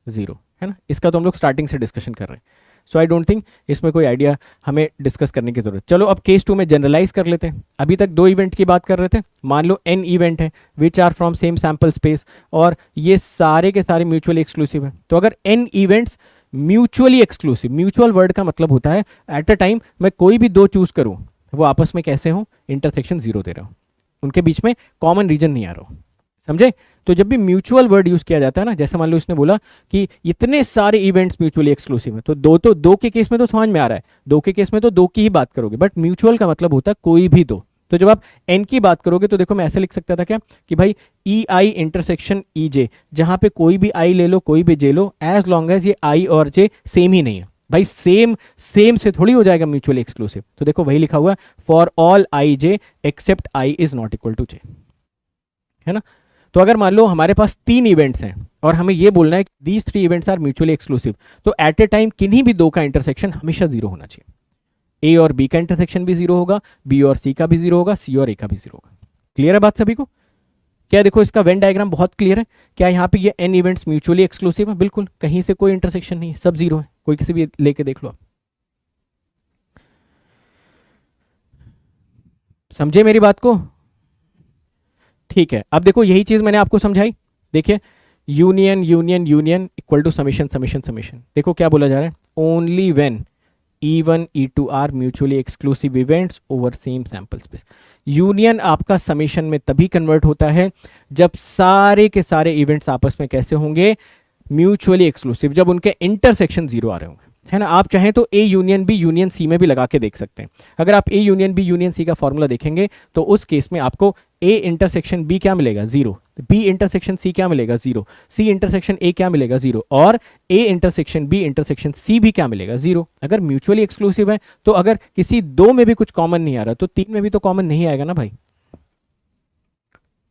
जीरो, है ना? इसका तो हम लोग स्टार्टिंग से डिस्कशन कर रहे हैं। सो आई डोंट थिंक इसमें कोई आइडिया हमें डिस्कस करने की जरूरत। चलो अब केस 2 में जनरलाइज कर लेते हैं। अभी तक 2 इवेंट की बात कर रहे थे, मान लो n इवेंट है which are from same sample space, और ये सारे के सारे म्यूचुअली एक्सक्लूसिव है। तो अगर n events mutually exclusive, mutual word का मतलब होता है एट अ टाइम मैं कोई भी 2 चूज करूं, वो आपस में कैसे हो? इंटरसेक्शन जीरो दे रहा हूं, उनके बीच में कॉमन रीजन नहीं आ रहा हूं। समझे? तो जब भी म्यूचुअल वर्ड यूज किया जाता है ना, जैसे मान लो इसने बोला कि इतने सारे इवेंट्स म्यूचुअली एक्सक्लूसिव है, तो दो के केस में तो समझ में आ रहा है, 2 के केस में तो 2 की ही बात करोगे, बट म्यूचुअल का मतलब होता है कोई भी 2। तो जब आप n की बात करोगे तो देखो मैं ऐसे लिख सकता था क्या कि भाई EI इंटरसेक्शन EJ, जहां पे कोई भी I ले लो, कोई भी J लो, एज लॉन्ग एज ये I और J सेम ही नहीं है। भाई सेम से थोड़ी हो जाएगा म्यूचुअली एक्सक्लूसिव। तो देखो वही लिखा हुआ है, for all IJ except I is not equal to J, है ना? तो अगर मान लो हमारे पास 3 इवेंट्स हैं और हमें ये बोलना है कि these 3 events are mutually exclusive, तो एट ए टाइम किन्हीं भी 2 का इंटरसेक्शन हमेशा जीरो होना चाहिए। ए और बी का इंटरसेक्शन भी जीरो होगा, बी और सी का भी जीरो होगा, सी और ए का भी जीरो होगा। क्लियर है बात सभी को? क्या देखो इसका वेन डायग्राम बहुत क्लियर है। क्या यहाँ पे ये n इवेंट्स म्यूचुअली एक्सक्लूसिव है? बिल्कुल, कहीं से कोई इंटरसेक्शन नहीं है, सब जीरो है। कोई किसी भी लेके देख लो आप। समझे मेरी बात को? ठीक है, अब देखो यही चीज मैंने आपको समझाई। देखिए union union union equal to summation summation summation. देखो क्या बोला जा रहा है, only when E1 E2 are mutually exclusive events over same sample space. Union आपका समेशन में तभी कन्वर्ट होता है जब सारे के सारे इवेंट्स आपस में कैसे होंगे? म्यूचुअली एक्सक्लूसिव, जब उनके इंटरसेक्शन जीरो आ रहे होंगे, है ना? आप चाहें तो A union B union C में भी लगा के देख सकते हैं। अगर आप A union B union C का फॉर्मूला देखेंगे तो उस केस में आपको A इंटरसेक्शन B क्या मिलेगा? जीरो। B इंटरसेक्शन C क्या मिलेगा? जीरो। C इंटरसेक्शन A क्या मिलेगा? जीरो। और A intersection B intersection C भी क्या मिलेगा? जीरो। अगर म्यूचुअली एक्सक्लूसिव है तो अगर किसी 2 में भी कुछ कॉमन नहीं आ रहा तो 3 में भी तो कॉमन नहीं आएगा ना भाई।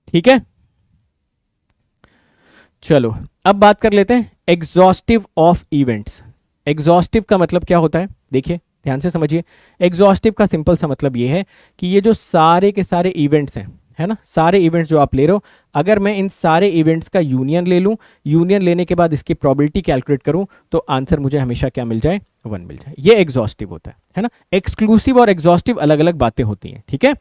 ठीक है, चलो अब बात कर लेते हैं एग्जॉस्टिव ऑफ इवेंट्स। एग्जॉस्टिव का मतलब क्या होता है? देखिए ध्यान से समझिए। एग्जॉस्टिव का सिंपल सा मतलब ये है कि ये जो सारे के सारे इवेंट्स हैं, है ना, सारे इवेंट्स जो आप ले रहे हो, अगर मैं इन सारे इवेंट्स का यूनियन ले लूँ, यूनियन लेने के बाद इसकी प्रोबेबिलिटी कैलकुलेट करूँ, तो आंसर मुझे हमेशा क्या मिल जाए, 1 मिल जाए। ये एग्जॉस्टिव होता है ना। एक्सक्लूसिव और एग्जॉस्टिव अलग अलग बातें होती हैं, ठीक है।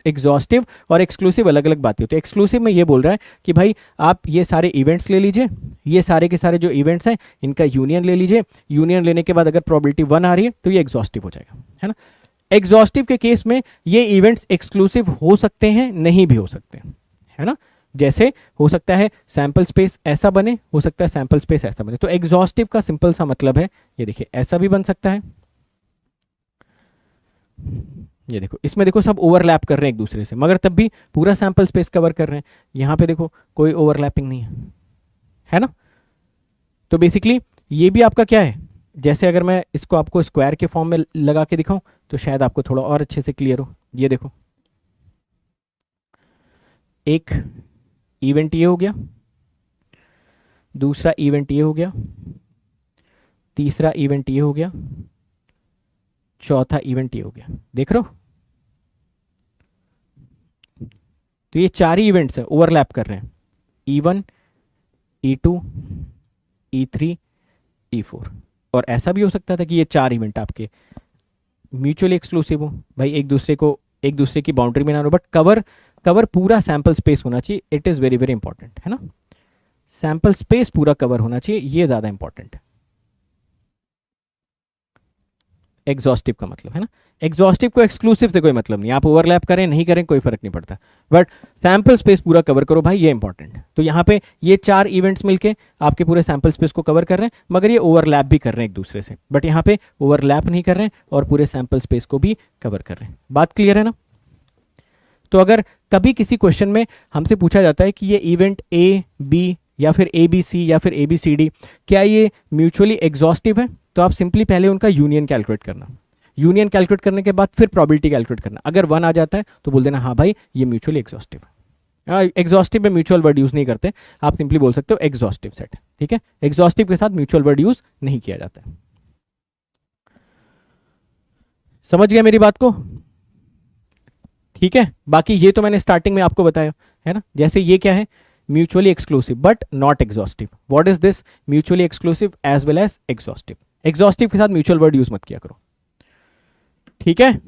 एग्जॉस्टिव और एक्सक्लूसिव अलग अलग बातें होती है। एक्सक्लूसिव में ये बोल रहा है कि भाई आप ये सारे इवेंट्स ले लीजिए, ये सारे के सारे जो इवेंट्स हैं इनका यूनियन ले लीजिए, यूनियन लेने के बाद अगर प्रोबेबिलिटी 1 आ रही है तो ये एग्जॉस्टिव हो जाएगा, है ना। एग्जॉस्टिव के केस में ये इवेंट्स एक्सक्लूसिव हो सकते हैं, नहीं भी हो सकते हैं, है ना। जैसे हो सकता है सैंपल स्पेस ऐसा बने, हो सकता है सैंपल स्पेस ऐसा बने। तो एग्जॉस्टिव का सिंपल सा मतलब है, ये देखिए ऐसा भी बन सकता है, ये देखो इसमें देखो सब ओवरलैप कर रहे हैं एक दूसरे से, मगर तब भी पूरा सैंपल स्पेस कवर कर रहे हैं। यहां पे देखो कोई ओवरलैपिंग नहीं है ना। तो बेसिकली ये भी आपका क्या है, जैसे अगर मैं इसको आपको स्क्वायर के फॉर्म में लगा के दिखाऊं तो शायद आपको थोड़ा और अच्छे से क्लियर हो। ये देखो एक इवेंट ये हो गया, दूसरा इवेंट ये हो गया, तीसरा इवेंट ये हो गया, चौथा इवेंट ये हो गया, देख रहे हो। तो ये 4 ही इवेंट्स हैं, ओवरलैप कर रहे हैं, E1 E2 E3 E4। और ऐसा भी हो सकता था कि ये 4 इवेंट आपके म्यूचुअली एक्सक्लूसिव हो, भाई एक दूसरे की बाउंड्री में ना हो, बट कवर पूरा सैंपल स्पेस होना चाहिए। It is very very important, है ना। सैंपल स्पेस पूरा कवर होना चाहिए, ये ज़्यादा इंपॉर्टेंट है। एग्जॉस्टिव का मतलब, है ना। एग्जॉस्टिव को एक्सक्लूसिव से कोई मतलब नहीं, आप ओवरलैप करें नहीं करें कोई फर्क नहीं पड़ता, बट सैंपल स्पेस पूरा कवर करो भाई, ये इंपॉर्टेंट है। तो यहाँ पे ये 4 इवेंट्स मिलके आपके पूरे सैंपल स्पेस को कवर कर रहे हैं, मगर ये ओवरलैप भी कर रहे हैं एक दूसरे से, बट यहाँ पे ओवरलैप नहीं कर रहे हैं और पूरे सैंपल स्पेस को भी कवर कर रहे हैं। बात क्लियर है ना। तो अगर कभी किसी क्वेश्चन में हमसे पूछा जाता है कि ये इवेंट ए बी या फिर ए बी सी या फिर ए बी सी डी, क्या ये म्यूचुअली एग्जॉस्टिव है, तो आप सिंपली पहले उनका यूनियन कैलकुलेट करना, यूनियन कैलकुलेट करने के बाद फिर प्रोबेबिलिटी कैलकुलेट करना। अगर 1 आ जाता है तो बोल देना हाँ भाई ये म्यूचुअली एग्जॉस्टिव है। एग्जॉस्टिव में म्यूचुअल वर्ड यूज नहीं करते, आप सिंपली बोल सकते हो एग्जॉस्टिव सेट, ठीक है। एग्जॉस्टिव के साथ म्यूचुअल वर्ड यूज नहीं किया जाता है। समझ गया मेरी बात को, ठीक है। बाकी ये तो मैंने स्टार्टिंग में आपको बताया, है ना। जैसे ये क्या है, mutually exclusive but not exhaustive. What is this, mutually exclusive as well as exhaustive. Exhaustive के साथ म्यूचुअल वर्ड यूज मत किया करो, ठीक है।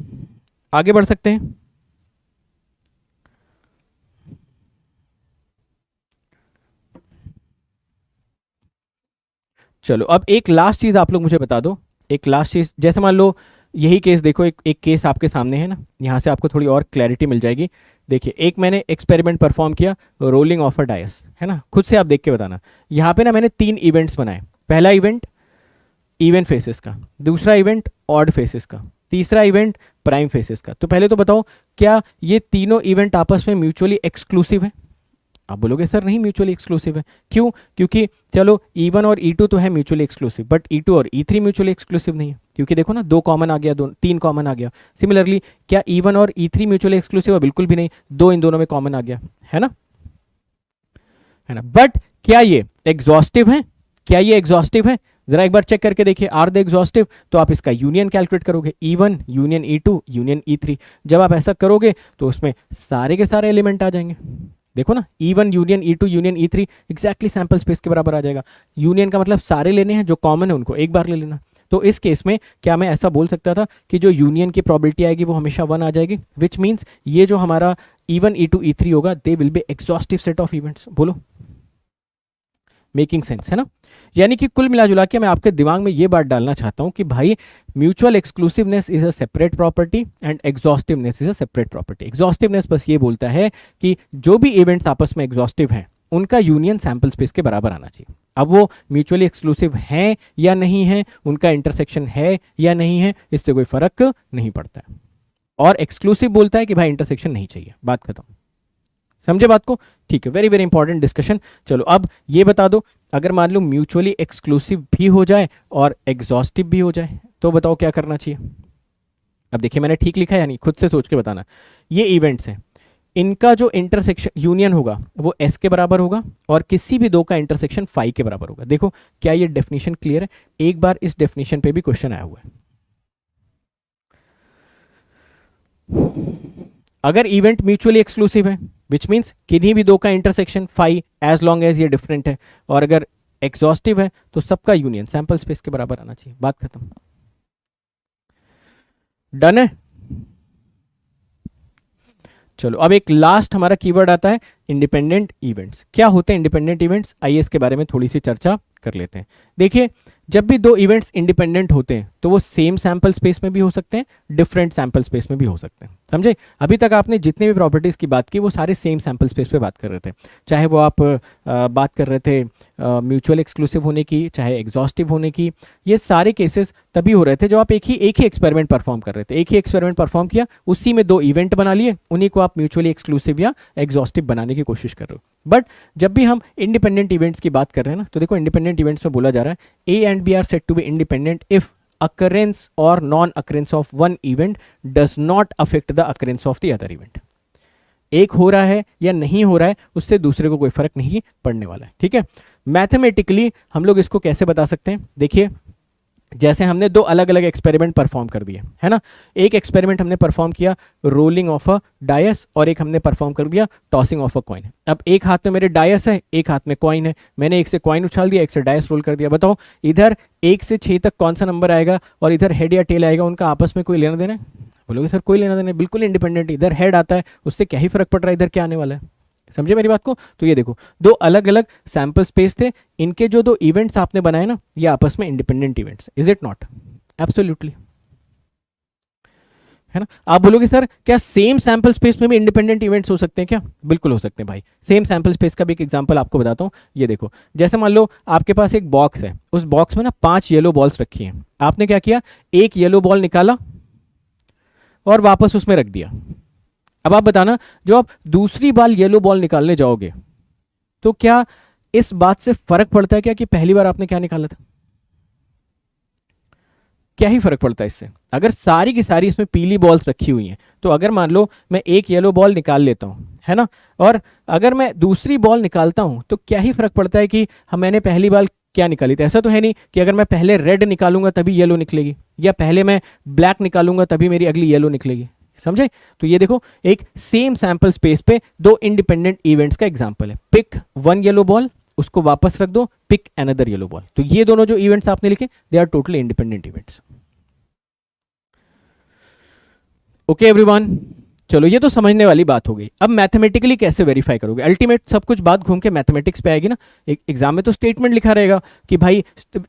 आगे बढ़ सकते हैं। चलो अब एक लास्ट चीज आप लोग मुझे बता दो, एक लास्ट चीज। जैसे मान लो यही केस देखो, एक केस आपके सामने है ना, यहां से आपको थोड़ी और क्लैरिटी मिल जाएगी। देखिए एक मैंने एक्सपेरिमेंट परफॉर्म किया, रोलिंग ऑफ अ डाइस, है ना। खुद से आप देख के बताना। यहाँ पे ना मैंने 3 इवेंट्स बनाए। पहला इवेंट इवन फेसेस का, दूसरा इवेंट ऑड फेसेस का, तीसरा इवेंट प्राइम फेसेस का। तो पहले तो बताओ क्या ये तीनों इवेंट आपस में म्यूचुअली एक्सक्लूसिव है। आप बोलोगे सर नहीं म्यूचुअली एक्सक्लूसिव है, क्यों। क्योंकि चलो E1 और E2 तो है म्यूचुअली एक्सक्लूसिव, बट E2 और E3 म्यूचुअली एक्सक्लूसिव नहीं है, क्योंकि देखो ना 2 कॉमन आ गया, 3 कॉमन आ गया। सिमिलरली क्या E1 और E3 म्यूचुअली एक्सक्लूसिव है, बिल्कुल भी नहीं, 2 इन दोनों में कॉमन आ गया, है ना, है ना। बट क्या ये एग्जॉस्टिव है, क्या ये एग्जॉस्टिव है, जरा एक बार चेक करके देखिए। आर द एग्जॉस्टिव, तो आप इसका यूनियन कैलकुलेट करोगे, E1 union E2 union E3। जब आप ऐसा करोगे तो उसमें सारे के सारे एलिमेंट आ जाएंगे। देखो ना E1 union E2 union E3 exactly sample space के बराबर आ जाएगा। यूनियन का मतलब सारे लेने हैं, जो कॉमन है उनको एक बार ले लेना। तो इस केस में क्या मैं ऐसा बोल सकता था कि जो यूनियन की प्रोबेबिलिटी आएगी वो हमेशा 1 आ जाएगी, विच मीन्स ये जो हमारा E1 E2 E3 होगा they will be exhaustive set of events. बोलो मेकिंग सेंस, है ना। यानी कि कुल मिलाजुला के मैं आपके दिमाग में ये बात डालना चाहता हूं कि भाई mutual exclusiveness is a separate property and exhaustiveness is a separate property. Exhaustiveness बस ये बोलता है कि जो भी इवेंट्स आपस में एग्जॉस्टिव हैं उनका यूनियन सैंपल स्पेस के बराबर आना चाहिए। अब वो म्यूचुअली एक्सक्लूसिव हैं या नहीं है, उनका इंटरसेक्शन है या नहीं है, इससे कोई फर्क नहीं पड़ता है। और एक्सक्लूसिव बोलता है कि भाई इंटरसेक्शन नहीं चाहिए, बात खत्म। समझे बात को, ठीक है। Very very important discussion. चलो अब ये बता दो, अगर मान लो म्यूचुअली एक्सक्लूसिव भी हो जाए और एग्जॉस्टिव भी हो जाए तो बताओ क्या करना चाहिए। अब देखिए मैंने ठीक लिखा है या नहीं, खुद से सोच के बताना। ये इवेंट्स हैं, इनका जो इंटरसेक्शन यूनियन होगा वो S के बराबर होगा और किसी भी 2 का इंटरसेक्शन फाई के बराबर होगा। देखो क्या ये डेफिनेशन क्लियर है। एक बार इस डेफिनेशन पे भी क्वेश्चन आया हुआ है। अगर इवेंट म्यूचुअली एक्सक्लूसिव है विच मीन्स किन्हीं भी दो का intersection phi as long as ये डिफरेंट है, और अगर एग्जॉस्टिव है तो सबका यूनियन सैंपल स्पेस के बराबर आना चाहिए। बात खत्म। डन है। चलो अब एक लास्ट हमारा कीवर्ड आता है इंडिपेंडेंट इवेंट्स। क्या होते हैं इंडिपेंडेंट इवेंट्स, आइए इसके बारे में थोड़ी सी चर्चा कर लेते हैं। देखिए जब भी दो इवेंट्स इंडिपेंडेंट होते हैं तो वो सेम सैंपल स्पेस में भी हो सकते हैं, डिफरेंट सैंपल स्पेस में भी हो सकते हैं। समझे? अभी तक आपने जितने भी प्रॉपर्टीज की बात की वो सारे सेम सैंपल स्पेस पे बात कर रहे थे, चाहे वो आप बात कर रहे थे म्यूचुअल एक्सक्लूसिव होने की, चाहे एग्जॉस्टिव होने की। ये सारे केसेस तभी हो रहे थे जब आप एक ही एक्सपेरिमेंट परफॉर्म कर रहे थे। एक ही एक्सपेरिमेंट परफॉर्म किया, उसी में दो इवेंट बना लिए, उन्हीं को आप म्यूचुअली एक्सक्लूसिव या एग्जॉस्टिव बनाने की कोशिश कर रहे हो। बट जब भी हम इंडिपेंडेंट इवेंट्स की बात कर रहे हैं ना, तो देखो इंडिपेंडेंट इवेंट्स में बोला जा रहा है A and B are said to be independent if occurrence or non-occurrence of one event does not affect the occurrence of the other event। एक हो रहा है या नहीं हो रहा है उससे दूसरे को कोई फर्क नहीं पड़ने वाला है। ठीक है, मैथमेटिकली हम लोग इसको कैसे बता सकते हैं? देखिए जैसे हमने दो अलग अलग एक्सपेरिमेंट परफॉर्म कर दिए है ना, एक एक्सपेरिमेंट हमने परफॉर्म किया रोलिंग ऑफ अ डायस और एक हमने परफॉर्म कर दिया टॉसिंग ऑफ अ कॉइन। अब एक हाथ में मेरे डायस है, एक हाथ में कॉइन है, मैंने एक से कॉइन उछाल दिया, एक से डायस रोल कर दिया। बताओ इधर 1 से 6 तक कौन सा नंबर आएगा और इधर हेड या टेल आएगा, उनका आपस में कोई लेना देना है? बोलोगे सर कोई लेना देना, बिल्कुल इंडिपेंडेंट। इधर हेड आता है उससे क्या ही फर्क पड़ रहा है इधर क्या आने वाला है? समझे मेरी बात को? तो ये देखो दो अलग अलग सैंपल स्पेस थे, इनके जो दो इवेंट्स आपने बनाए ना ये आपस में independent events. Is it not? Absolutely, है ना। आप बोलोगे सर क्या सेम सैंपल स्पेस में भी इंडिपेंडेंट इवेंट्स हो सकते हैं क्या? बिल्कुल हो सकते हैं भाई। सेम सैंपल स्पेस का भी एक एग्जांपल आपको बताता हूँ। ये देखो जैसे मान लो आपके पास एक बॉक्स है, उस बॉक्स में ना 5 येलो बॉल्स रखी हैं। आपने क्या किया, एक येलो बॉल निकाला और वापस उसमें रख दिया। अब आप बताना जो आप दूसरी बार येलो बॉल निकालने जाओगे तो क्या इस बात से फर्क पड़ता है क्या कि पहली बार आपने क्या निकाला था? क्या ही फर्क पड़ता है इससे? अगर सारी की सारी इसमें पीली बॉल्स रखी हुई हैं तो अगर मान लो मैं एक येलो बॉल निकाल लेता हूं, है ना, और अगर मैं दूसरी बॉल निकालता हूं तो क्या ही फर्क पड़ता है कि मैंने पहली बार क्या निकाली थी? ऐसा तो है नहीं कि अगर मैं पहले रेड निकालूंगा तभी येलो निकलेगी, या पहले मैं ब्लैक निकालूंगा तभी मेरी अगली येलो निकलेगी। समझे? तो ये देखो एक सेम सैंपल स्पेस पे दो इंडिपेंडेंट इवेंट्स का एग्जांपल है। पिक वन येलो बॉल, उसको वापस रख दो, पिक अनदर येलो बॉल। तो ये दोनों जो इवेंट्स आपने लिखे they are totally independent events. Okay everyone, चलो ये तो समझने वाली बात हो गई। अब मैथमेटिकली कैसे वेरीफाई करोगे? अल्टीमेट सब कुछ बात घूम के मैथमेटिक्स पे आएगी ना। एक एग्जाम में तो स्टेटमेंट लिखा रहेगा कि भाई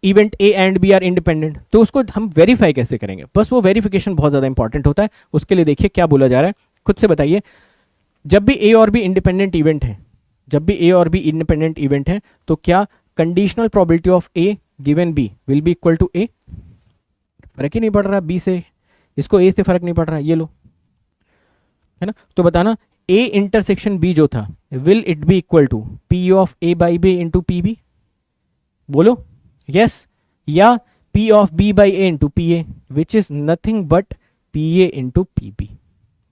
event A and B are independent, तो उसको हम वेरीफाई कैसे करेंगे? बस वो वेरिफिकेशन बहुत ज्यादा इंपॉर्टेंट होता है। उसके लिए देखिए क्या बोला जा रहा है, खुद से बताइए। जब भी ए और बी इंडिपेंडेंट इवेंट है, जब भी ए और बी इंडिपेंडेंट इवेंट है तो क्या conditional probability of A given B will be equal to A? फर्क ही नहीं पड़ रहा बी से, इसको ए से फर्क नहीं पड़ रहा, ये लो, है ना। तो बताना ए इंटरसेक्शन बी जो था will it be equal to P of A by B into P B? बोलो यस, या P of B by A into P A which is nothing but P A into P B.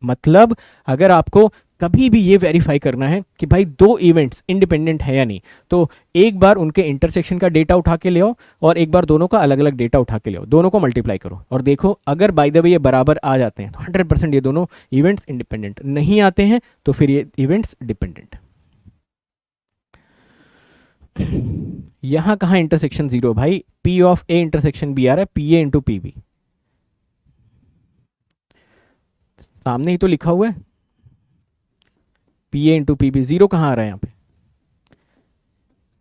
मतलब अगर आपको कभी भी ये वेरीफाई करना है कि भाई दो इवेंट्स इंडिपेंडेंट है या नहीं, तो एक बार उनके इंटरसेक्शन का डेटा उठा के ले आओ और एक बार दोनों का अलग अलग डेटा उठा के ले आओ, दोनों को मल्टीप्लाई करो और देखो अगर बाय द वे ये बराबर आ जाते हैं तो 100% ये दोनों इवेंट्स इंडिपेंडेंट। नहीं आते हैं तो फिर ये इवेंट्स डिपेंडेंट। यहां कहां इंटरसेक्शन जीरो भाई? P of A intersection B आ रहा है P A into P B, सामने ही तो लिखा हुआ है P A into P B. Zero कहाँ आ रहा है यहाँ पे?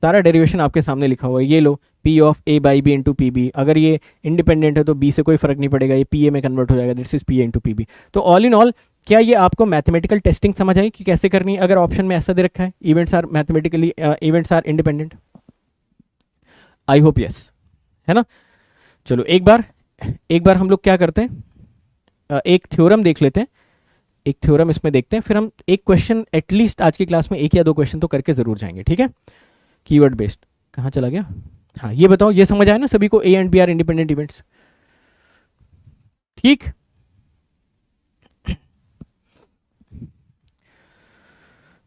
सारा डेरिवेशन आपके सामने लिखा हुआ है। ये लो P of A by B into P B, अगर ये इंडिपेंडेंट है तो बी से कोई फर्क नहीं पड़ेगा, ये पी ए में कन्वर्ट हो जाएगा, this is P A into P B. तो ऑल इन ऑल क्या ये आपको मैथमेटिकल टेस्टिंग समझ आई कि कैसे करनी है अगर ऑप्शन में ऐसा दे रखा है events are mathematically events are independent? I hope yes, है ना। चलो एक बार हम लोग क्या करते हैं, एक थ्योरम देख लेते हैं, एक थ्योरम इसमें देखते हैं, फिर हम एक क्वेश्चन एटलीस्ट आज की क्लास में एक या दो क्वेश्चन तो करके जरूर जाएंगे। ठीक है, कीवर्ड बेस्ड कहाँ चला गया? हाँ ये बताओ, ये समझ आया ना सभी को A and B are independent events? ठीक,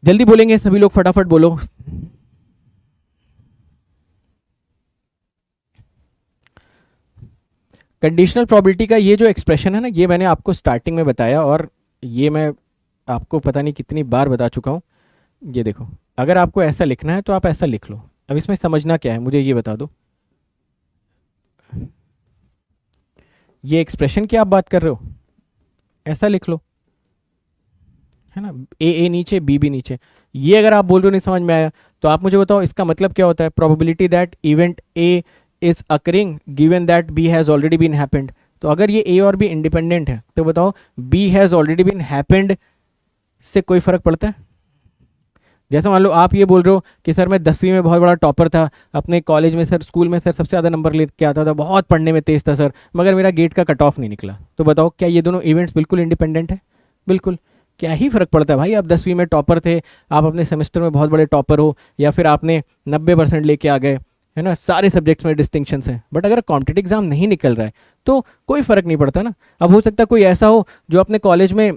जल्दी बोलेंगे सभी लोग, फटाफट बोलो। कंडीशनल प्रोबेबिलिटी का ये जो एक्सप्रेशन है ना, ये मैंने आपको स्टार्टिंग में बताया और ये मैं आपको पता नहीं कितनी बार बता चुका हूँ। ये देखो, अगर आपको ऐसा लिखना है तो आप ऐसा लिख लो। अब इसमें समझना क्या है मुझे ये बता दो, ये एक्सप्रेशन की आप बात कर रहे हो, ऐसा लिख लो, है ना, ए नीचे बी भी नीचे। ये अगर आप बोल रहे हो नहीं समझ में आया तो आप मुझे बताओ इसका मतलब क्या होता है। Probability that event A is occurring given that B has already been happened. तो अगर ये ए और बी इंडिपेंडेंट है तो बताओ B has already been happened से कोई फर्क पड़ता है? जैसे मान लो आप ये बोल रहे हो कि सर मैं 10वीं में बहुत बड़ा टॉपर था अपने कॉलेज में, सर स्कूल में सर सबसे ज़्यादा नंबर लेके आता था, बहुत पढ़ने में तेज था सर, मगर मेरा गेट का कट ऑफ नहीं निकला। तो बताओ क्या ये दोनों इवेंट्स बिल्कुल इंडिपेंडेंट है? बिल्कुल। क्या ही फर्क पड़ता है भाई, आप 10वीं में टॉपर थे, आप अपने सेमेस्टर में बहुत बड़े टॉपर हो, या फिर आपने 90% लेके आ गए, है ना, सारे सब्जेक्ट्स में डिस्टिंक्शन है, बट अगर कॉम्पिटिटिव एग्जाम नहीं निकल रहा है तो कोई फ़र्क नहीं पड़ता ना। अब हो सकता है कोई ऐसा हो जो अपने कॉलेज में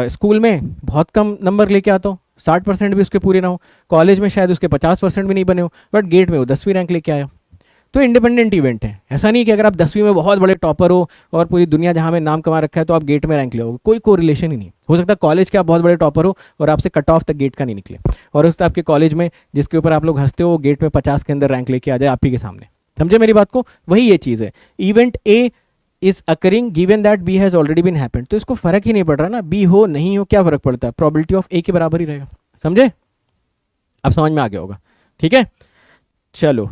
स्कूल में बहुत कम नंबर लेके आता हो, 60% भी उसके पूरे ना हो, कॉलेज में शायद उसके 50% भी नहीं बने हो, बट गेट में वो 10वीं रैंक लेके आया। तो इंडिपेंडेंट इवेंट है। ऐसा नहीं कि अगर आप 10वीं में बहुत बड़े टॉपर हो और पूरी दुनिया जहाँ में नाम कमा रखा है तो आप गेट में रैंक ले आओगे, कोई कोरिलेशन ही नहीं। हो सकता है कॉलेज के आप बहुत बड़े टॉपर हो और आपसे कट ऑफ तक गेट का नहीं निकले, और हो सकता है आपके कॉलेज में जिसके ऊपर आप लोग हंसते हो गेट में 50 के अंदर रैंक लेके आ जाए आप ही के सामने। समझे मेरी बात को? वही ये चीज़ है, event A is occurring given that B has already been happened. तो इसको फर्क ही नहीं पड़ रहा ना, बी हो नहीं हो क्या फर्क पड़ता है, प्रोबेबिलिटी ऑफ ए के बराबर ही रहेगा। समझे? अब समझ में आ गया होगा, ठीक है। चलो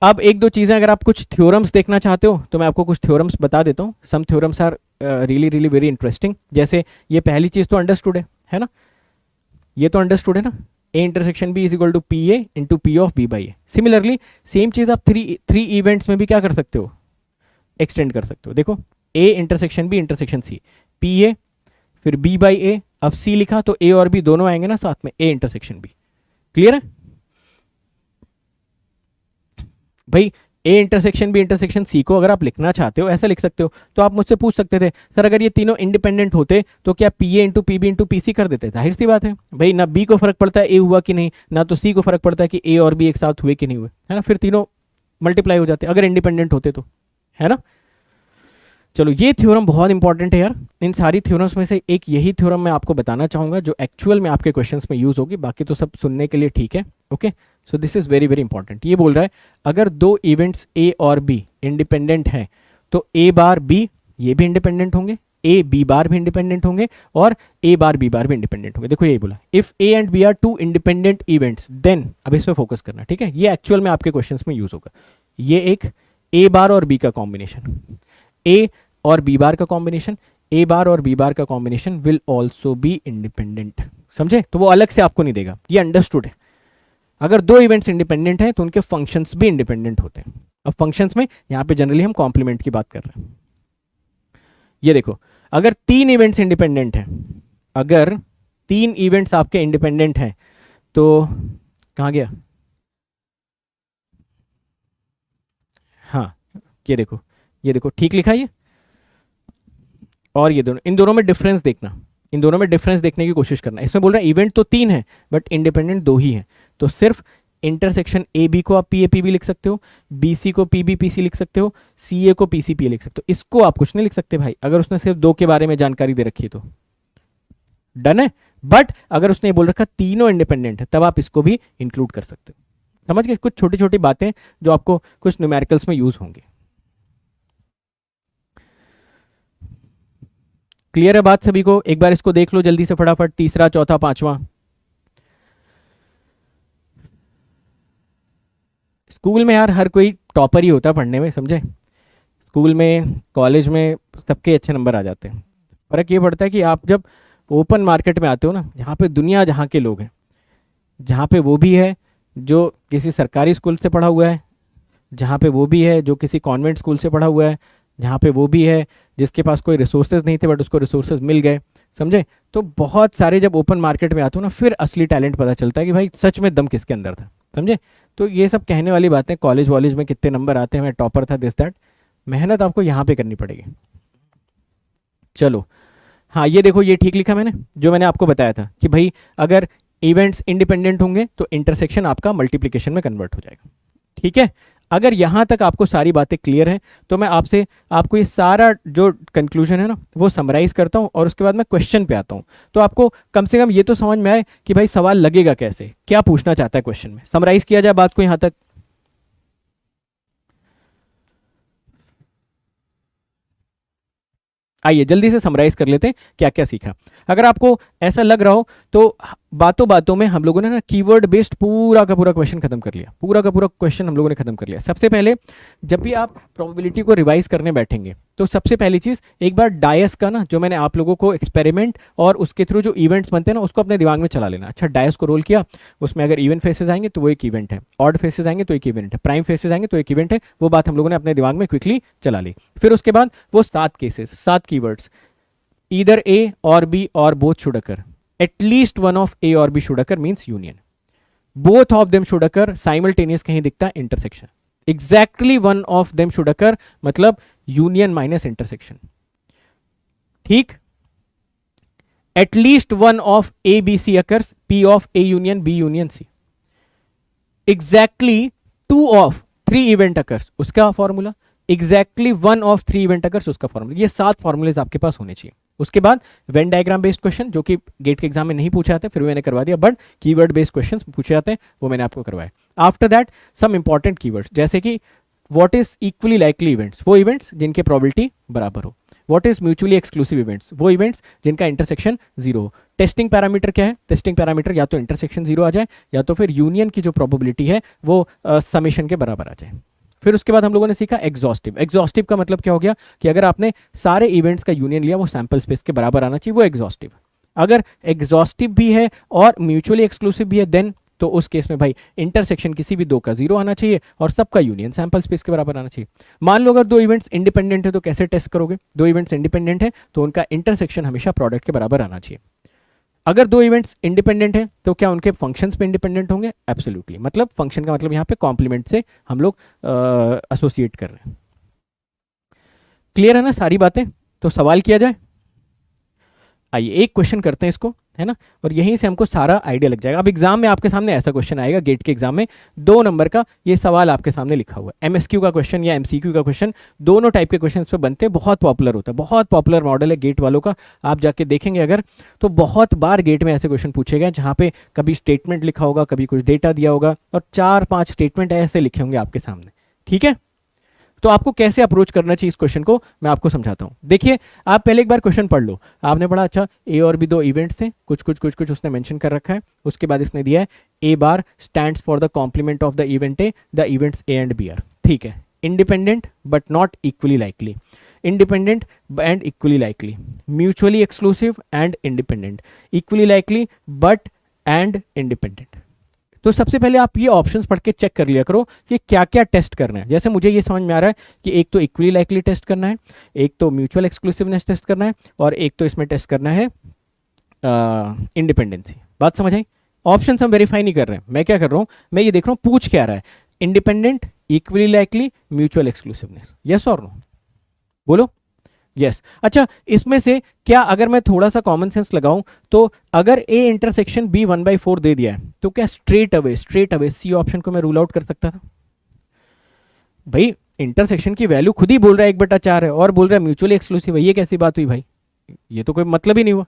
अब एक दो चीज़ें, अगर आप कुछ थ्योरम्स देखना चाहते हो तो मैं आपको कुछ थ्योरम्स बता देता हूँ। Some theorems are really really very interesting. जैसे ये पहली चीज़ तो अंडरस्टूड है ना, ये तो अंडरस्टूड है ना, A intersection B is equal to P A into P of B by A. Similarly same चीज़ आप थ्री इवेंट्स में भी क्या कर सकते हो, एक्सटेंड कर सकते हो। देखो A intersection B intersection C, P A फिर बी बाई ए, अब सी लिखा तो ए और बी दोनों आएंगे ना साथ में, ए इंटरसेक्शन बी। क्लियर है भाई? A intersection B intersection C को अगर आप लिखना चाहते हो ऐसा लिख सकते हो। तो आप मुझसे पूछ सकते थे सर अगर ये तीनों इंडिपेंडेंट होते तो क्या P A into P B into P C कर देते? जाहिर सी बात है भाई, ना बी को फर्क पड़ता है ए हुआ कि नहीं, ना तो सी को फर्क पड़ता है कि ए और बी एक साथ हुए कि नहीं हुए, है ना, फिर तीनों मल्टीप्लाई हो जाते अगर इंडिपेंडेंट होते तो, है ना। चलो ये थ्योरम बहुत इंपॉर्टेंट है यार। इन सारी थ्योरम्स में से एक यही थ्योरम मैं आपको बताना चाहूँगा जो एक्चुअल में आपके क्वेश्चंस में यूज़ होगी, बाकी तो सब सुनने के लिए ठीक है। Okay, so this is very very important. ये बोल रहा है अगर दो इवेंट्स ए और बी इंडिपेंडेंट हैं तो ए बार बी ये भी इंडिपेंडेंट होंगे, ए बी बार भी इंडिपेंडेंट होंगे, और ए बार बी बार भी इंडिपेंडेंट होंगे। देखो यही बोला, if A and B are two independent events then, अब इस पर फोकस करना, ठीक है, ये एक्चुअल में आपके क्वेश्चंस में यूज़ होगा। ये एक ए बार और बी का कॉम्बिनेशन, ए और बी बार का कॉम्बिनेशन, ए बार और बी बार का combination will also be independent. समझे? तो वो अलग से आपको नहीं देगा, ये अंडरस्टूड है। अगर दो इवेंट्स इंडिपेंडेंट हैं तो उनके फंक्शंस भी इंडिपेंडेंट होते हैं। अब फंक्शंस में यहां पे जनरली हम कॉम्प्लीमेंट की बात कर रहे हैं। ये देखो, अगर तीन इवेंट्स इंडिपेंडेंट हैं, अगर तीन इवेंट्स आपके इंडिपेंडेंट हैं तो कहां गया, हाँ ये देखो, ये देखो ठीक लिखा ये, और ये दोनों, इन दोनों में डिफरेंस देखना, इन दोनों में डिफरेंस देखने की कोशिश करना। इसमें बोल रहा है इवेंट तो तीन है बट इंडिपेंडेंट दो ही हैं, तो सिर्फ इंटरसेक्शन ए बी को आप पी ए पी बी लिख सकते हो, बी सी को पी बी पी सी लिख सकते हो, सी ए को पी सी पी ए लिख सकते हो। इसको आप कुछ नहीं लिख सकते भाई, अगर उसने सिर्फ दो के बारे में जानकारी दे रखी है तो डन है। बट अगर उसने बोल रखा तीनों इंडिपेंडेंट है तब आप इसको भी इंक्लूड कर सकते हो। समझ गए? कुछ छोटी छोटी बातें जो आपको कुछ न्यूमेरिकल्स में यूज होंगी। क्लियर है बात सभी को? एक बार इसको देख लो जल्दी से फटाफट, तीसरा चौथा पांचवा। स्कूल में यार हर कोई टॉपर ही होता है पढ़ने में, समझे? स्कूल में कॉलेज में सबके अच्छे नंबर आ जाते हैं। फर्क ये पड़ता है कि आप जब ओपन मार्केट में आते हो ना, जहाँ पे दुनिया जहाँ के लोग हैं, जहाँ पे वो भी है जो किसी सरकारी स्कूल से पढ़ा हुआ है, जहाँ पे वो भी है जो किसी कॉन्वेंट स्कूल से पढ़ा हुआ है, जहाँ पे वो भी है जिसके पास कोई रिसोर्सेज नहीं थे बट उसको रिसोर्सेज मिल गए, समझे? तो बहुत सारे जब ओपन मार्केट में आते हो ना फिर असली टैलेंट पता चलता है कि भाई सच में दम किसके अंदर था, समझे? तो ये सब कहने वाली बातें, कॉलेज वॉलेज में कितने नंबर आते हैं, मैं टॉपर था, दिस दैट, मेहनत आपको यहाँ पे करनी पड़ेगी। चलो हाँ ये देखो, ये ठीक लिखा मैंने, जो मैंने आपको बताया था कि भाई अगर इवेंट्स इंडिपेंडेंट होंगे तो इंटरसेक्शन आपका मल्टीप्लिकेशन में कन्वर्ट हो जाएगा। ठीक है, अगर यहाँ तक आपको सारी बातें क्लियर हैं तो मैं आपको ये सारा जो कंक्लूजन है ना वो समराइज करता हूँ और उसके बाद मैं क्वेश्चन पे आता हूँ। तो आपको कम से कम ये तो समझ में आए कि भाई सवाल लगेगा कैसे, क्या पूछना चाहता है क्वेश्चन में। समराइज किया जाए बात को यहाँ तक। आइए जल्दी से समराइज कर लेते हैं क्या क्या सीखा। अगर आपको ऐसा लग रहा हो तो बातों बातों में हम लोगों ने ना कीवर्ड बेस्ड पूरा का पूरा क्वेश्चन खत्म कर लिया, पूरा का पूरा क्वेश्चन हम लोगों ने खत्म कर लिया। सबसे पहले जब भी आप प्रोबेबिलिटी को रिवाइज करने बैठेंगे तो सबसे पहली चीज एक बार डायस का ना, जो मैंने आप लोगों को एक्सपेरिमेंट और उसके थ्रू जो इवेंट्स बनते हैं ना उसको अपने दिमाग में चला लेना। अच्छा, डायस को रोल किया, उसमें अगर इवन फेसेस आएंगे तो वो एक इवेंट है, ऑड फेसेस आएंगे तो एक इवेंट है, प्राइम फेसेस आएंगे तो एक इवेंट है। वो बात हम लोगों ने अपने दिमाग में क्विकली चला ली। फिर उसके बाद वो 7 cases, 7 keywords, either A or B or both should occur. At least one of A or B should occur means union. Both of them should occur simultaneous कहीं दिखता है intersection. Exactly one of them should occur मतलब union minus intersection. ठीक? At least one of A, B, C occurs, P of A union B union C. Exactly two of 3 event occurs, उसका formula. Exactly one of 3 event occurs, उसका फॉर्मूला। ये 7 फॉर्मूलेज आपके पास होने चाहिए। उसके बाद वेन डायग्राम बेस्ड क्वेश्चन, जो कि गेट के एग्जाम में नहीं पूछे जाते, फिर मैंने करवा दिया, बट कीवर्ड बेस्ड क्वेश्चंस पूछे जाते हैं, वो मैंने आपको करवाया। After that some important keywords, जैसे कि what is equally likely events, वो इवेंट्स जिनके प्रोबेबिलिटी बराबर हो। What is mutually exclusive events, वो इवेंट्स जिनका इंटरसेक्शन 0 हो। टेस्टिंग पैरामीटर क्या है? टेस्टिंग पैरामीटर या तो इंटरसेक्शन 0 आ जाए या तो फिर यूनियन की जो प्रोबेबिलिटी है वो समेशन के बराबर आ जाए। फिर उसके बाद हम लोगों ने सीखा एग्जॉस्टिव। एग्जॉस्टिव का मतलब क्या हो गया कि अगर आपने सारे इवेंट्स का यूनियन लिया वो सैंपल स्पेस के बराबर आना चाहिए, वो एग्जॉस्टिव। अगर एग्जॉस्टिव भी है और म्यूचुअली एक्सक्लूसिव भी है देन तो उस केस में भाई इंटरसेक्शन किसी भी 2 का 0 आना चाहिए और सबका यूनियन सैंपल स्पेस के बराबर आना चाहिए। मान लो अगर 2 इवेंट्स इंडिपेंडेंट है तो कैसे टेस्ट करोगे? 2 इवेंट्स इंडिपेंडेंट है तो उनका इंटरसेक्शन हमेशा प्रोडक्ट के बराबर आना चाहिए। अगर 2 इवेंट्स इंडिपेंडेंट हैं तो क्या उनके फंक्शंस पे इंडिपेंडेंट होंगे? एब्सोल्युटली। मतलब फंक्शन का मतलब यहाँ पे कॉम्प्लीमेंट से हम लोग एसोसिएट कर रहे हैं। क्लियर है ना सारी बातें? तो सवाल किया जाए। आइए एक क्वेश्चन करते हैं इसको, है ना, और यहीं से हमको सारा आइडिया लग जाएगा। अब एग्जाम में आपके सामने ऐसा क्वेश्चन आएगा, गेट के एग्जाम में 2 नंबर का ये सवाल आपके सामने लिखा हुआ है। एमएसक्यू का क्वेश्चन या एमसीक्यू का क्वेश्चन, दोनों टाइप के क्वेश्चन पे बनते हैं, बहुत पॉपुलर होता है, बहुत पॉपुलर मॉडल है गेट वालों का। आप जाके देखेंगे अगर तो बहुत बार गेट में ऐसे क्वेश्चन पूछे गए जहाँ पे कभी स्टेटमेंट लिखा होगा, कभी कुछ डेटा दिया होगा और 4-5 स्टेटमेंट ऐसे लिखे होंगे आपके सामने। ठीक है, तो आपको कैसे अप्रोच करना चाहिए इस क्वेश्चन को मैं आपको समझाता हूं। देखिए आप पहले एक बार क्वेश्चन पढ़ लो। आपने पढ़ा अच्छा ए और बी 2 इवेंट्स थे, कुछ उसने मेंशन कर रखा है। उसके बाद इसने दिया है A bar stands for the complement of the event A, the events A and B are. ठीक है, independent but not equally likely, independent and equally likely, mutually exclusive and independent, equally likely but and independent. तो सबसे पहले आप ये ऑप्शंस पढ़ के चेक कर लिया करो कि क्या क्या टेस्ट करना है। जैसे मुझे ये समझ में आ रहा है कि एक तो इक्वली लाइकली टेस्ट करना है, एक तो म्यूचुअल एक्सक्लूसिवनेस टेस्ट करना है और एक तो इसमें टेस्ट करना है इंडिपेंडेंसी। बात समझ आई? ऑप्शन हम वेरीफाई नहीं कर रहे हैं, मैं क्या कर रहा हूँ, मैं ये देख रहा हूँ पूछ क्या रहा है। Independent, equally likely, mutual exclusiveness, yes और नो? बोलो यस। अच्छा, इसमें से क्या अगर मैं थोड़ा सा कॉमन सेंस लगाऊं तो अगर ए इंटरसेक्शन बी 1/4 दे दिया है तो क्या स्ट्रेट अवे सी ऑप्शन को मैं रूल आउट कर सकता था? भाई इंटरसेक्शन की वैल्यू खुद ही बोल रहा है 1/4 है और बोल रहा है म्यूचुअली एक्सक्लूसिव है, ये कैसी बात हुई भाई? ये तो कोई मतलब ही नहीं हुआ,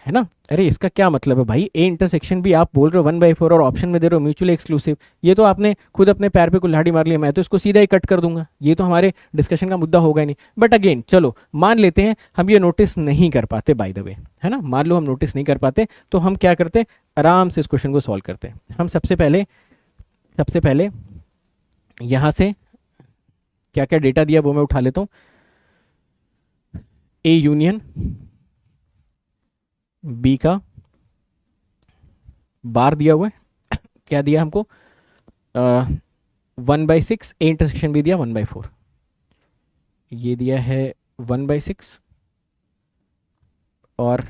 है ना? अरे इसका क्या मतलब है भाई? ए इंटरसेक्शन भी आप बोल रहे हो 1/4 और ऑप्शन में दे रहे हो म्यूचुअली एक्सक्लूसिव। ये तो आपने खुद अपने पैर पे कुल्हाड़ी मार लिया। मैं तो इसको सीधा ही कट कर दूंगा, ये तो हमारे डिस्कशन का मुद्दा होगा ही नहीं। बट अगेन चलो मान लेते हैं हम ये नोटिस नहीं कर पाते, बाय द वे, है ना, मान लो हम नोटिस नहीं कर पाते तो हम क्या करते, आराम से इस क्वेश्चन को सॉल्व करते हैं। हम सबसे पहले यहां से क्या क्या डेटा दिया वो मैं उठा लेता हूं। ए यूनियन बी का बार दिया हुआ है क्या दिया हमको 1/6, ए इंटरसेक्शन भी दिया 1/4, ये दिया है 1/6 और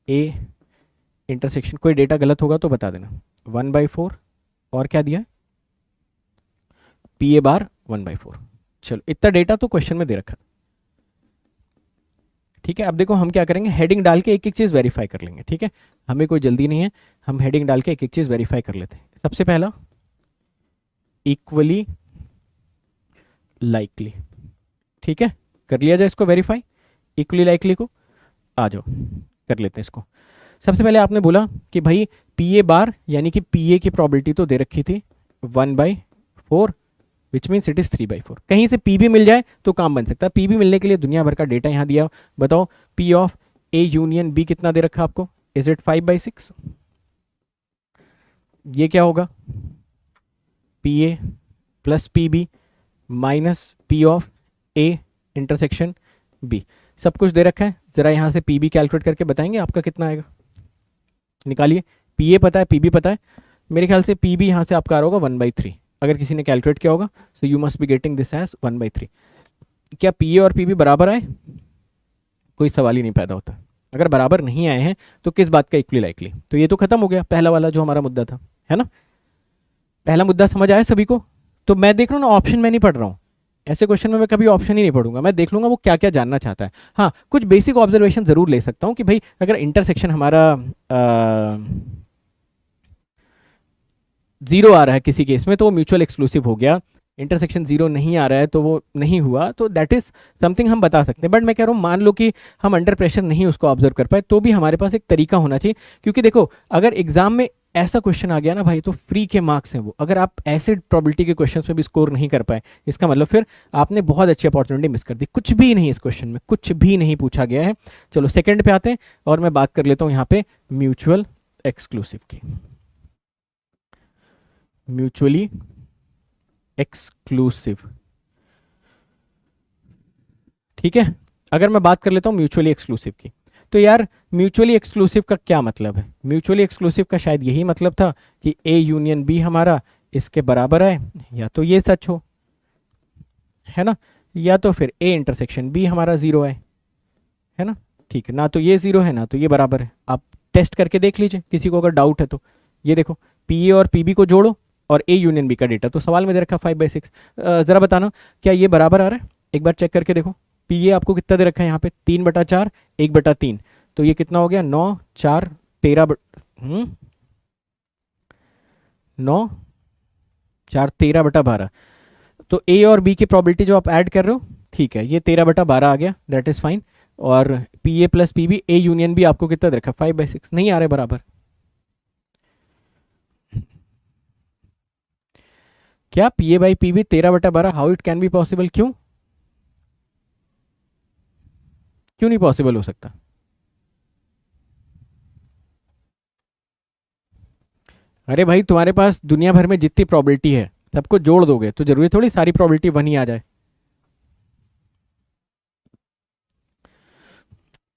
ए इंटरसेक्शन, कोई डेटा गलत होगा तो बता देना, 1/4 और क्या दिया पी ए बार 1/4। चलो इतना डेटा तो क्वेश्चन में दे रखा। ठीक है, अब देखो हम क्या करेंगे, हेडिंग डाल के एक एक चीज़ वेरीफाई कर लेंगे। ठीक है, हमें कोई जल्दी नहीं है, हम हेडिंग डाल के एक एक चीज़ वेरीफाई कर लेते हैं। सबसे पहला इक्वली लाइकली। ठीक है, कर लिया जाए इसको वेरीफाई, इक्वली लाइकली को। आ जाओ कर लेते हैं इसको। सबसे पहले आपने बोला कि भाई पी ए बार यानी कि पी ए की प्रॉबिलिटी तो दे रखी थी 1/4, विच मीन्स इट इज 3/4। कहीं से पी भी मिल जाए तो काम बन सकता है। पी भी मिलने के लिए दुनिया भर का डेटा यहाँ दिया। बताओ P of A union B कितना दे रखा आपको, इज इट 5/6? ये क्या होगा, P A plus P B minus P of A intersection B. सब कुछ दे रखा है, जरा यहाँ से पी बी कैलकुलेट करके बताएंगे आपका कितना आएगा। निकालिए, पी ए पता है, पी बी पता है। मेरे ख्याल से पी बी यहाँ से आपका आ रहा होगा 1/3, अगर किसी ने कैलकुलेट किया होगा। So you must be getting this as 1/3। क्या पी ए और पी बी बराबर आए? कोई सवाल ही नहीं पैदा होता। अगर बराबर नहीं आए हैं तो किस बात का इक्वली लाइकली? तो ये तो खत्म हो गया पहला वाला जो हमारा मुद्दा था, है ना। पहला मुद्दा समझ आया सभी को? तो मैं देख रहा हूँ ना, ऑप्शन में नहीं पढ़ रहा हूँ। ऐसे क्वेश्चन में मैं कभी ऑप्शन ही नहीं पढ़ूंगा, मैं देख लूंगा वो क्या क्या जानना चाहता है। हाँ, कुछ बेसिक ऑब्जर्वेशन जरूर ले सकता हूँ कि भाई अगर इंटरसेक्शन हमारा 0 आ रहा है किसी केस में तो वो म्यूचुअल एक्सक्लूसिव हो गया। इंटरसेक्शन 0 नहीं आ रहा है तो वो नहीं हुआ, तो दैट इज समथिंग हम बता सकते हैं। बट मैं कह रहा हूँ मान लो कि हम अंडर प्रेशर नहीं उसको ऑब्जर्व कर पाए, तो भी हमारे पास एक तरीका होना चाहिए। क्योंकि देखो अगर एग्जाम में ऐसा क्वेश्चन आ गया ना भाई, तो फ्री के मार्क्स हैं वो। अगर आप ऐसे प्रोबेबिलिटी के क्वेश्चंस में भी स्कोर नहीं कर पाए, इसका मतलब फिर आपने बहुत अच्छी अपॉर्चुनिटी मिस कर दी। कुछ भी नहीं, इस क्वेश्चन में कुछ भी नहीं पूछा गया है। चलो सेकंड पे आते हैं और मैं बात कर लेता हूँ यहाँ पे म्यूचुअल एक्सक्लूसिव की। म्यूचुअली एक्सक्लूसिव, ठीक है। अगर मैं बात कर लेता हूँ म्यूचुअली एक्सक्लूसिव की, तो यार म्यूचुअली एक्सक्लूसिव का क्या मतलब है? म्यूचुअली एक्सक्लूसिव का शायद यही मतलब था कि ए यूनियन बी हमारा इसके बराबर है, या तो ये सच हो, है ना, या तो फिर ए इंटरसेक्शन बी हमारा 0 है ना। ठीक है, ना तो ये 0 है ना तो ये बराबर है। आप टेस्ट करके देख लीजिए किसी को अगर डाउट है तो। ये देखो पी ए और पी बी को जोड़ो और ए यूनियन बी का डेटा तो सवाल में दे रखा 5/6। ज़रा बताना क्या ये बराबर आ रहा है? एक बार चेक करके देखो। पी ए आपको कितना दे रखा है यहाँ पे? 3/4, 1/3। तो ये कितना हो गया? 9, 4, 13 9, 4, 13/12। तो ए और बी की प्रोबेबिलिटी जो आप ऐड कर रहे हो, ठीक है, ये 13/12 आ गया, दैट इज फाइन। और P A plus P B A union B आपको कितना दे रखा? 5/6। नहीं आ रहे बराबर। क्या P A by P B 13/12? How it can be possible? क्यों क्यों नहीं पॉसिबल हो सकता? अरे भाई तुम्हारे पास दुनिया भर में जितनी प्रोबेबिलिटी है सबको जोड़ दोगे तो जरूरी थोड़ी सारी प्रोबेबिलिटी वन ही आ जाए।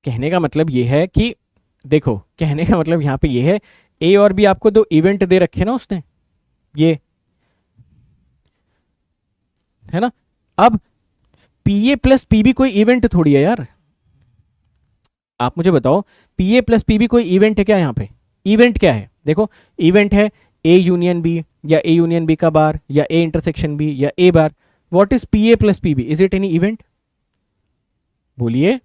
कहने का मतलब ये है कि देखो, कहने का मतलब यहाँ पे ये है, ए और बी आपको दो इवेंट दे रखे ना उसने, ये है ना। अब P A plus P B कोई इवेंट थोड़ी है यार। आप मुझे बताओ, P A plus P B कोई इवेंट है क्या यहाँ पे? इवेंट क्या है? देखो इवेंट है ए यूनियन बी, या ए यूनियन बी का बार, या ए इंटरसेक्शन बी, या A bar. What is P A plus P B? Is it any event? बोलिए।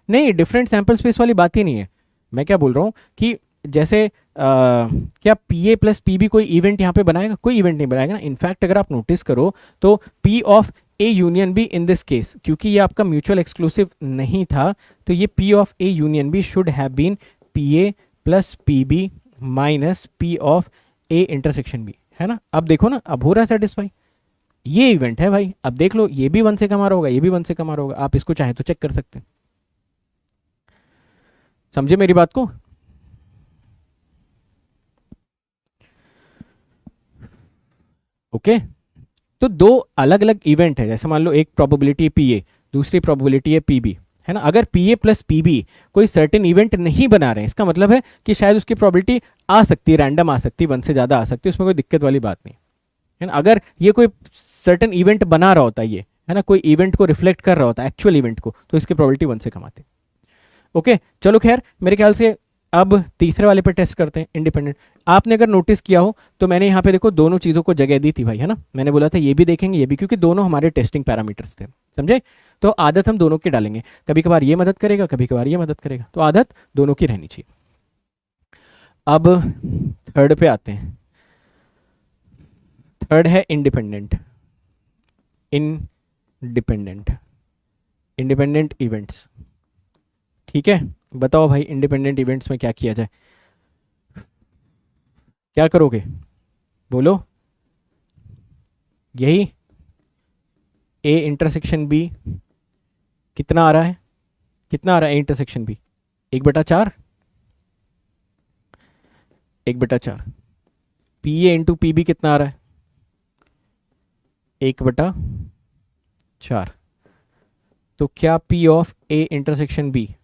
नहीं, डिफरेंट सैंपल स्पेस वाली बात ही नहीं है। मैं क्या बोल रहा हूँ कि जैसे क्या P A plus P B कोई इवेंट यहाँ पे बनाएगा? कोई इवेंट नहीं बनाएगा ना। इनफैक्ट अगर आप नोटिस करो तो P of A union B in this case, क्योंकि ये आपका म्यूचुअल एक्सक्लूसिव नहीं था, तो ये P of A union B should have been P A plus P B minus P of A intersection B, है ना। अब देखो ना, अब हो रहा है सेटिस्फाई। ये इवेंट है भाई। अब देख लो, ये भी 1 से कम आ रहा होगा, ये भी 1 से कम आ रहा होगा। आप इसको चाहे तो चेक कर सकते हैं। समझे मेरी बात को? ओके तो दो अलग अलग इवेंट है। जैसे मान लो एक प्रोबेबिलिटी है पी ए, दूसरी प्रोबेबिलिटी है पी बी, है ना। अगर P A plus P B कोई सर्टेन इवेंट नहीं बना रहे हैं, इसका मतलब है कि शायद उसकी प्रोबेबिलिटी आ सकती है, रैंडम आ सकती है, 1 से ज़्यादा आ सकती है, उसमें कोई दिक्कत वाली बात नहीं है ना। अगर ये कोई सर्टेन इवेंट बना रहा होता ये, है ना, कोई इवेंट को रिफ्लेक्ट कर रहा होता है, एक्चुअल इवेंट को, तो इसकी प्रोबेबिलिटी 1 से कम आती। ओके चलो खैर, मेरे ख्याल से अब तीसरे वाले पे टेस्ट करते हैं, इंडिपेंडेंट। आपने अगर नोटिस किया हो तो मैंने यहाँ पे देखो दोनों चीज़ों को जगह दी थी भाई, है ना। मैंने बोला था ये भी देखेंगे ये भी, क्योंकि दोनों हमारे टेस्टिंग पैरामीटर्स थे, समझे। तो आदत हम दोनों की डालेंगे, कभी कभार ये मदद करेगा, कभी कभार ये मदद करेगा, तो आदत दोनों की रहनी चाहिए। अब थर्ड पे आते हैं। थर्ड है इंडिपेंडेंट, इंडिपेंडेंट, इंडिपेंडेंट इवेंट्स। ठीक है, बताओ भाई इंडिपेंडेंट इवेंट्स में क्या किया जाए, क्या करोगे, बोलो। यही ए इंटरसेक्शन बी कितना आ रहा है, कितना आ रहा है A intersection B, 1/4, 1/4। P A into P B कितना आ रहा है, 1/4। तो क्या P of A intersection B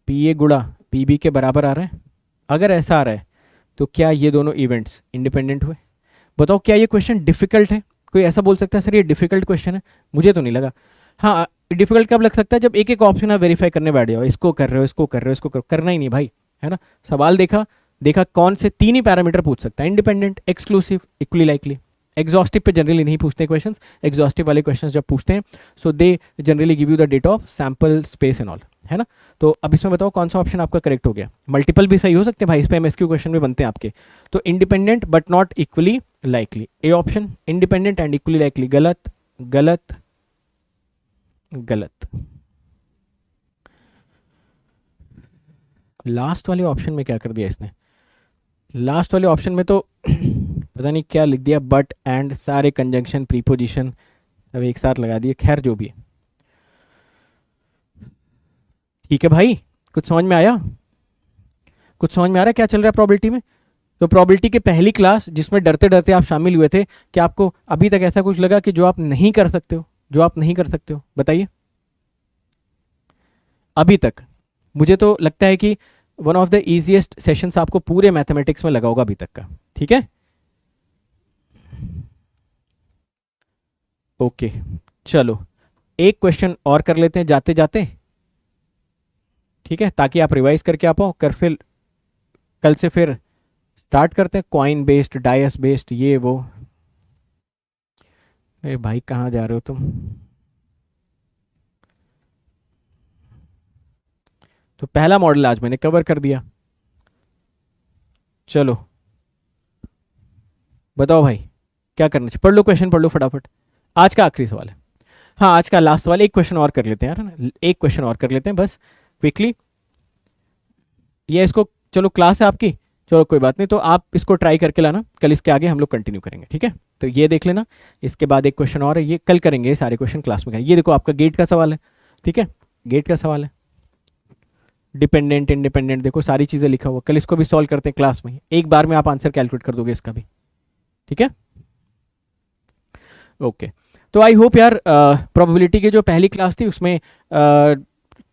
P A गुणा पी बी के बराबर आ रहा है? अगर ऐसा आ रहा है तो क्या ये दोनों इवेंट्स इंडिपेंडेंट हुए? बताओ क्या ये क्वेश्चन डिफिकल्ट है? कोई ऐसा बोल सकता है सर ये डिफिकल्ट क्वेश्चन है? मुझे तो नहीं लगा। हाँ, डिफिकल्ट कब लग सकता है, जब एक एक ऑप्शन आप वेरीफाई करने बैठ जाओ, इसको कर रहे हो, इसको कर रहे हो, इसको करना ही नहीं भाई, है ना। सवाल देखा, देखा कौन से तीन ही पैरामीटर पूछ सकता है, independent, exclusive, equally likely. Exhaustive पे जनरली नहीं पूछते क्वेश्चंस, एग्जॉस्टिव वाले क्वेश्चंस जब पूछते हैं so they generally give you the data of sample space and all, है ना। तो अब इसमें बताओ कौन सा ऑप्शन आपका करेक्ट हो गया। मल्टीपल भी सही हो सकते हैं भाई, इस पे एमएसक्यू क्वेश्चन भी बनते हैं आपके। तो independent but not equally likely, A option independent and equally likely, गलत गलत गलत। लास्ट वाले ऑप्शन में क्या कर दिया इसने, लास्ट वाले ऑप्शन में तो पता नहीं क्या लिख दिया, बट एंड सारे कंजंक्शन प्रीपोजिशन सब एक साथ लगा दिए। खैर जो भी है, ठीक है भाई, कुछ समझ में आया, कुछ समझ में आ रहा है क्या चल रहा है प्रोबेबिलिटी में। तो प्रोबेबिलिटी की पहली क्लास जिसमें डरते डरते आप शामिल हुए थे, क्या आपको अभी तक ऐसा कुछ लगा कि जो आप नहीं कर सकते हो, जो आप नहीं कर सकते हो, बताइए। अभी तक मुझे तो लगता है कि one of the easiest sessions आपको पूरे मैथमेटिक्स में लगा होगा अभी तक का। ठीक है, ओके, चलो एक क्वेश्चन और कर लेते हैं जाते जाते, ठीक है, ताकि आप रिवाइज करके आ पाओ। कर फिर कल से फिर स्टार्ट करते हैं, कॉइन बेस्ड, डायस बेस्ड, ये वो। अरे भाई कहाँ जा रहे हो तुम। तो पहला मॉडल आज मैंने कवर कर दिया। चलो बताओ भाई क्या करना चाहिए, पढ़ लो क्वेश्चन, पढ़ लो फटाफट। आज का आखिरी सवाल है, हाँ आज का लास्ट सवाल। एक क्वेश्चन और कर लेते हैं यार, एक क्वेश्चन और कर लेते हैं बस क्विकली। ये इसको, चलो क्लास है आपकी, चलो कोई बात नहीं, तो आप इसको ट्राई करके लाना, कल इसके आगे हम लोग कंटिन्यू करेंगे। ठीक है, तो ये देख लेना, इसके बाद एक क्वेश्चन और है, ये कल करेंगे, सारे क्वेश्चन क्लास में करेंगे। ये देखो आपका गेट का सवाल है, ठीक है, गेट का सवाल है, डिपेंडेंट इंडिपेंडेंट, देखो सारी चीज़ें लिखा हुआ, कल इसको भी सॉल्व करते हैं क्लास में, एक बार में आप आंसर कैलकुलेट कर दोगे इसका भी। ठीक है, ओके। तो आई होप यार प्रोबेबिलिटी की जो पहली क्लास थी उसमें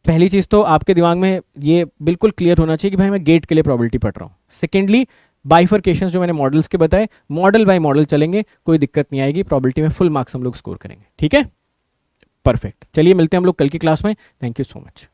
पहली चीज़ तो आपके दिमाग में ये बिल्कुल क्लियर होना चाहिए कि भाई मैं गेट के लिए प्रोबेबिलिटी पढ़ रहा हूँ। सेकेंडली बाइफर्केशंस जो मैंने मॉडल्स के बताए, मॉडल बाय मॉडल चलेंगे, कोई दिक्कत नहीं आएगी, प्रोबेबिलिटी में फुल मार्क्स हम लोग स्कोर करेंगे। ठीक है, परफेक्ट, चलिए मिलते हैं हम लोग कल की क्लास में। Thank you so much.